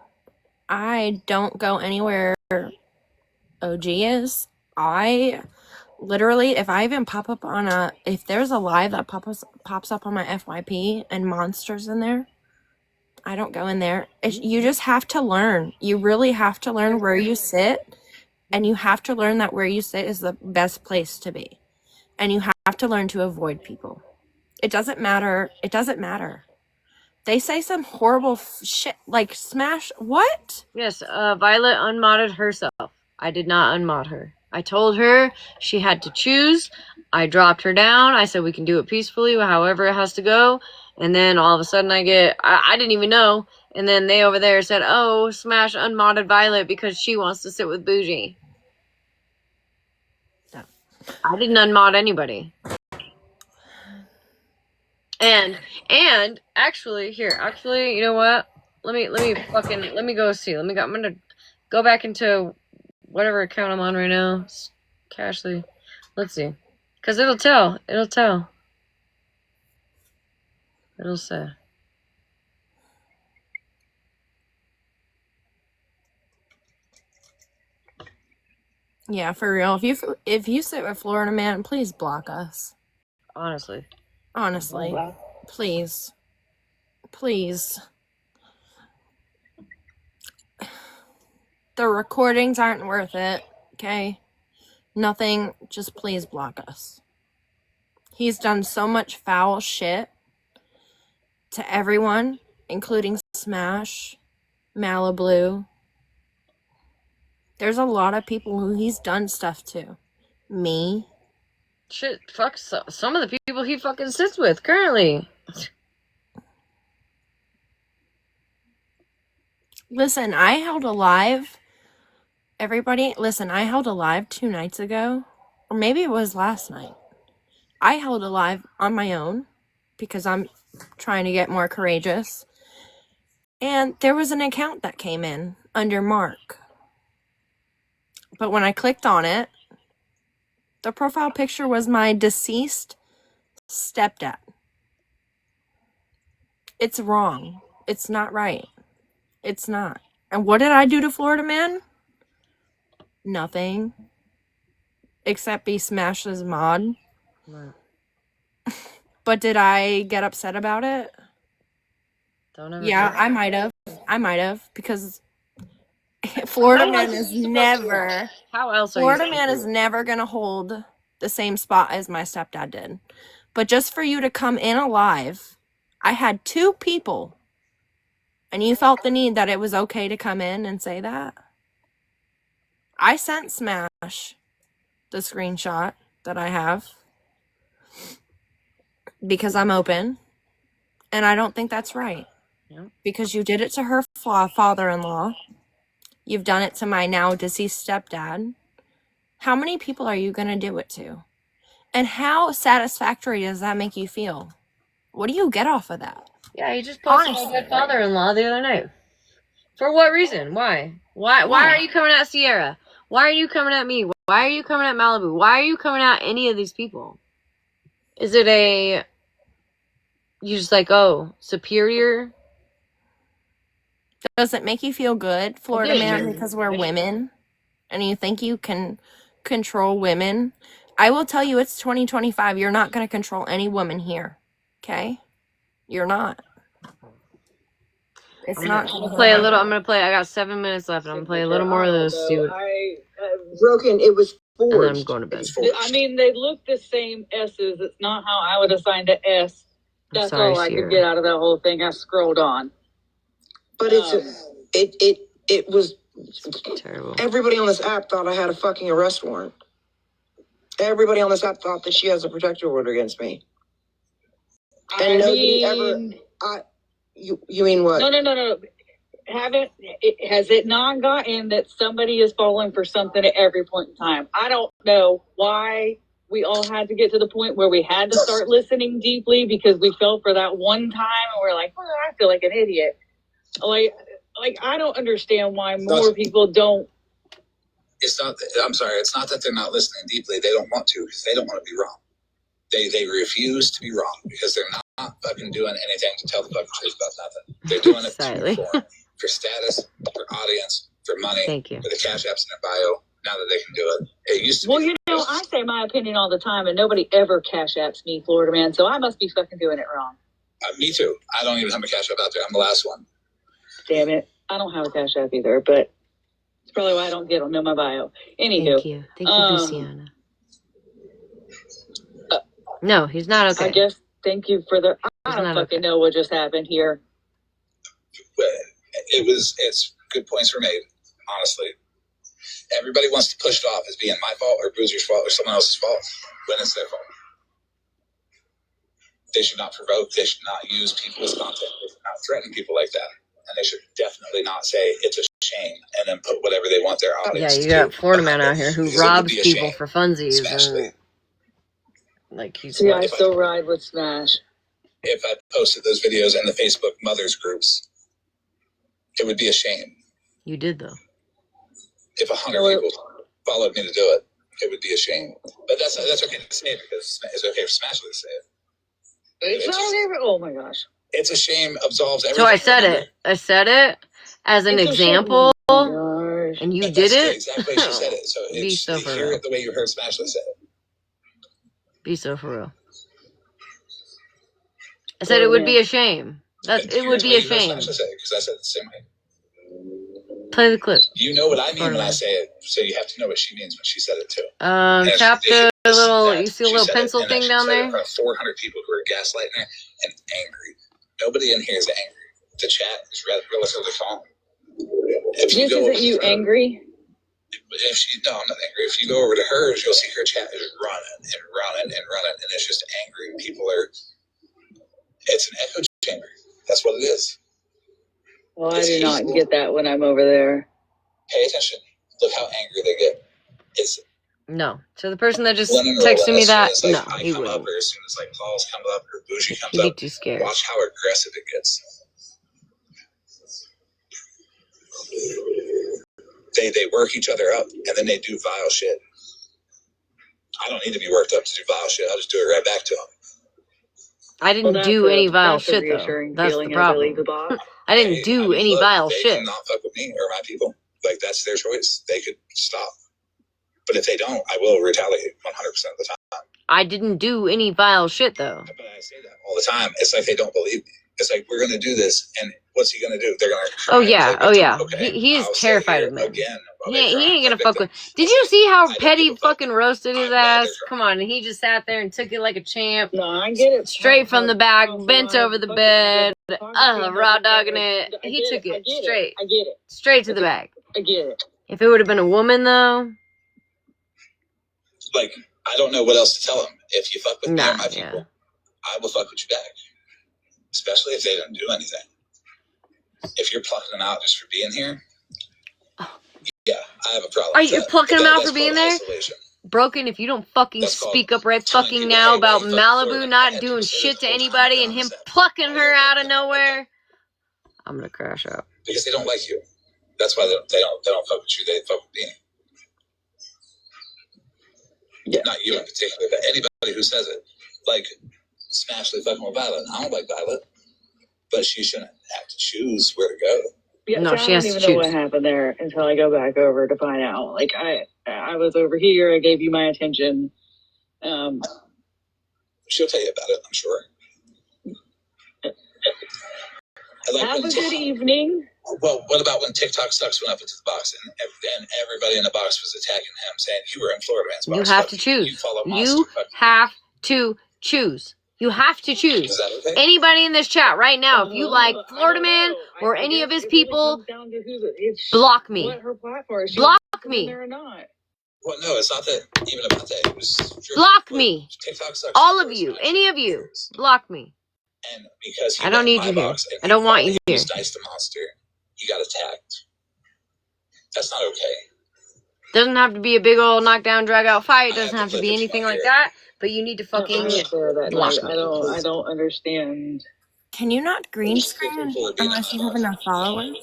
Speaker 14: I don't go anywhere OG is. I literally, if I even pop up on if there's a live that pops up on my FYP and monsters in there, I don't go in there. You just have to learn. You really have to learn where you sit, and you have to learn that where you sit is the best place to be. And you have to learn to avoid people. It doesn't matter. It doesn't matter. They say some horrible shit like Smash. What?
Speaker 18: Yes, Violet unmodded herself. I did not unmod her. I told her she had to choose. I dropped her down. I said we can do it peacefully, however it has to go. And then all of a sudden I didn't even know. And then they over there said, oh, Smash unmodded Violet because she wants to sit with Bougie. I didn't unmod anybody. And actually, you know what? Let me go see. I'm gonna go back into whatever account I'm on right now. Cashly. Let's see. Cause it'll tell. It'll say.
Speaker 14: Yeah, for real. If you sit with Florida Man, please block us.
Speaker 18: Honestly.
Speaker 14: Please. Please. The recordings aren't worth it, okay? Nothing, just please block us. He's done so much foul shit to everyone, including Smash, Malibu. There's a lot of people who he's done stuff to. Me.
Speaker 18: Shit, fuck some of the people he fucking sits with currently.
Speaker 14: Listen, I held a live. Everybody, listen, I held a live 2 nights ago. Or maybe it was last night. I held a live on my own because I'm trying to get more courageous. And there was an account that came in under Mark. But when I clicked on it, the profile picture was my deceased stepdad. It's wrong. It's not right. It's not. And what did I do to Florida Man? Nothing. Except be Smash's mod.
Speaker 18: Right.
Speaker 14: But did I get upset about it?
Speaker 18: Don't ever.
Speaker 14: Yeah, I might have. Because Florida Man is never...
Speaker 18: How else are
Speaker 14: Florida
Speaker 18: you
Speaker 14: Man is never going to hold the same spot as my stepdad did. But just for you to come in alive, I had 2 people, and you felt the need that it was okay to come in and say that? I sent Smash the screenshot that I have because I'm open, and I don't think that's right.
Speaker 18: Yep.
Speaker 14: Because you did it to her father-in-law. You've done it to my now deceased stepdad. How many people are you going to do it to? And how satisfactory does that make you feel? What do you get off of that?
Speaker 18: Yeah, you just posted my dead father-in-law the other night. For what reason? Why? Why are you coming at Sierra? Why are you coming at me? Why are you coming at Malibu? Why are you coming at any of these people? Is it you just like, oh, superior?
Speaker 14: Does it make you feel good, Florida Man, because we're women? And you think you can control women? I will tell you, it's 2025. You're not going to control any woman here. Okay? You're not. It's not going to
Speaker 18: play a little. I'm going to play. I got 7 minutes left. I'm going to play a little more of this. See what...
Speaker 10: Broken, it was forged.
Speaker 18: And then I'm going to bed.
Speaker 12: I mean, they look the same S's. It's not how I would assign an S. That's all I could get out of that whole thing. I scrolled on.
Speaker 10: But it was
Speaker 18: terrible.
Speaker 10: Everybody on this app thought I had a fucking arrest warrant. Everybody on this app thought that she has a protective order against me. And you mean what?
Speaker 12: No. Has it not gotten that somebody is falling for something at every point in time? I don't know why we all had to get to the point where we had to start listening deeply because we fell for that one time and we're like, well, I feel like an idiot. Like I don't understand why more people don't.
Speaker 2: It's not that they're not listening deeply. They don't want to because they don't want to be wrong. They refuse to be wrong because they're not fucking doing anything to tell the fucking truth about nothing. They're doing it for status, for audience, for money, for the cash apps in their bio. Now that they can do it, it used to.
Speaker 12: Well, I say my opinion all the time, and nobody ever cash apps me, Florida Man. So I must be fucking doing it wrong.
Speaker 2: Me too. I don't even have a cash app out there. I'm the last one.
Speaker 12: Damn it, I don't have a cash app either, but it's probably why I don't know my bio. Anywho,
Speaker 18: thank you, Luciana. No, he's not okay.
Speaker 12: I guess thank you for the. I don't fucking know what just happened here.
Speaker 2: It's good points were made. Honestly, everybody wants to push it off as being my fault or Boozer's fault or someone else's fault when it's their fault. They should not provoke. They should not use people as content. They should not threaten people like that. and they should definitely not say it's a shame and then put whatever they want their
Speaker 18: Yeah,
Speaker 2: audience
Speaker 18: you
Speaker 2: to
Speaker 18: got
Speaker 2: do
Speaker 18: Florida
Speaker 2: behind
Speaker 18: man
Speaker 2: it,
Speaker 18: out here who
Speaker 2: because it would
Speaker 18: robs
Speaker 2: be a
Speaker 18: people
Speaker 2: shame.
Speaker 18: for funsies
Speaker 2: Smashleigh.
Speaker 18: and like he's
Speaker 3: See, I
Speaker 18: what?
Speaker 3: still ride with Smash.
Speaker 2: If I posted those videos in the Facebook mothers groups, it would be a shame.
Speaker 18: You did though.
Speaker 2: If 100 people followed me to do it, it would be a shame. But that's okay to say because it's okay for Smashleigh to say it.
Speaker 3: It's not okay. Oh my gosh.
Speaker 2: It's a shame absolves everything.
Speaker 18: So I said
Speaker 2: remember?
Speaker 18: it. I said it as an
Speaker 3: It's a shame.
Speaker 18: example,
Speaker 3: Oh my gosh.
Speaker 18: and you
Speaker 2: But
Speaker 18: did
Speaker 2: that's the
Speaker 18: it.
Speaker 2: exact way she said it. So
Speaker 18: Be
Speaker 2: it's,
Speaker 18: so for
Speaker 2: hear
Speaker 18: real.
Speaker 2: it the way you heard Smashleigh say it.
Speaker 18: Be so for real. I said it would be a shame. That it would be a shame.
Speaker 2: Because I said it the same way.
Speaker 18: Play the clip.
Speaker 2: You know what I mean when I say it, so you have to know what she means when she said it too.
Speaker 18: Tap the little. You see a little pencil thing down there?
Speaker 2: In front of 400 people who are gaslighting her and angry. Nobody in here is angry. The chat is relatively calm. If you go, isn't you angry? If she, no, I'm not angry. If you go over to hers, you'll see her chat is running and running and running, and it's just angry. People are. It's an echo chamber. That's what it is.
Speaker 3: Well, I do not get that when I'm over there.
Speaker 2: Pay attention. Look how angry they get. It's
Speaker 18: no. So the person that just texted me that,
Speaker 2: like,
Speaker 18: no, he
Speaker 2: come
Speaker 18: wouldn't.
Speaker 2: up, or as soon as like Paul's come up or Bougie comes
Speaker 18: He'd be
Speaker 2: up,
Speaker 18: too scared.
Speaker 2: watch how aggressive it gets. They work each other up, and then they do vile shit. I don't need to be worked up to do vile shit. I'll just do it right back to them.
Speaker 18: I didn't do any vile shit though. That's the problem. I didn't do any vile shit.
Speaker 2: They cannot fuck with me or my people. Like that's their choice. They could stop. But if they don't, I will retaliate 100% of the time.
Speaker 18: I didn't do any vile shit though.
Speaker 2: But I say that all the time. It's like they don't believe me. It's like we're gonna do this, and what's he gonna do? They're gonna.
Speaker 18: Oh yeah,
Speaker 2: like,
Speaker 18: oh yeah.
Speaker 2: Okay,
Speaker 18: he is terrified of men.
Speaker 2: Again,
Speaker 18: he ain't gonna fuck with. Did you see how Petty fucking roasted his ass? Come on, he just sat there and took it like a champ.
Speaker 3: No, I get it.
Speaker 18: Straight from the back, bent over the bed, raw dogging it. He took it straight.
Speaker 3: I get it.
Speaker 18: Straight to the back.
Speaker 3: I get it.
Speaker 18: If it would have been a woman though.
Speaker 2: Like I don't know what else to tell him. If you fuck with me or my people, I will fuck with you back. Especially if they don't do anything. If you're plucking them out just for being here, yeah, I have a problem.
Speaker 18: Are you plucking them out for being there?
Speaker 2: Isolation.
Speaker 18: Broken, if you don't fucking speak up right fucking now about Malibu not doing shit to anybody and him plucking her out of nowhere, I'm gonna crash out.
Speaker 2: Because they don't like you. That's why they don't fuck with you. They fuck with me. Yeah. Not you in particular, but anybody who says it. Like Smashleigh fucking with Violet. I don't like Violet, but she shouldn't have to choose where to go.
Speaker 3: Yeah, no, she has to choose. I don't even know what happened there until I go back over to find out. Like I was over here. I gave you my attention.
Speaker 2: She'll tell you about it, I'm sure.
Speaker 3: Have a good evening.
Speaker 2: Well, what about when TikTok Sucks went up into the box and everybody in the box was attacking him, saying you were in Florida Man's box?
Speaker 18: You have to choose. You have to choose. You have to choose.
Speaker 2: Is that okay?
Speaker 18: Anybody in this chat right now, if you like Florida Man or any of his people, block me. Block me.
Speaker 2: Well, no, it's not that even about that. It was
Speaker 18: block me.
Speaker 2: TikTok Sucks.
Speaker 18: All of you, any of you, block me.
Speaker 2: And because
Speaker 18: I don't need you here. I don't want you here.
Speaker 2: Dice the monster. You got attacked. That's not okay.
Speaker 18: Doesn't have to be a big old knockdown, drag out fight. It doesn't have to be anything like that. But you need to fucking block me.
Speaker 3: I don't understand.
Speaker 14: Can you not green screen unless you have enough followers?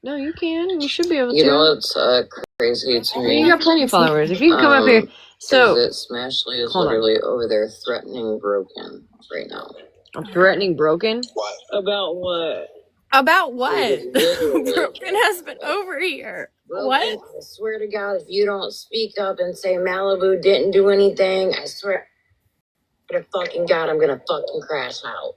Speaker 18: No, you can. You should be able to.
Speaker 17: You know, it's crazy to me.
Speaker 18: You got plenty of followers. If you can come up here. So
Speaker 17: Smashleigh is literally over there threatening Broken right now.
Speaker 18: I'm threatening Broken?
Speaker 2: What?
Speaker 3: About what?
Speaker 14: About what? Broken has been over here.
Speaker 17: Broken,
Speaker 14: What?
Speaker 17: I swear to God, if you don't speak up and say Malibu didn't do anything, I swear to fucking God, I'm gonna fucking crash out.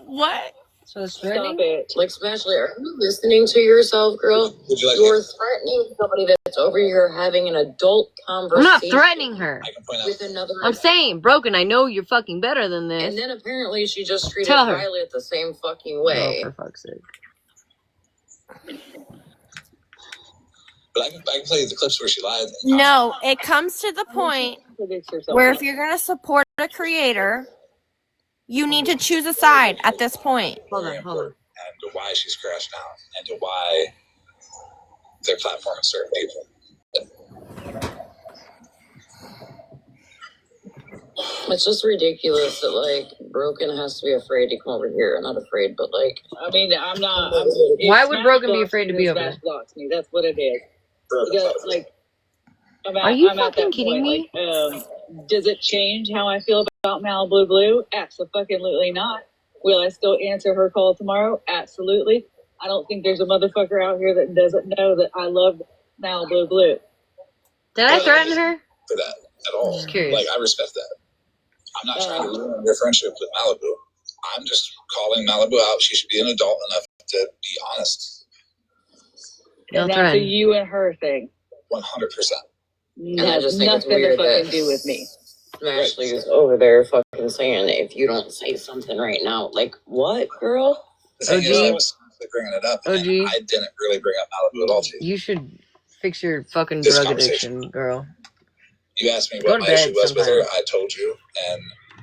Speaker 14: What?
Speaker 18: So it's
Speaker 3: Stop
Speaker 18: threatening?
Speaker 3: it.
Speaker 17: Like, Smashleigh, are you listening to yourself, girl?
Speaker 2: Would you like
Speaker 17: You're threatening somebody that's over here having an adult
Speaker 18: I'm
Speaker 17: conversation.
Speaker 18: not threatening her.
Speaker 2: I can point out.
Speaker 17: With another
Speaker 18: I'm saying, Broken, I know you're fucking better than this.
Speaker 17: And then apparently she just treated
Speaker 18: Tell her.
Speaker 17: Violet the same fucking way.
Speaker 18: Oh, for fuck's sake.
Speaker 2: But I can play you the clips where she lied.
Speaker 14: No, it comes to the point where if you're going to support a creator, you need to choose a side at this point.
Speaker 18: Hold on.
Speaker 2: to why she's crashed out and to why they're platforming certain people.
Speaker 17: It's just ridiculous that like Broken has to be afraid to come over here. Not afraid, but like
Speaker 3: I mean, I'm not.
Speaker 18: Why would Broken be afraid to be over
Speaker 3: Smash
Speaker 18: there?
Speaker 3: blocks me. That's what it is. Because, like,
Speaker 18: Are you
Speaker 3: I'm at
Speaker 18: fucking
Speaker 3: that
Speaker 18: kidding
Speaker 3: point.
Speaker 18: me?
Speaker 3: Like, does it change how I feel about Malibu Blue? Absolutely not. Will I still answer her call tomorrow? Absolutely. I don't think there's a motherfucker out here that doesn't know that I love Malibu Blue.
Speaker 18: Did I threaten her?
Speaker 2: For that at all.
Speaker 18: Just curious.
Speaker 2: Like, I respect that. I'm not trying to ruin your friendship with Malibu. I'm just calling Malibu out. She should be an adult enough to be honest.
Speaker 18: No
Speaker 3: And that's
Speaker 18: threat.
Speaker 3: a you and her thing.
Speaker 2: 100%.
Speaker 17: And I just think it's
Speaker 3: nothing
Speaker 17: weird
Speaker 3: to fucking
Speaker 17: that
Speaker 3: do with me.
Speaker 17: Smashleigh is over there fucking saying if you don't say something right now, like what, girl?
Speaker 2: The thing is, I was bringing it up, and
Speaker 18: OG.
Speaker 2: I didn't really bring up Malibu at all to you.
Speaker 18: You should fix your fucking
Speaker 2: This
Speaker 18: drug
Speaker 2: conversation.
Speaker 18: addiction, girl.
Speaker 2: You asked me
Speaker 18: Go
Speaker 2: what
Speaker 18: to
Speaker 2: my issue
Speaker 18: bed
Speaker 2: was with her.
Speaker 18: sometime.
Speaker 2: I told you, and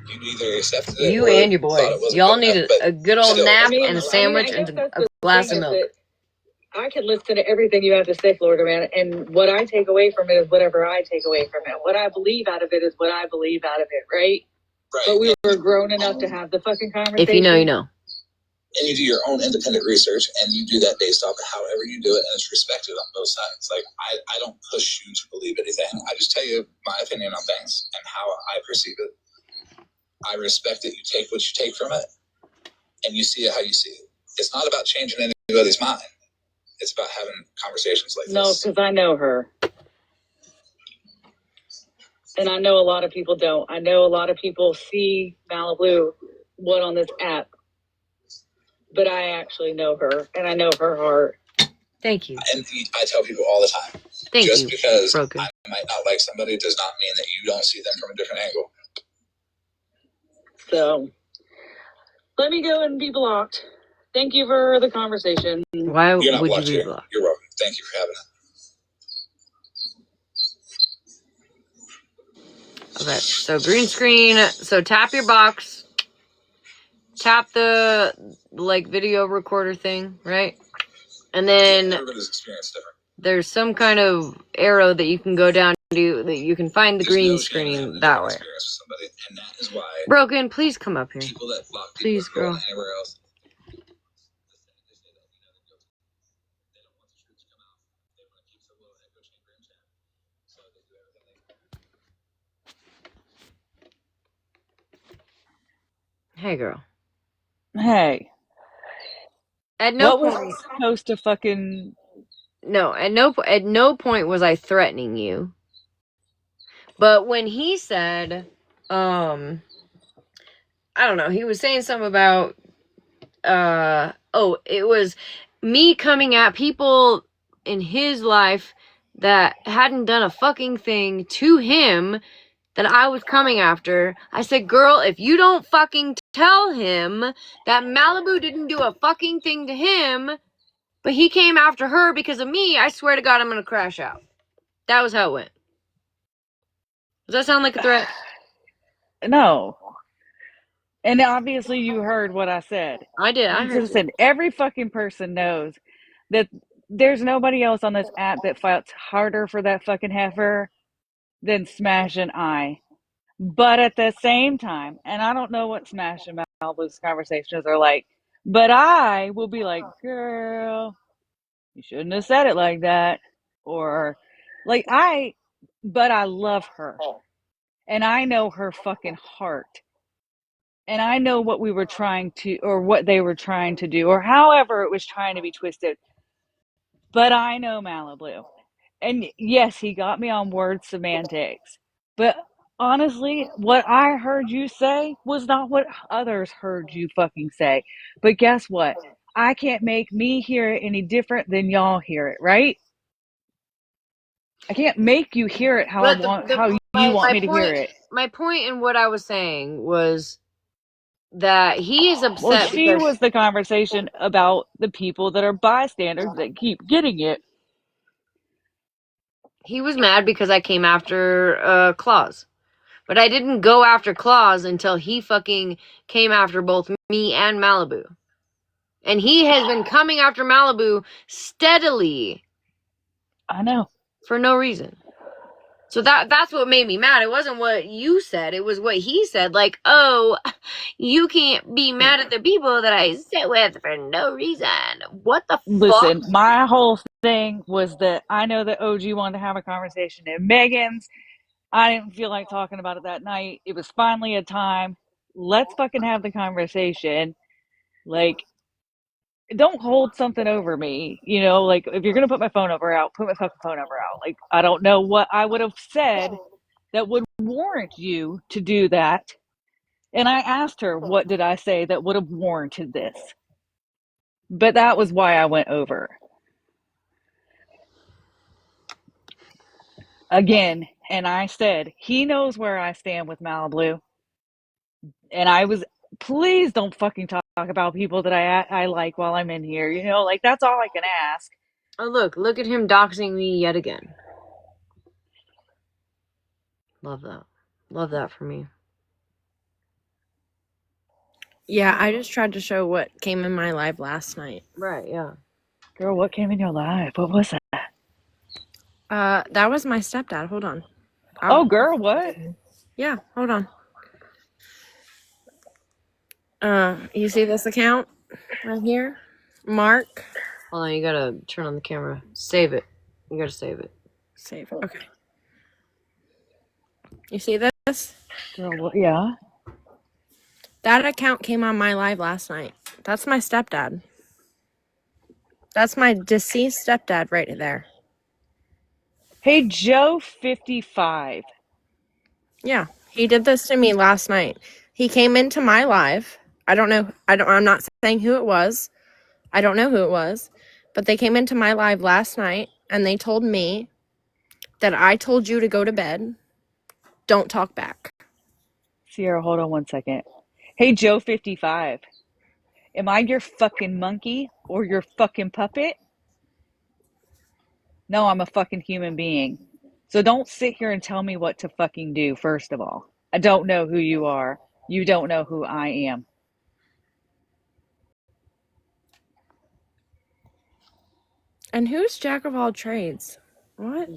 Speaker 2: you either accepted it
Speaker 18: You
Speaker 2: or
Speaker 18: and your
Speaker 2: thought
Speaker 18: boy.
Speaker 2: it wasn't
Speaker 18: Y'all
Speaker 2: good
Speaker 18: need
Speaker 2: enough,
Speaker 18: a good old
Speaker 2: still,
Speaker 18: nap
Speaker 2: I mean,
Speaker 18: and a sandwich
Speaker 3: I guess
Speaker 18: and
Speaker 3: that's
Speaker 18: a
Speaker 3: the
Speaker 18: glass
Speaker 3: thing
Speaker 18: of
Speaker 3: is
Speaker 18: milk.
Speaker 3: that I can listen to everything you have to say, Florida man, and what I take away from it is whatever I take away from it. What I believe out of it is what I believe out of it, right?
Speaker 2: Right.
Speaker 3: But we were grown enough to have the fucking conversation.
Speaker 18: If you know, you know.
Speaker 2: And you do your own independent research, and you do that based off of however you do it, and it's respected on both sides. Like, I don't push you to believe anything. I just tell you my opinion on things and how I perceive it. I respect that you take what you take from it, and you see it how you see it. It's not about changing anybody's mind. It's about having conversations like this.
Speaker 3: No, because I know her. And I know a lot of people don't. I know a lot of people see Malibu, what on this app. But I actually know her, and I know her heart.
Speaker 18: Thank you.
Speaker 2: And I tell people all the time, just because
Speaker 18: Broken.
Speaker 2: I might not like somebody does not mean that you don't see them from a different angle.
Speaker 3: So, let me go and be blocked. Thank you for the conversation.
Speaker 18: Why
Speaker 2: You're not
Speaker 18: would you
Speaker 2: blocked
Speaker 18: be
Speaker 2: here.
Speaker 18: blocked?
Speaker 2: You're welcome. Thank you for having it.
Speaker 18: Okay, so green screen. So tap your box. Tap the like video recorder thing, right? And then
Speaker 2: Everybody's experience is different.
Speaker 18: there's some kind of arrow that you can go down to that you can find the
Speaker 2: There's
Speaker 18: green
Speaker 2: no shame in having
Speaker 18: screen
Speaker 2: a
Speaker 18: that
Speaker 2: different
Speaker 18: way.
Speaker 2: experience with somebody, and that is why
Speaker 18: Broken, please come up here.
Speaker 2: people that block people
Speaker 18: Please,
Speaker 2: from going
Speaker 18: girl.
Speaker 2: anywhere else.
Speaker 18: Hey, girl.
Speaker 12: Hey,
Speaker 18: At no
Speaker 12: what was
Speaker 18: point.
Speaker 12: supposed to fucking?
Speaker 18: No, at no point was I threatening you. But when he said, I don't know, he was saying something about, it was me coming at people in his life that hadn't done a fucking thing to him that I was coming after. I said, girl, if you don't fucking tell him that Malibu didn't do a fucking thing to him, but he came after her because of me, I swear to God, I'm gonna crash out. That was how it went. Does that sound like a threat?
Speaker 12: No. And obviously you heard what I said.
Speaker 18: I did. I heard you.
Speaker 12: Listen, every fucking person knows that there's nobody else on this app that fights harder for that fucking heifer than Smash and I. But at the same time, and I don't know what Smash and Malibu's conversations are like, but I will be like, girl, you shouldn't have said it like that. Or like but I love her. And I know her fucking heart. And I know what we were trying to, or what they were trying to do, or however it was trying to be twisted. But I know Malibu. And yes, he got me on word semantics. But honestly, what I heard you say was not what others heard you fucking say. But guess what? I can't make me hear it any different than y'all hear it, right? I can't make you hear it how you want me to hear it.
Speaker 18: My point in what I was saying was that he is
Speaker 12: Well,
Speaker 18: upset
Speaker 12: she
Speaker 18: because
Speaker 12: was the conversation about the people that are bystanders that keep getting it.
Speaker 18: he was mad because I came after Claus. But I didn't go after Claus until he fucking came after both me and Malibu. And he has been coming after Malibu steadily.
Speaker 12: I know.
Speaker 18: For no reason. So that's what made me mad. It wasn't what you said. It was what he said. Like, oh, you can't be mad at the people that I sit with for no reason. What the fuck?
Speaker 12: Listen, my whole thing was that I know that OG wanted to have a conversation at Megan's. I didn't feel like talking about it that night. It was finally a time. Let's fucking have the conversation. Like, don't hold something over me. You know, like, if you're going to put my phone number out, put my fucking phone number out. Like, I don't know what I would have said that would warrant you to do that. And I asked her, what did I say that would have warranted this? But that was why I went over. Again, and I said, he knows where I stand with Malibu. And I was, please don't fucking talk about people that I like while I'm in here. You know, like, that's all I can ask.
Speaker 18: Oh, look at him doxing me yet again. Love that. Love that for me.
Speaker 14: Yeah, I just tried to show what came in my live last night.
Speaker 18: Right, yeah.
Speaker 12: Girl, what came in your life? What was that?
Speaker 14: That was my stepdad. Hold on.
Speaker 12: Oh, girl, what?
Speaker 14: Yeah, hold on. You see this account right here? Mark.
Speaker 18: Hold on, you gotta turn on the camera. Save it. You gotta save it.
Speaker 14: Save. Okay. You see this?
Speaker 12: Girl, what? Yeah.
Speaker 14: That account came on my live last night. That's my stepdad. That's my deceased stepdad right there.
Speaker 12: Hey, Joe 55.
Speaker 14: Yeah, he did this to me last night. He came into my live. I'm not saying who it was. I don't know who it was. But they came into my live last night and they told me that I told you to go to bed. Don't talk back.
Speaker 12: Sierra, hold on one second. Hey, Joe 55. Am I your fucking monkey or your fucking puppet? No, I'm a fucking human being. So don't sit here and tell me what to fucking do, first of all. I don't know who you are. You don't know who I am.
Speaker 14: And who's Jack of all trades? What?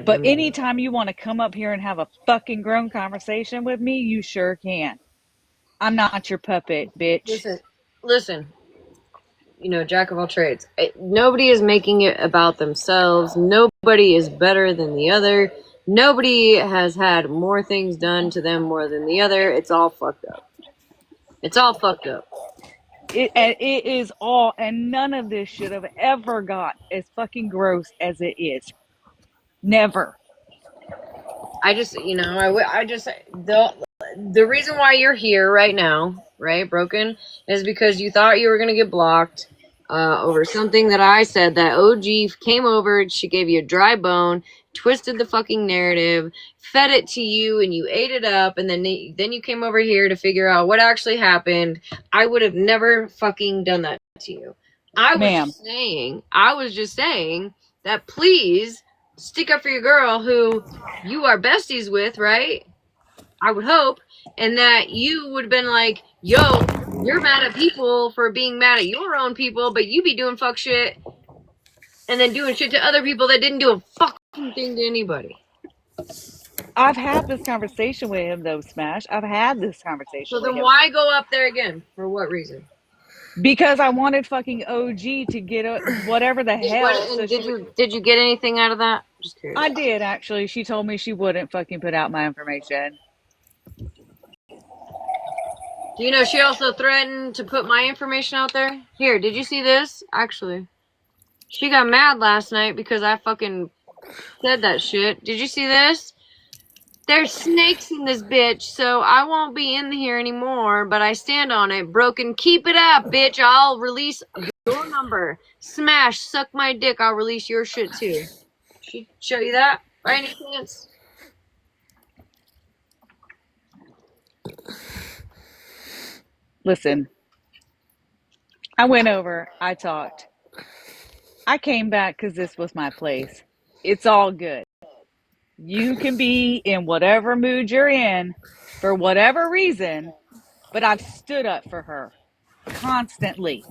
Speaker 12: But anytime you want to come up here and have a fucking grown conversation with me, you sure can. I'm not your puppet, bitch.
Speaker 18: Listen. You know, jack of all trades. Nobody is making it about themselves. Nobody is better than the other. Nobody has had more things done to them more than the other. It's all fucked up. It's all fucked up.
Speaker 12: It is all, and none of this should have ever got as fucking gross as it is. Never.
Speaker 18: I just, you know, the reason why you're here right now, right, Broken, is because you thought you were gonna get blocked over something that I said. That OG came over, she gave you a dry bone, twisted the fucking narrative, fed it to you, and you ate it up, and then you came over here to figure out what actually happened. I would have never fucking done that to you. I was just saying that please stick up for your girl who you are besties with, right? I would hope. And that you would have been like, yo, you're mad at people for being mad at your own people, but you be doing fuck shit and then doing shit to other people that didn't do a fucking thing to anybody.
Speaker 12: I've had this conversation with him, though, Smash. I've had this conversation
Speaker 18: So
Speaker 12: with
Speaker 18: then
Speaker 12: him.
Speaker 18: why go up there again? For what reason?
Speaker 12: Because I wanted fucking OG to get whatever the hell. So
Speaker 18: did you get anything out of that? Just curious.
Speaker 12: I did, actually. She told me she wouldn't fucking put out my information.
Speaker 18: You know, she also threatened to put my information out there. Here, did you see this? Actually, she got mad last night because I fucking said that shit. Did you see this? There's snakes in this bitch, so I won't be in here anymore, but I stand on it. Broken, keep it up, bitch. I'll release your number. Smash, suck my dick. I'll release your shit too. She show you that by any chance?
Speaker 12: Listen, I went over, I talked. I came back because this was my place. It's all good. You can be in whatever mood you're in for whatever reason, but I've stood up for her constantly.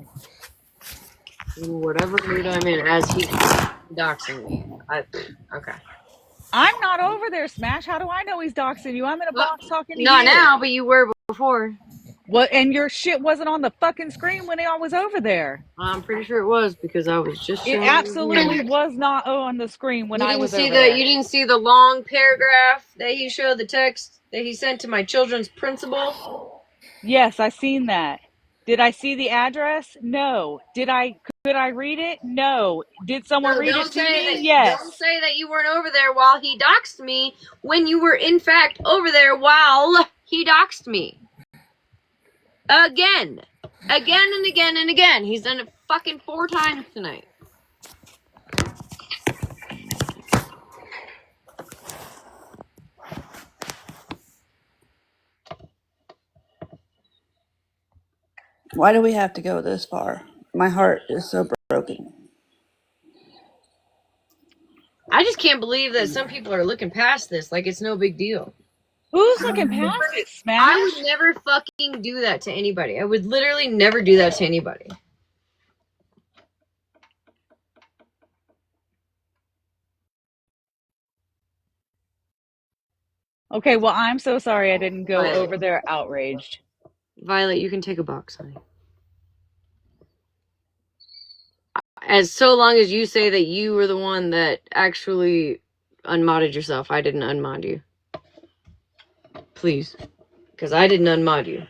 Speaker 18: in whatever mood I'm in as he's doxing me. Okay.
Speaker 12: I'm not over there, Smash. How do I know he's doxing you? I'm in a
Speaker 18: Well,
Speaker 12: box talking to
Speaker 18: not
Speaker 12: you.
Speaker 18: now, but you were before.
Speaker 12: What? And your shit wasn't on the fucking screen when I was over there.
Speaker 18: I'm pretty sure it was because I was just
Speaker 12: It
Speaker 18: showing
Speaker 12: absolutely
Speaker 18: you.
Speaker 12: was not on the screen when
Speaker 18: You
Speaker 12: I
Speaker 18: didn't
Speaker 12: was
Speaker 18: see
Speaker 12: over
Speaker 18: the
Speaker 12: there.
Speaker 18: you didn't see the long paragraph that he showed, the text that he sent to my children's principal?
Speaker 12: Yes, I seen that. Did I see the address? No. Could I read it? No. Did someone
Speaker 18: So
Speaker 12: read
Speaker 18: don't
Speaker 12: it to
Speaker 18: say
Speaker 12: me?
Speaker 18: that don't
Speaker 12: Yes.
Speaker 18: say that you weren't over there while he doxed me when you were in fact over there while he doxed me. Again. Again and again and again. He's done it fucking 4 times tonight.
Speaker 19: Why do we have to go this far? My heart is so broken.
Speaker 18: I just can't believe that some people are looking past this like it's no big deal.
Speaker 12: Who's looking past it,
Speaker 18: I would
Speaker 12: Smash?
Speaker 18: never fucking do that to anybody. I would literally never do that to anybody.
Speaker 12: Okay, well, I'm so sorry I didn't go
Speaker 18: Violet.
Speaker 12: over there outraged.
Speaker 18: Violet, you can take a box, honey. As so long as you say that you were the one that actually unmodded yourself, I didn't unmod you. Please. Because I didn't unmod you.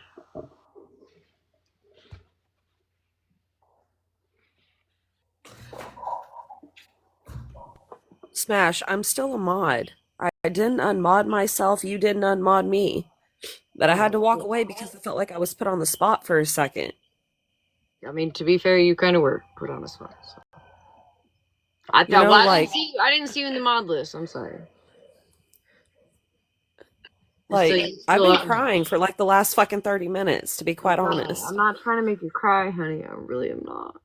Speaker 16: Smash, I'm still a mod. I didn't unmod myself. You didn't unmod me. But I had to walk away because I felt like I was put on the spot for a second.
Speaker 18: I mean, to be fair, you kind of were put on the spot. So. I thought,
Speaker 16: You know,
Speaker 18: well,
Speaker 16: like,
Speaker 18: I didn't see you in the mod list. I'm sorry.
Speaker 16: like
Speaker 18: So
Speaker 16: I've been crying for like the last fucking 30 minutes, to be quite honest.
Speaker 18: I'm not trying to make you cry, honey. I really am not.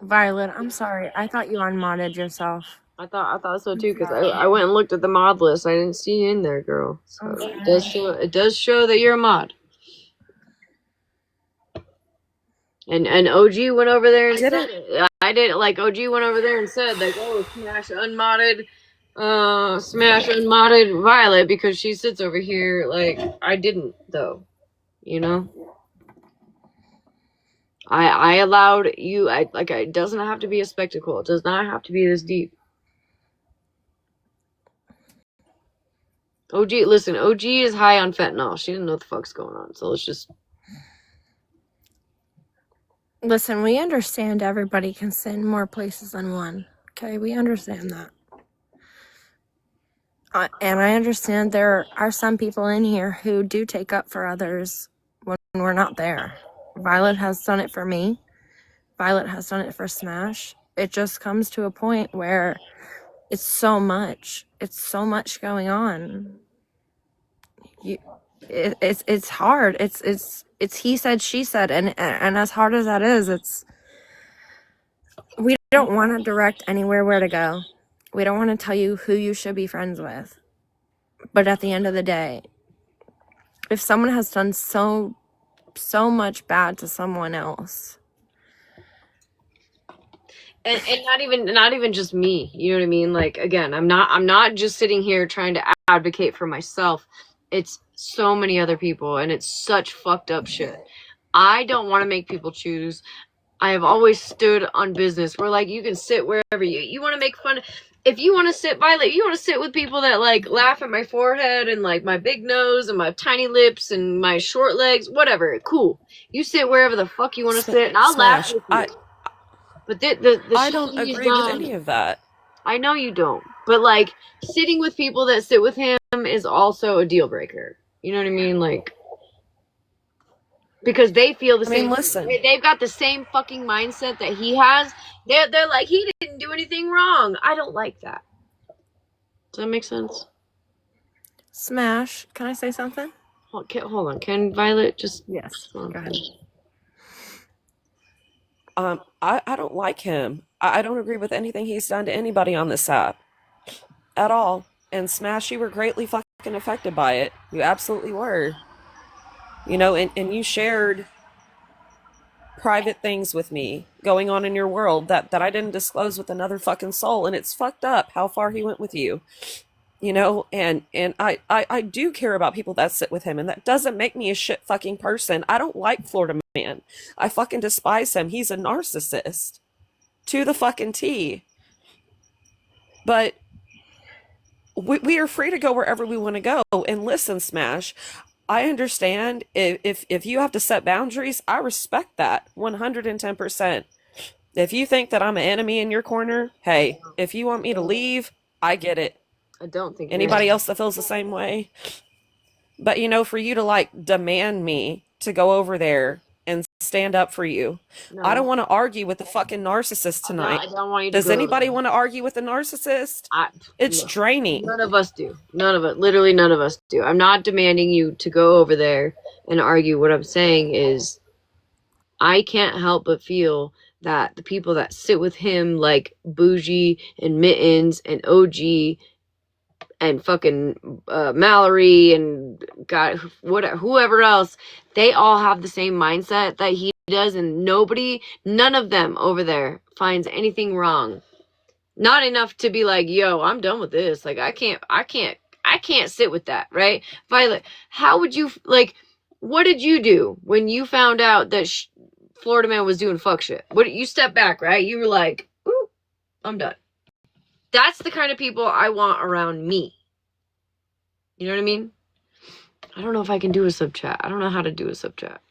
Speaker 14: Violet, I'm sorry. I thought you unmodded yourself.
Speaker 18: I thought so too, because I went and looked at the mod list. I didn't see you in there, girl. So it does show that you're a mod. And OG went over there and said it. I did, like, OG went over there and said, like, oh, Smash unmodded Violet because she sits over here. Like, I didn't, though. You know? I allowed you, it doesn't have to be a spectacle. It does not have to be this deep. Listen, OG is high on fentanyl. She didn't know what the fuck's going on. So let's just.
Speaker 14: Listen, we understand everybody can sin more places than one. Okay, we understand that. And I understand there are some people in here who do take up for others when we're not there. Violet has done it for me. Violet has done it for Smash. It just comes to a point where it's so much. It's so much going on. It's hard. It's he said, she said, and as hard as that is, we don't want to direct anywhere where to go. We don't want to tell you who you should be friends with. But at the end of the day, if someone has done so much bad to someone else,
Speaker 18: And not even just me, you know what I mean? Like, again, I'm not just sitting here trying to advocate for myself. It's so many other people, and it's such fucked up shit. I don't want to make people choose. I have always stood on business where, like, you can sit wherever you want to make fun. If you want to sit, Violet, you want to sit with people that, like, laugh at my forehead and, like, my big nose and my tiny lips and my short legs, whatever, cool. You sit wherever the fuck you want to sit, and I'll laugh with you. But the
Speaker 16: I
Speaker 18: shit
Speaker 16: don't
Speaker 18: he's
Speaker 16: agree with
Speaker 18: done,
Speaker 16: any of that.
Speaker 18: I know you don't. But, like, sitting with people that sit with him is also a deal breaker. You know what I mean? Like, because they feel the same.
Speaker 16: Listen.
Speaker 18: They've got the same fucking mindset that he has. They're like, he didn't do anything wrong. I don't like that. Does that make sense?
Speaker 14: Smash, can I say something?
Speaker 18: Hold on. Can Violet just...
Speaker 14: Yes, go ahead.
Speaker 16: I don't like him. I don't agree with anything he's done to anybody on this app. at all. And Smash, you were greatly fucking affected by it. You absolutely were. You know, and you shared private things with me going on in your world that I didn't disclose with another fucking soul, and it's fucked up how far he went with you. You know, and I do care about people that sit with him, and that doesn't make me a shit fucking person. I don't like Florida Man. I fucking despise him. He's a narcissist to the fucking T. But we are free to go wherever we want to go. And listen, Smash, I understand if you have to set boundaries, I respect that 110%. If you think that I'm an enemy in your corner, hey, if you want me to leave, I get it.
Speaker 18: I don't think
Speaker 16: Anybody else that feels the same way? But you know, for you to like demand me to go over there and stand up for you,
Speaker 18: No.
Speaker 16: I don't want to argue with the fucking narcissist tonight.
Speaker 18: I don't want you to
Speaker 16: Does
Speaker 18: go
Speaker 16: anybody
Speaker 18: there.
Speaker 16: want to argue with a narcissist? It's
Speaker 18: No.
Speaker 16: draining.
Speaker 18: None of us do. None of it. Literally none of us do. I'm not demanding you to go over there and argue. What I'm saying is I can't help but feel that the people that sit with him, like Bougie and Mittens and OG and fucking Mallory and God, whatever, whoever else, they all have the same mindset that he does, and none of them over there finds anything wrong. Not enough to be like, yo, I'm done with this. Like, I can't sit with that, right? Violet, how would you, like, what did you do when you found out that Florida Man was doing fuck shit? You stepped back, right? You were like, ooh, I'm done. That's the kind of people I want around me. You know what I mean? I don't know if I can do a sub chat. I don't know how to do a sub chat.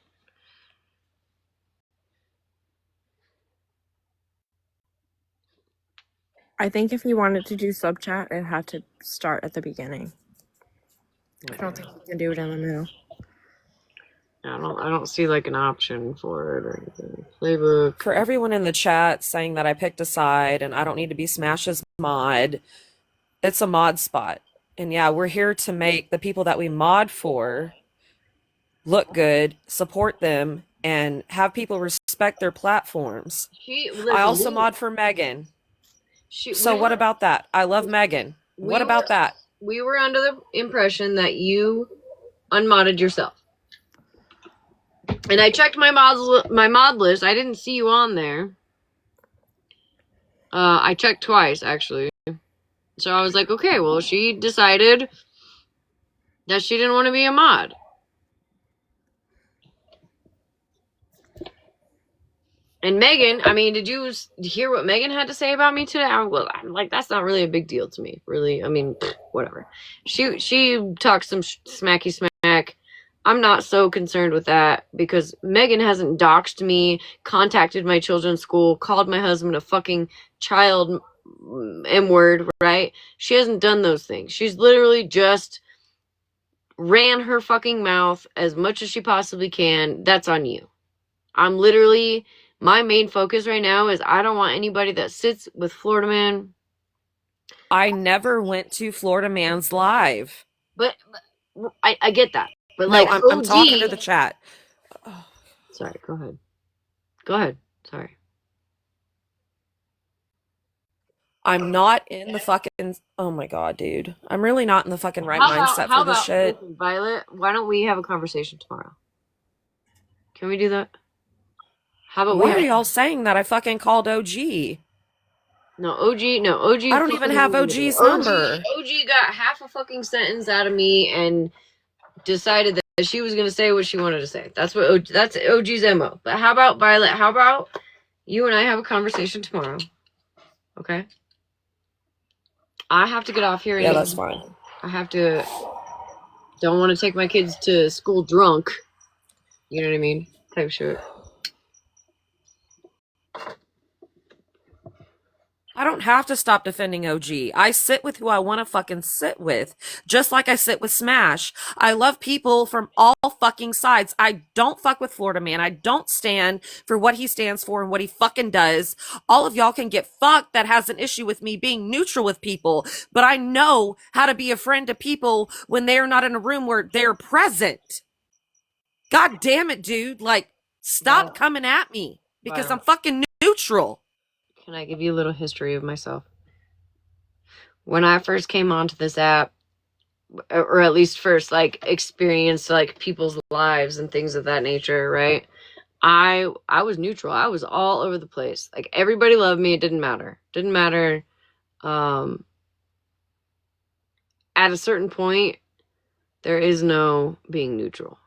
Speaker 20: I think if you wanted to do sub chat, it had to start at the beginning. I don't think you can do it in the middle.
Speaker 18: I don't see like an option for it or anything. Playbook.
Speaker 16: For everyone in the chat saying that I picked a side and I don't need to be Smash's mod, it's a mod spot. And yeah, we're here to make the people that we mod for look good, support them, and have people respect their platforms. I also mod for Megan. So what about that? I love Megan. What about that?
Speaker 18: We were under the impression that you unmodded yourself. And I checked my mod list. I didn't see you on there. I checked twice, actually. So I was like, okay, well, she decided that she didn't want to be a mod. And Megan, I mean, did you hear what Megan had to say about me today? I'm like, that's not really a big deal to me, really. I mean, whatever. She talks some smacky smack. I'm not so concerned with that because Megan hasn't doxed me, contacted my children's school, called my husband a fucking child M-word, right? She hasn't done those things. She's literally just ran her fucking mouth as much as she possibly can. That's on you. I'm literally... My main focus right now is I don't want anybody that sits with Florida Man.
Speaker 16: I never went to Florida Man's live.
Speaker 18: But I get that. But
Speaker 16: no,
Speaker 18: like,
Speaker 16: I'm talking to the chat.
Speaker 18: Sorry, go ahead. Go ahead. Sorry.
Speaker 16: I'm not in the fucking... Oh my god, dude. I'm really not in the fucking right mindset for this shit.
Speaker 18: Listen, Violet, why don't we have a conversation tomorrow? Can we do that? How about
Speaker 16: Why are y'all saying that I fucking called OG?
Speaker 18: No, OG.
Speaker 16: I don't even have OG's number.
Speaker 18: OG got half a fucking sentence out of me and decided that she was going to say what she wanted to say. That's OG's MO. But how about, Violet, how about you and I have a conversation tomorrow? Okay? I have to get off here.
Speaker 16: Yeah, that's fine.
Speaker 18: I have to... Don't want to take my kids to school drunk. You know what I mean? Type shit.
Speaker 16: I don't have to stop defending OG. I sit with who I want to fucking sit with. Just like I sit with Smash. I love people from all fucking sides. I don't fuck with Florida Man. I don't stand for what he stands for and what he fucking does. All of y'all can get fucked that has an issue with me being neutral with people. But I know how to be a friend to people when they're not in a room where they're present. God damn it, dude. Like, stop coming at me. Because I'm fucking neutral.
Speaker 18: Can I give you a little history of myself? when I first came onto this app, or at least first like experienced like people's lives and things of that nature, right? I was neutral. I was all over the place. Like everybody loved me. It didn't matter. Didn't matter. At a certain point, there is no being neutral.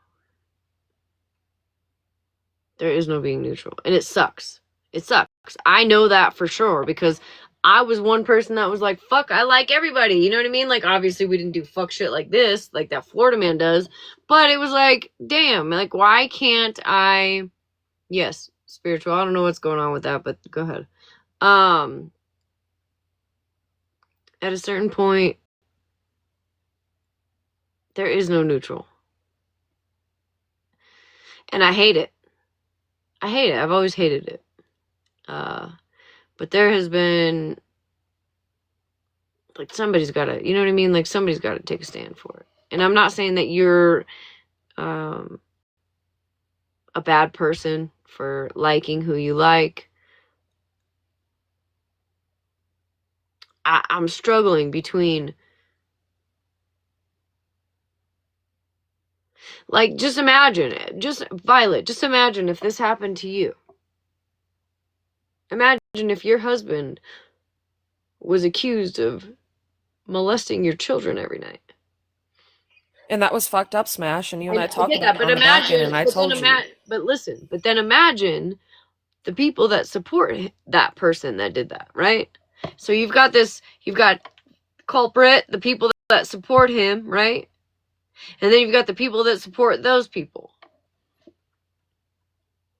Speaker 18: There is no being neutral. And it sucks. It sucks. I know that for sure because I was one person that was like, fuck, I like everybody. You know what I mean? Like, obviously, we didn't do fuck shit like this, like that Florida man does. But it was like, damn, like, why can't I. Yes, spiritual. I don't know what's going on with that, but go ahead. At a certain point, there is no neutral. And I hate it. I hate it. I've always hated it. But there has been, like, somebody's got to, you know what I mean? Like, somebody's got to take a stand for it. And I'm not saying that you're a bad person for liking who you like. I'm struggling between, like, just imagine, just Violet, just imagine if this happened to you. Imagine if your husband was accused of molesting your children every night.
Speaker 16: And that was fucked up, Smash. And you and I
Speaker 18: I
Speaker 16: talked
Speaker 18: get
Speaker 16: about
Speaker 18: that,
Speaker 16: it
Speaker 18: but
Speaker 16: on the back end,
Speaker 18: imagine,
Speaker 16: and I told you.
Speaker 18: but listen, but then imagine the people that support that person that did that, right? So you've got culprit, the people that support him, right? And then you've got the people that support those people.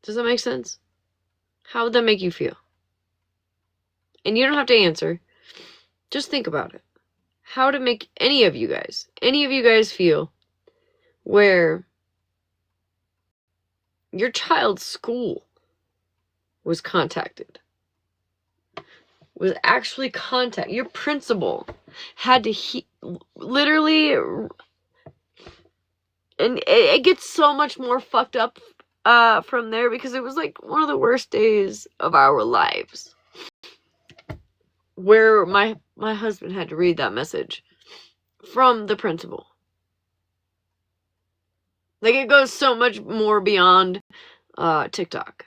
Speaker 18: Does that make sense? How would that make you feel? And you don't have to answer. Just think about it. How would it make any of you guys feel where your child's school was contacted? Was actually your principal had to literally, and it gets so much more fucked up from there because it was like one of the worst days of our lives where my husband had to read that message from the principal. Like, it goes so much more beyond TikTok,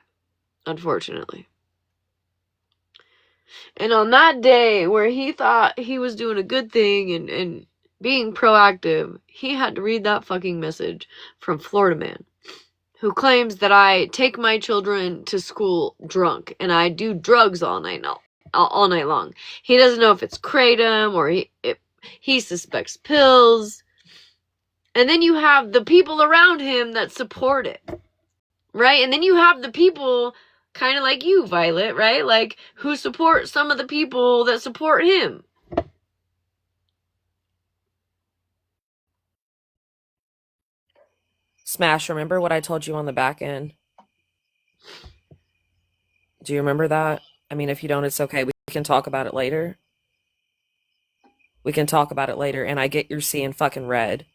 Speaker 18: unfortunately. And on that day where he thought he was doing a good thing and being proactive, he had to read that fucking message from Florida man who claims that I take my children to school drunk and I do drugs all night long. He doesn't know if it's kratom or he suspects pills. And then you have the people around him that support it, right? And then you have the people kind of like you, Violet, right? Like, who support some of the people that support him.
Speaker 16: Smash, remember what I told you on the back end? Do you remember that? I mean, if you don't, it's okay. We can talk about it later. We can talk about it later. And I get you're seeing fucking red.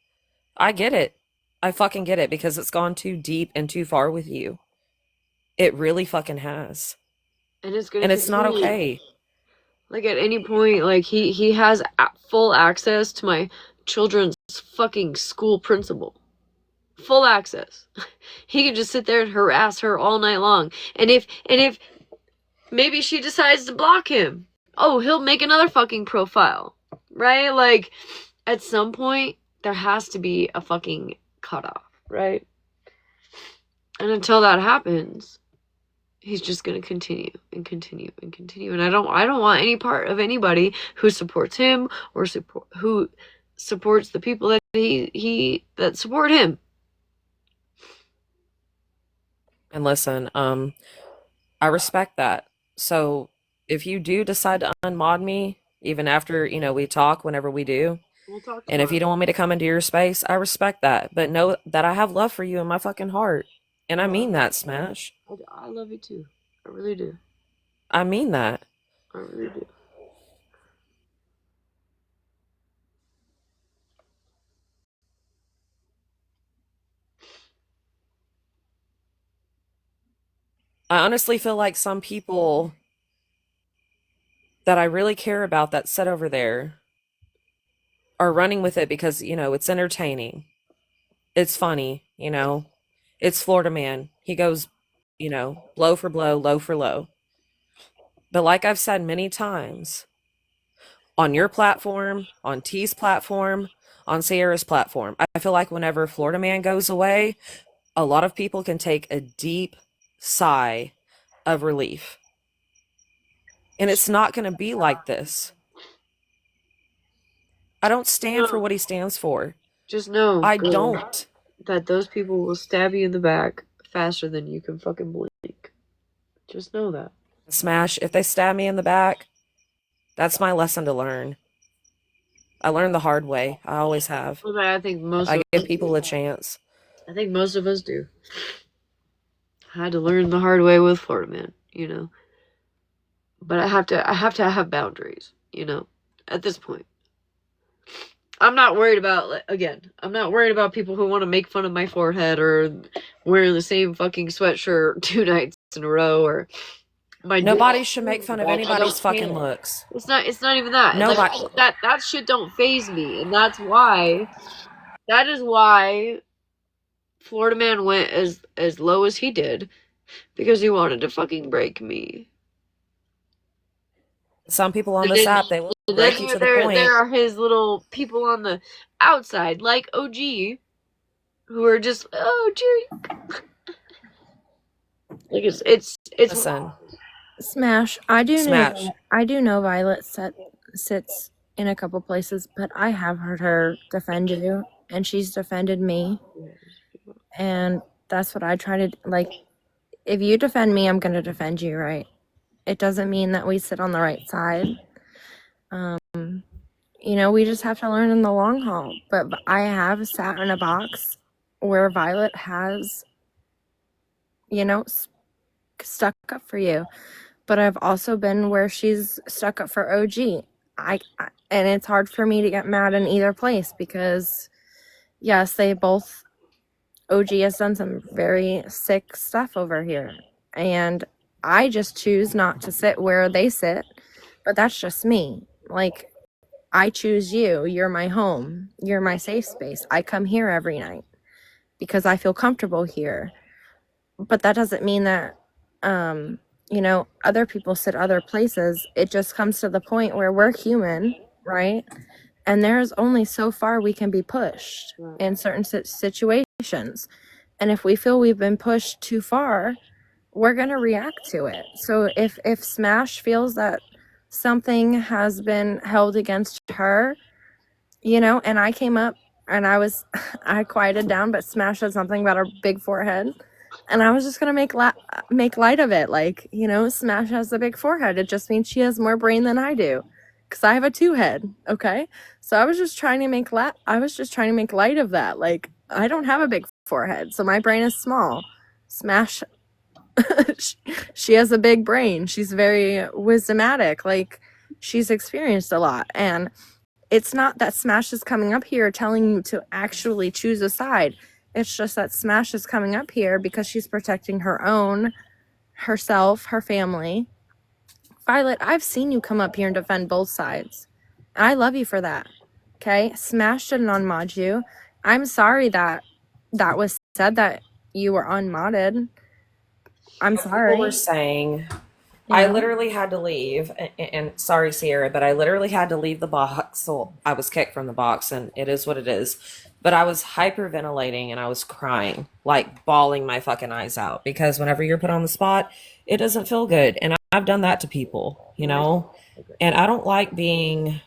Speaker 16: I get it. I fucking get it because it's gone too deep and too far with you. It really fucking has.
Speaker 18: And it's gonna
Speaker 16: And it's not
Speaker 18: continue.
Speaker 16: okay.
Speaker 18: Like, at any point, like, he has full access to my children's fucking school principal. Full access. He can just sit there and harass her all night long. And if maybe she decides to block him, oh, he'll make another fucking profile. Right? Like, at some point, there has to be a fucking cutoff, right? And until that happens, he's just gonna continue and continue and continue. And I don't want any part of anybody who supports him or who supports the people that that support him.
Speaker 16: And listen, I respect that. So if you do decide to unmod me, even after, we talk whenever we do,
Speaker 18: We'll talk
Speaker 16: and if you don't want me to come into your space, I respect that. But know that I have love for you in my fucking heart. And I mean that, Smash.
Speaker 18: I love you too. I really do.
Speaker 16: I mean that.
Speaker 18: I really do.
Speaker 16: I honestly feel like some people that I really care about that sit over there are running with it because, it's entertaining. It's funny, It's Florida Man. He goes, blow for blow, low for low. But like I've said many times, on your platform, on T's platform, on Sierra's platform, I feel like whenever Florida Man goes away, a lot of people can take a deep sigh of relief. And it's not going to be like this. I don't stand for what he stands for.
Speaker 18: Just know,
Speaker 16: I
Speaker 18: girl,
Speaker 16: don't.
Speaker 18: that those people will stab you in the back faster than you can fucking blink. Just know that.
Speaker 16: Smash, if they stab me in the back, that's my lesson to learn. I learned the hard way. I always have.
Speaker 18: But I think most
Speaker 16: I
Speaker 18: of
Speaker 16: give people a chance.
Speaker 18: I think most of us do. I had to learn the hard way with Florida Man, But I have to have boundaries, at this point. I'm not worried about, again, I'm not worried about people who want to make fun of my forehead or wear the same fucking sweatshirt 2 nights in a row or my
Speaker 16: Nobody should make fun of
Speaker 18: I
Speaker 16: anybody's
Speaker 18: don't
Speaker 16: fucking
Speaker 18: care.
Speaker 16: looks.
Speaker 18: It's not even that.
Speaker 16: Nobody.
Speaker 18: Like that shit don't faze me, and that is why Florida Man went as low as he did, because he wanted to fucking break me.
Speaker 16: Some people on
Speaker 18: And
Speaker 16: this
Speaker 18: then,
Speaker 16: app, they will break you to the point.
Speaker 18: there are his little people on the outside, like OG, who are just, oh, Jerry. Like it's
Speaker 16: Listen,
Speaker 20: Smash. I do
Speaker 16: Smash.
Speaker 20: know. I do know Violet sits in a couple places, but I have heard her defend you, and she's defended me, and that's what I try to like. If you defend me, I'm going to defend you, right? It doesn't mean that we sit on the right side. We just have to learn in the long haul. But I have sat in a box where Violet has, stuck up for you. But I've also been where she's stuck up for OG. And it's hard for me to get mad in either place because, yes, OG has done some very sick stuff over here. And I just choose not to sit where they sit. But that's just me. Like, I choose you. You're my home. You're my safe space. I come here every night because I feel comfortable here. But that doesn't mean that, other people sit other places. It just comes to the point where we're human, right? And there's only so far we can be pushed in certain situations. And if we feel we've been pushed too far, we're going to react to it. So if Smash feels that something has been held against her, and I came up and I quieted down, but Smash said something about her big forehead. And I was just going to make light of it. Like, Smash has a big forehead. It just means she has more brain than I do. Because I have a 2 head, okay? So I was just trying to make light of that. Like, I don't have a big forehead, so my brain is small. Smash, she has a big brain. She's very wisdomatic. Like, she's experienced a lot. And it's not that Smash is coming up here telling you to actually choose a side. It's just that Smash is coming up here because she's protecting herself, her family. Violet, I've seen you come up here and defend both sides. I love you for that. Okay? Smash didn't unmod you. I'm sorry that was said that you were unmodded. I'm sorry.
Speaker 16: People were saying, I literally had to leave, and sorry, Sierra, but I literally had to leave the box. So I was kicked from the box, and it is what it is. But I was hyperventilating and I was crying, like bawling my fucking eyes out, because whenever you're put on the spot, it doesn't feel good. And I've done that to people, and I don't like being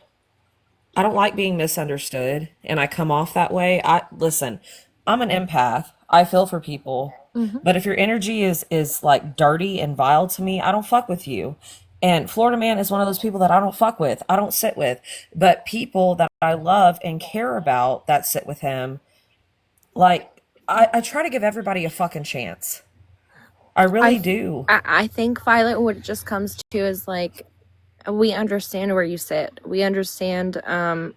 Speaker 16: misunderstood, and I come off that way. Listen, I'm an empath. I feel for people.
Speaker 20: Mm-hmm.
Speaker 16: But if your energy is like dirty and vile to me, I don't fuck with you. And Florida Man is one of those people that I don't fuck with. I don't sit with. But people that I love and care about that sit with him, like, I try to give everybody a fucking chance. I really do.
Speaker 20: I think, Violet, what it just comes to is like, we understand where you sit. We understand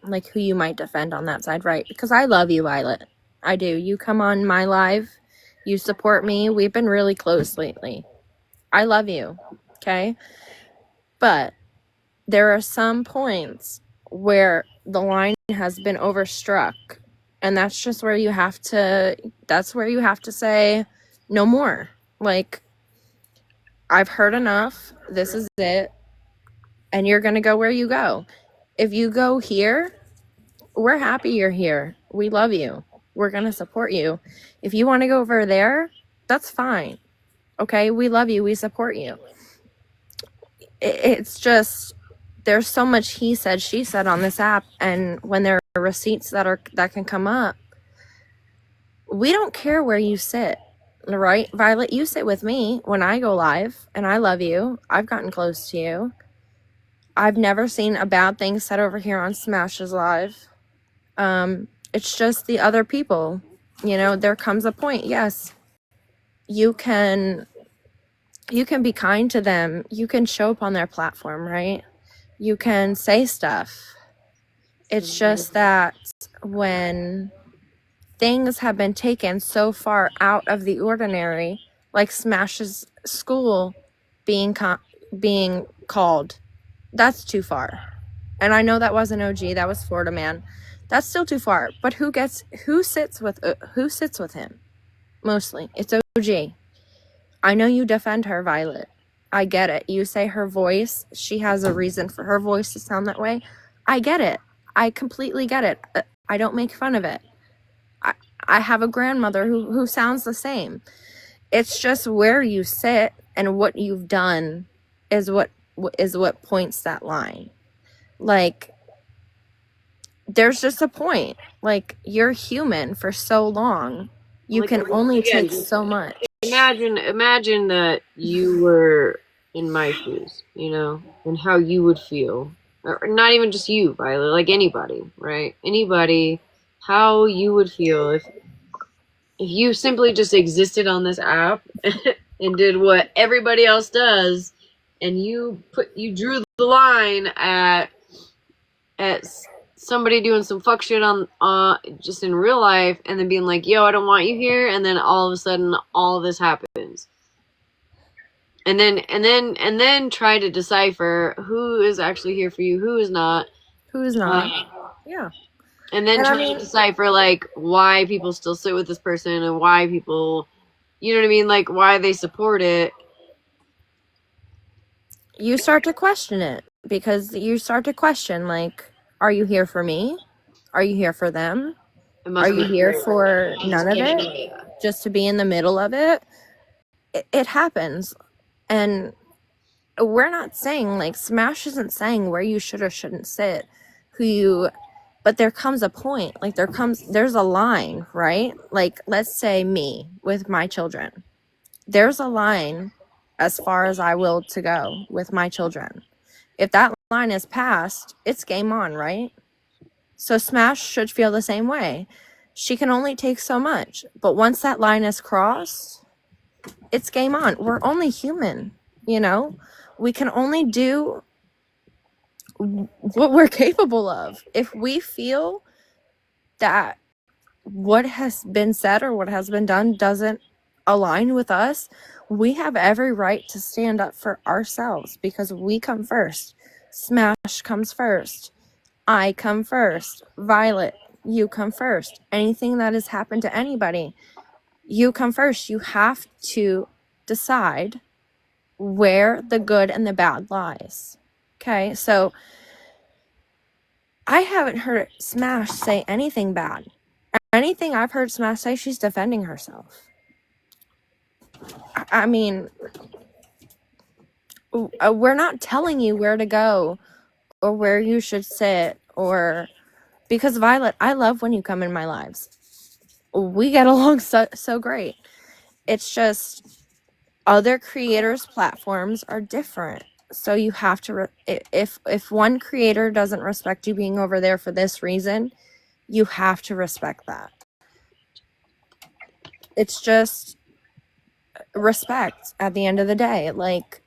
Speaker 20: like who you might defend on that side, right? Because I love you, Violet. I do. You come on my live. You support me. We've been really close lately. I love you. Okay? But there are some points where the line has been overstruck, and that's just where you have to say no more. Like, I've heard enough. This is it. And you're going to go where you go. If you go here, we're happy you're here. We love you. We're going to support you. If you want to go over there, that's fine. Okay? We love you. We support you. It's just, there's so much he said, she said on this app, and when there are receipts that can come up, we don't care where you sit, right? Violet, you sit with me when I go live, and I love you. I've gotten close to you. I've never seen a bad thing said over here on Smash's live. It's just the other people. You know, there comes a point, yes, you can be kind to them. You can show up on their platform, right? You can say stuff. It's just that when things have been taken so far out of the ordinary, like Smash's school being called, that's too far. And I know that wasn't OG, that was Florida Man. That's still too far. But who sits with him? Mostly, it's OG. I know you defend her, Violet. I get it. You say her voice, she has a reason for her voice to sound that way. I get it. I completely get it. I don't make fun of it. I have a grandmother who sounds the same. It's just where you sit and what you've done is what points that line. Like, there's just a point. Like, you're human for so long. You
Speaker 18: Like,
Speaker 20: can only
Speaker 18: again,
Speaker 20: take so much.
Speaker 18: Imagine that you were in my shoes, you know, and how you would feel. Or not even just you, Violet, like anybody, right? Anybody, how you would feel if you simply just existed on this app and did what everybody else does, and you drew the line at somebody doing some fuck shit on just in real life, and then being like, yo, I don't want you here, and then all of a sudden all this happens. And then try to decipher who is actually here for you, who is not.
Speaker 20: Yeah.
Speaker 18: And then try to decipher, like, why people still sit with this person and why people, you know what I mean, like, why they support it.
Speaker 20: You start to question it, because you start to question, like, are you here for me? Are you here for them? Are you here for none of it? Just to be in the middle of it? It happens. And we're not saying, like, Smash isn't saying where you should or shouldn't sit, but there comes a point, like, there's a line, right? Like, let's say me with my children. There's a line as far as I will to go with my children. If that line is passed, it's game on, right? So Smash should feel the same way. She can only take so much, but once that line is crossed, it's game on. We're only human, you know? We can only do what we're capable of. If we feel that what has been said or what has been done doesn't align with us, we have every right to stand up for ourselves, because we come first. Smash comes first. I come first. Violet, you come first. Anything that has happened to anybody, you come first. You have to decide where the good and the bad lies. Okay, so I haven't heard Smash say anything bad. Anything I've heard Smash say, she's defending herself. I mean, we're not telling you where to go or where you should sit, or because Violet, I love when you come in my lives. We get along so great. It's just other creators' platforms are different. So you have to if one creator doesn't respect you being over there for this reason, you have to respect that. It's just respect at the end of the day. Like,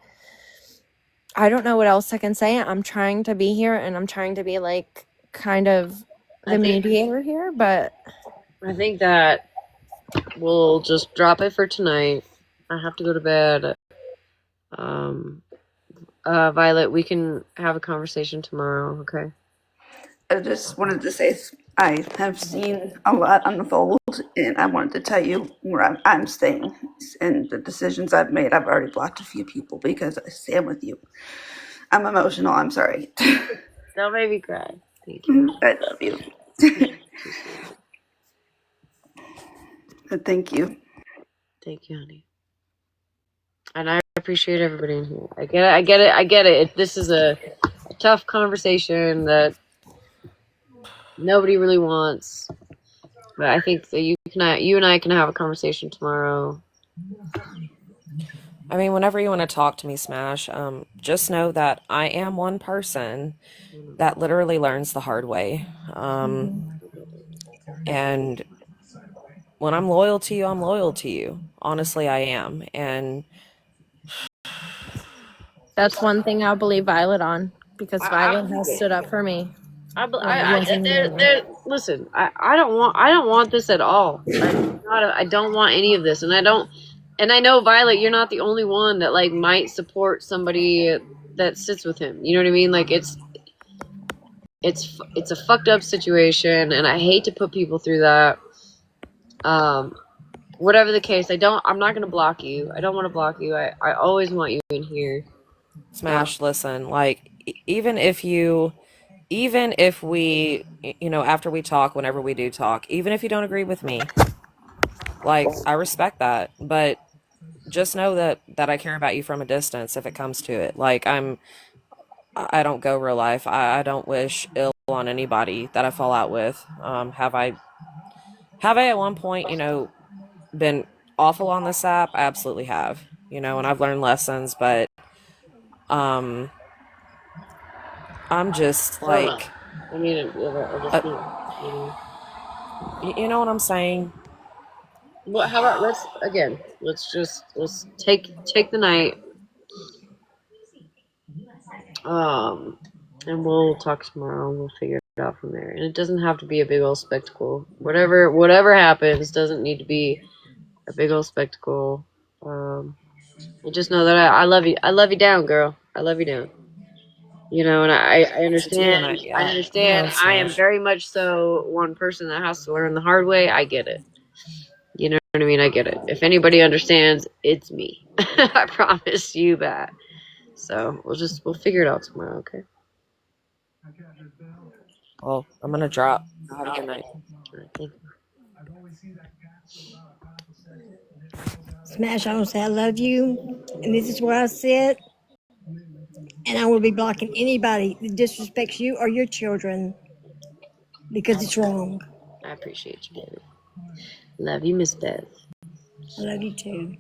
Speaker 20: I don't know what else I can say. I'm trying to be here, and I'm trying to be, like, kind of the mediator here, but
Speaker 18: I think that we'll just drop it for tonight. I have to go to bed. Violet, we can have a conversation tomorrow, okay?
Speaker 19: I just wanted to say I have seen a lot unfold, and I wanted to tell you where I'm staying and the decisions I've made. I've already blocked a few people because I stand with you. I'm emotional. I'm sorry.
Speaker 18: Don't make me cry. Thank you.
Speaker 19: I love you.
Speaker 18: Appreciate it.
Speaker 19: Thank you.
Speaker 18: Thank you, honey. And I appreciate everybody in here. I get it. I get it. I get it. This is a tough conversation that nobody really wants. But I think that you and I can have a conversation tomorrow.
Speaker 16: I mean, whenever you want to talk to me, Smash, just know that I am one person that literally learns the hard way. And when I'm loyal to you, I'm loyal to you. Honestly, I am. And
Speaker 20: That's one thing I'll believe Violet on, because
Speaker 18: I
Speaker 20: Violet
Speaker 18: believe
Speaker 20: has
Speaker 18: it.
Speaker 20: stood up for me.
Speaker 18: Listen. I don't want this at all. I don't want any of this, and I don't. And I know, Violet, you're not the only one that like might support somebody that sits with him. You know what I mean? Like it's a fucked up situation, and I hate to put people through that. Whatever the case, I'm not gonna block you. I don't want to block you. I always want you in here.
Speaker 16: Smash, listen, like, even if we, after we talk, whenever we do talk, even if you don't agree with me, like, I respect that. But just know that I care about you from a distance if it comes to it. Like, I don't go real life. I don't wish ill on anybody that I fall out with. Have I at one point, been awful on this app? I absolutely have. And I've learned lessons, but um I'm just like,
Speaker 18: I mean, I just can't.
Speaker 16: you know what I'm saying?
Speaker 18: Well, how about let's take the night, and we'll talk tomorrow, and we'll figure it out from there. And it doesn't have to be a big old spectacle. Whatever happens doesn't need to be a big old spectacle. And just know that I love you. I love you down, girl. I love you down. And I
Speaker 16: Too, and
Speaker 18: understand. I
Speaker 16: yeah,
Speaker 18: understand. I am
Speaker 16: Smash.
Speaker 18: very much so one person that has to learn the hard way. I get it. You know what I mean? I get it. If anybody understands, it's me. I promise you that. So we'll figure it out tomorrow, okay?
Speaker 16: Well, I'm gonna drop. Have a good night.
Speaker 18: All right, thank you.
Speaker 13: Smash, I want to say I love you, and this is where I sit, and I will be blocking anybody that disrespects you or your children because it's wrong.
Speaker 18: I appreciate you, baby. Love you, Miss Beth.
Speaker 13: I love you too.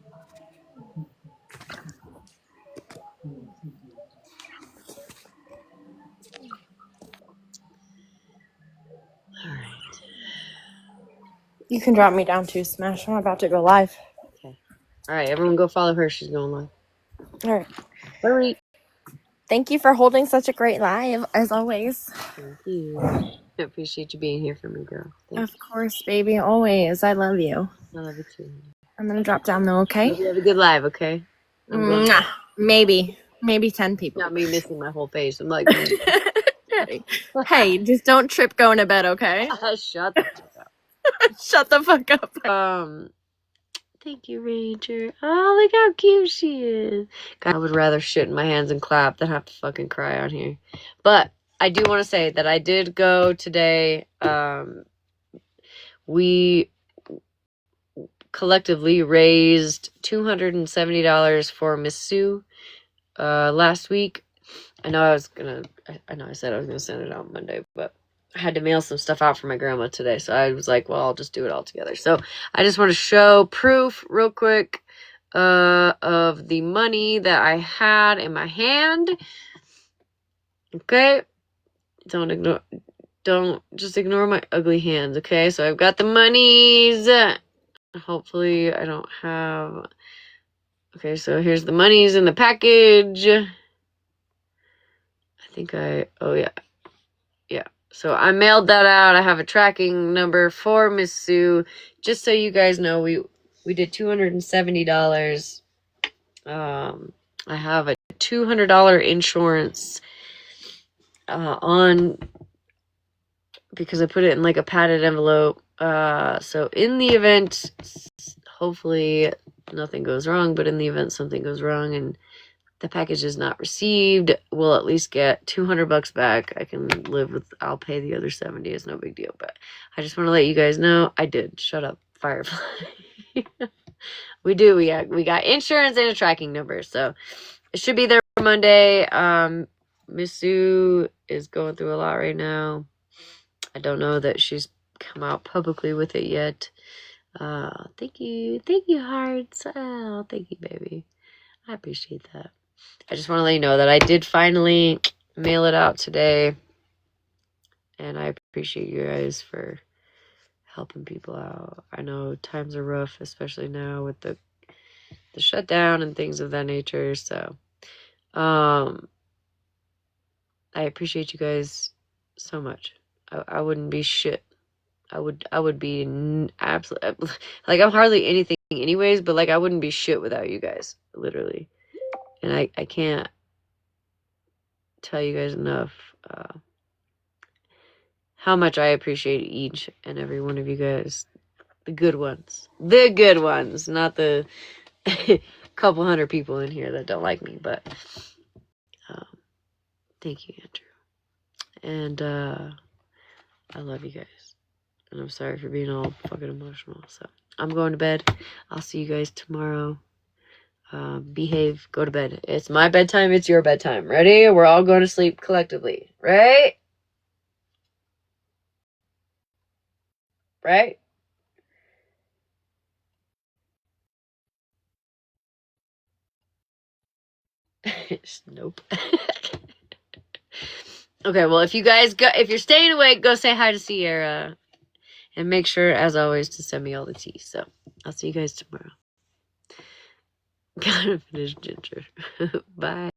Speaker 18: All right.
Speaker 20: You can drop me down too, Smash. I'm about to go live.
Speaker 18: Okay. All right, everyone go follow her. She's going live.
Speaker 20: All right.
Speaker 18: Hurry.
Speaker 20: Thank you for holding such a great live, as always.
Speaker 18: Thank you. I appreciate you being here for me, girl.
Speaker 20: Of course, baby. Always. I love you.
Speaker 18: I love you too.
Speaker 20: I'm going to drop down though, okay?
Speaker 18: Hope you have a good live, okay?
Speaker 20: Mwah. Maybe 10 people.
Speaker 18: Not me missing my whole face. I'm like,
Speaker 20: hey, just don't trip going to bed, okay?
Speaker 18: shut the fuck up.
Speaker 20: Shut the fuck up.
Speaker 18: Thank you, Ranger. Oh, look how cute she is. God, I would rather shit in my hands and clap than have to fucking cry on here. But I do want to say that I did go today. We collectively raised $270 for Miss Sue last week. I know I said I was gonna send it out Monday, but I had to mail some stuff out for my grandma today, so I was like, well, I'll just do it all together. So I just want to show proof real quick of the money that I had in my hand. Okay, don't just ignore my ugly hands. Okay, so I've got the monies. Hopefully I don't have. Okay, so here's the monies in the package. Oh yeah. So I mailed that out. I have a tracking number for Miss Sue. Just so you guys know, we did $270. I have a $200 insurance on because I put it in like a padded envelope. So in the event, hopefully nothing goes wrong, but in the event something goes wrong and the package is not received, we'll at least get $200 back. I can live with, I'll pay the other 70. It's no big deal, but I just want to let you guys know I did. Shut up, Firefly. We do. We got insurance and a tracking number, so it should be there Monday. Miss Sue is going through a lot right now. I don't know that she's come out publicly with it yet. Thank you, hearts. Oh, thank you, baby. I appreciate that. I just want to let you know that I did finally mail it out today, and I appreciate you guys for helping people out. I know times are rough, especially now with the shutdown and things of that nature. So, I appreciate you guys so much. I wouldn't be shit. I would be absolutely like I'm hardly anything anyways, but like I wouldn't be shit without you guys, literally. And I can't tell you guys enough how much I appreciate each and every one of you guys. The good ones, not the couple hundred people in here that don't like me, but thank you, Andrew. And I love you guys. And I'm sorry for being all fucking emotional. So I'm going to bed. I'll see you guys tomorrow. Behave, go to bed. It's my bedtime, it's your bedtime. Ready? We're all going to sleep collectively. Right? Right? Nope. Okay, well, if you're staying awake, go say hi to Sierra. And make sure, as always, to send me all the tea. So I'll see you guys tomorrow. Gotta finish Ginger. Bye.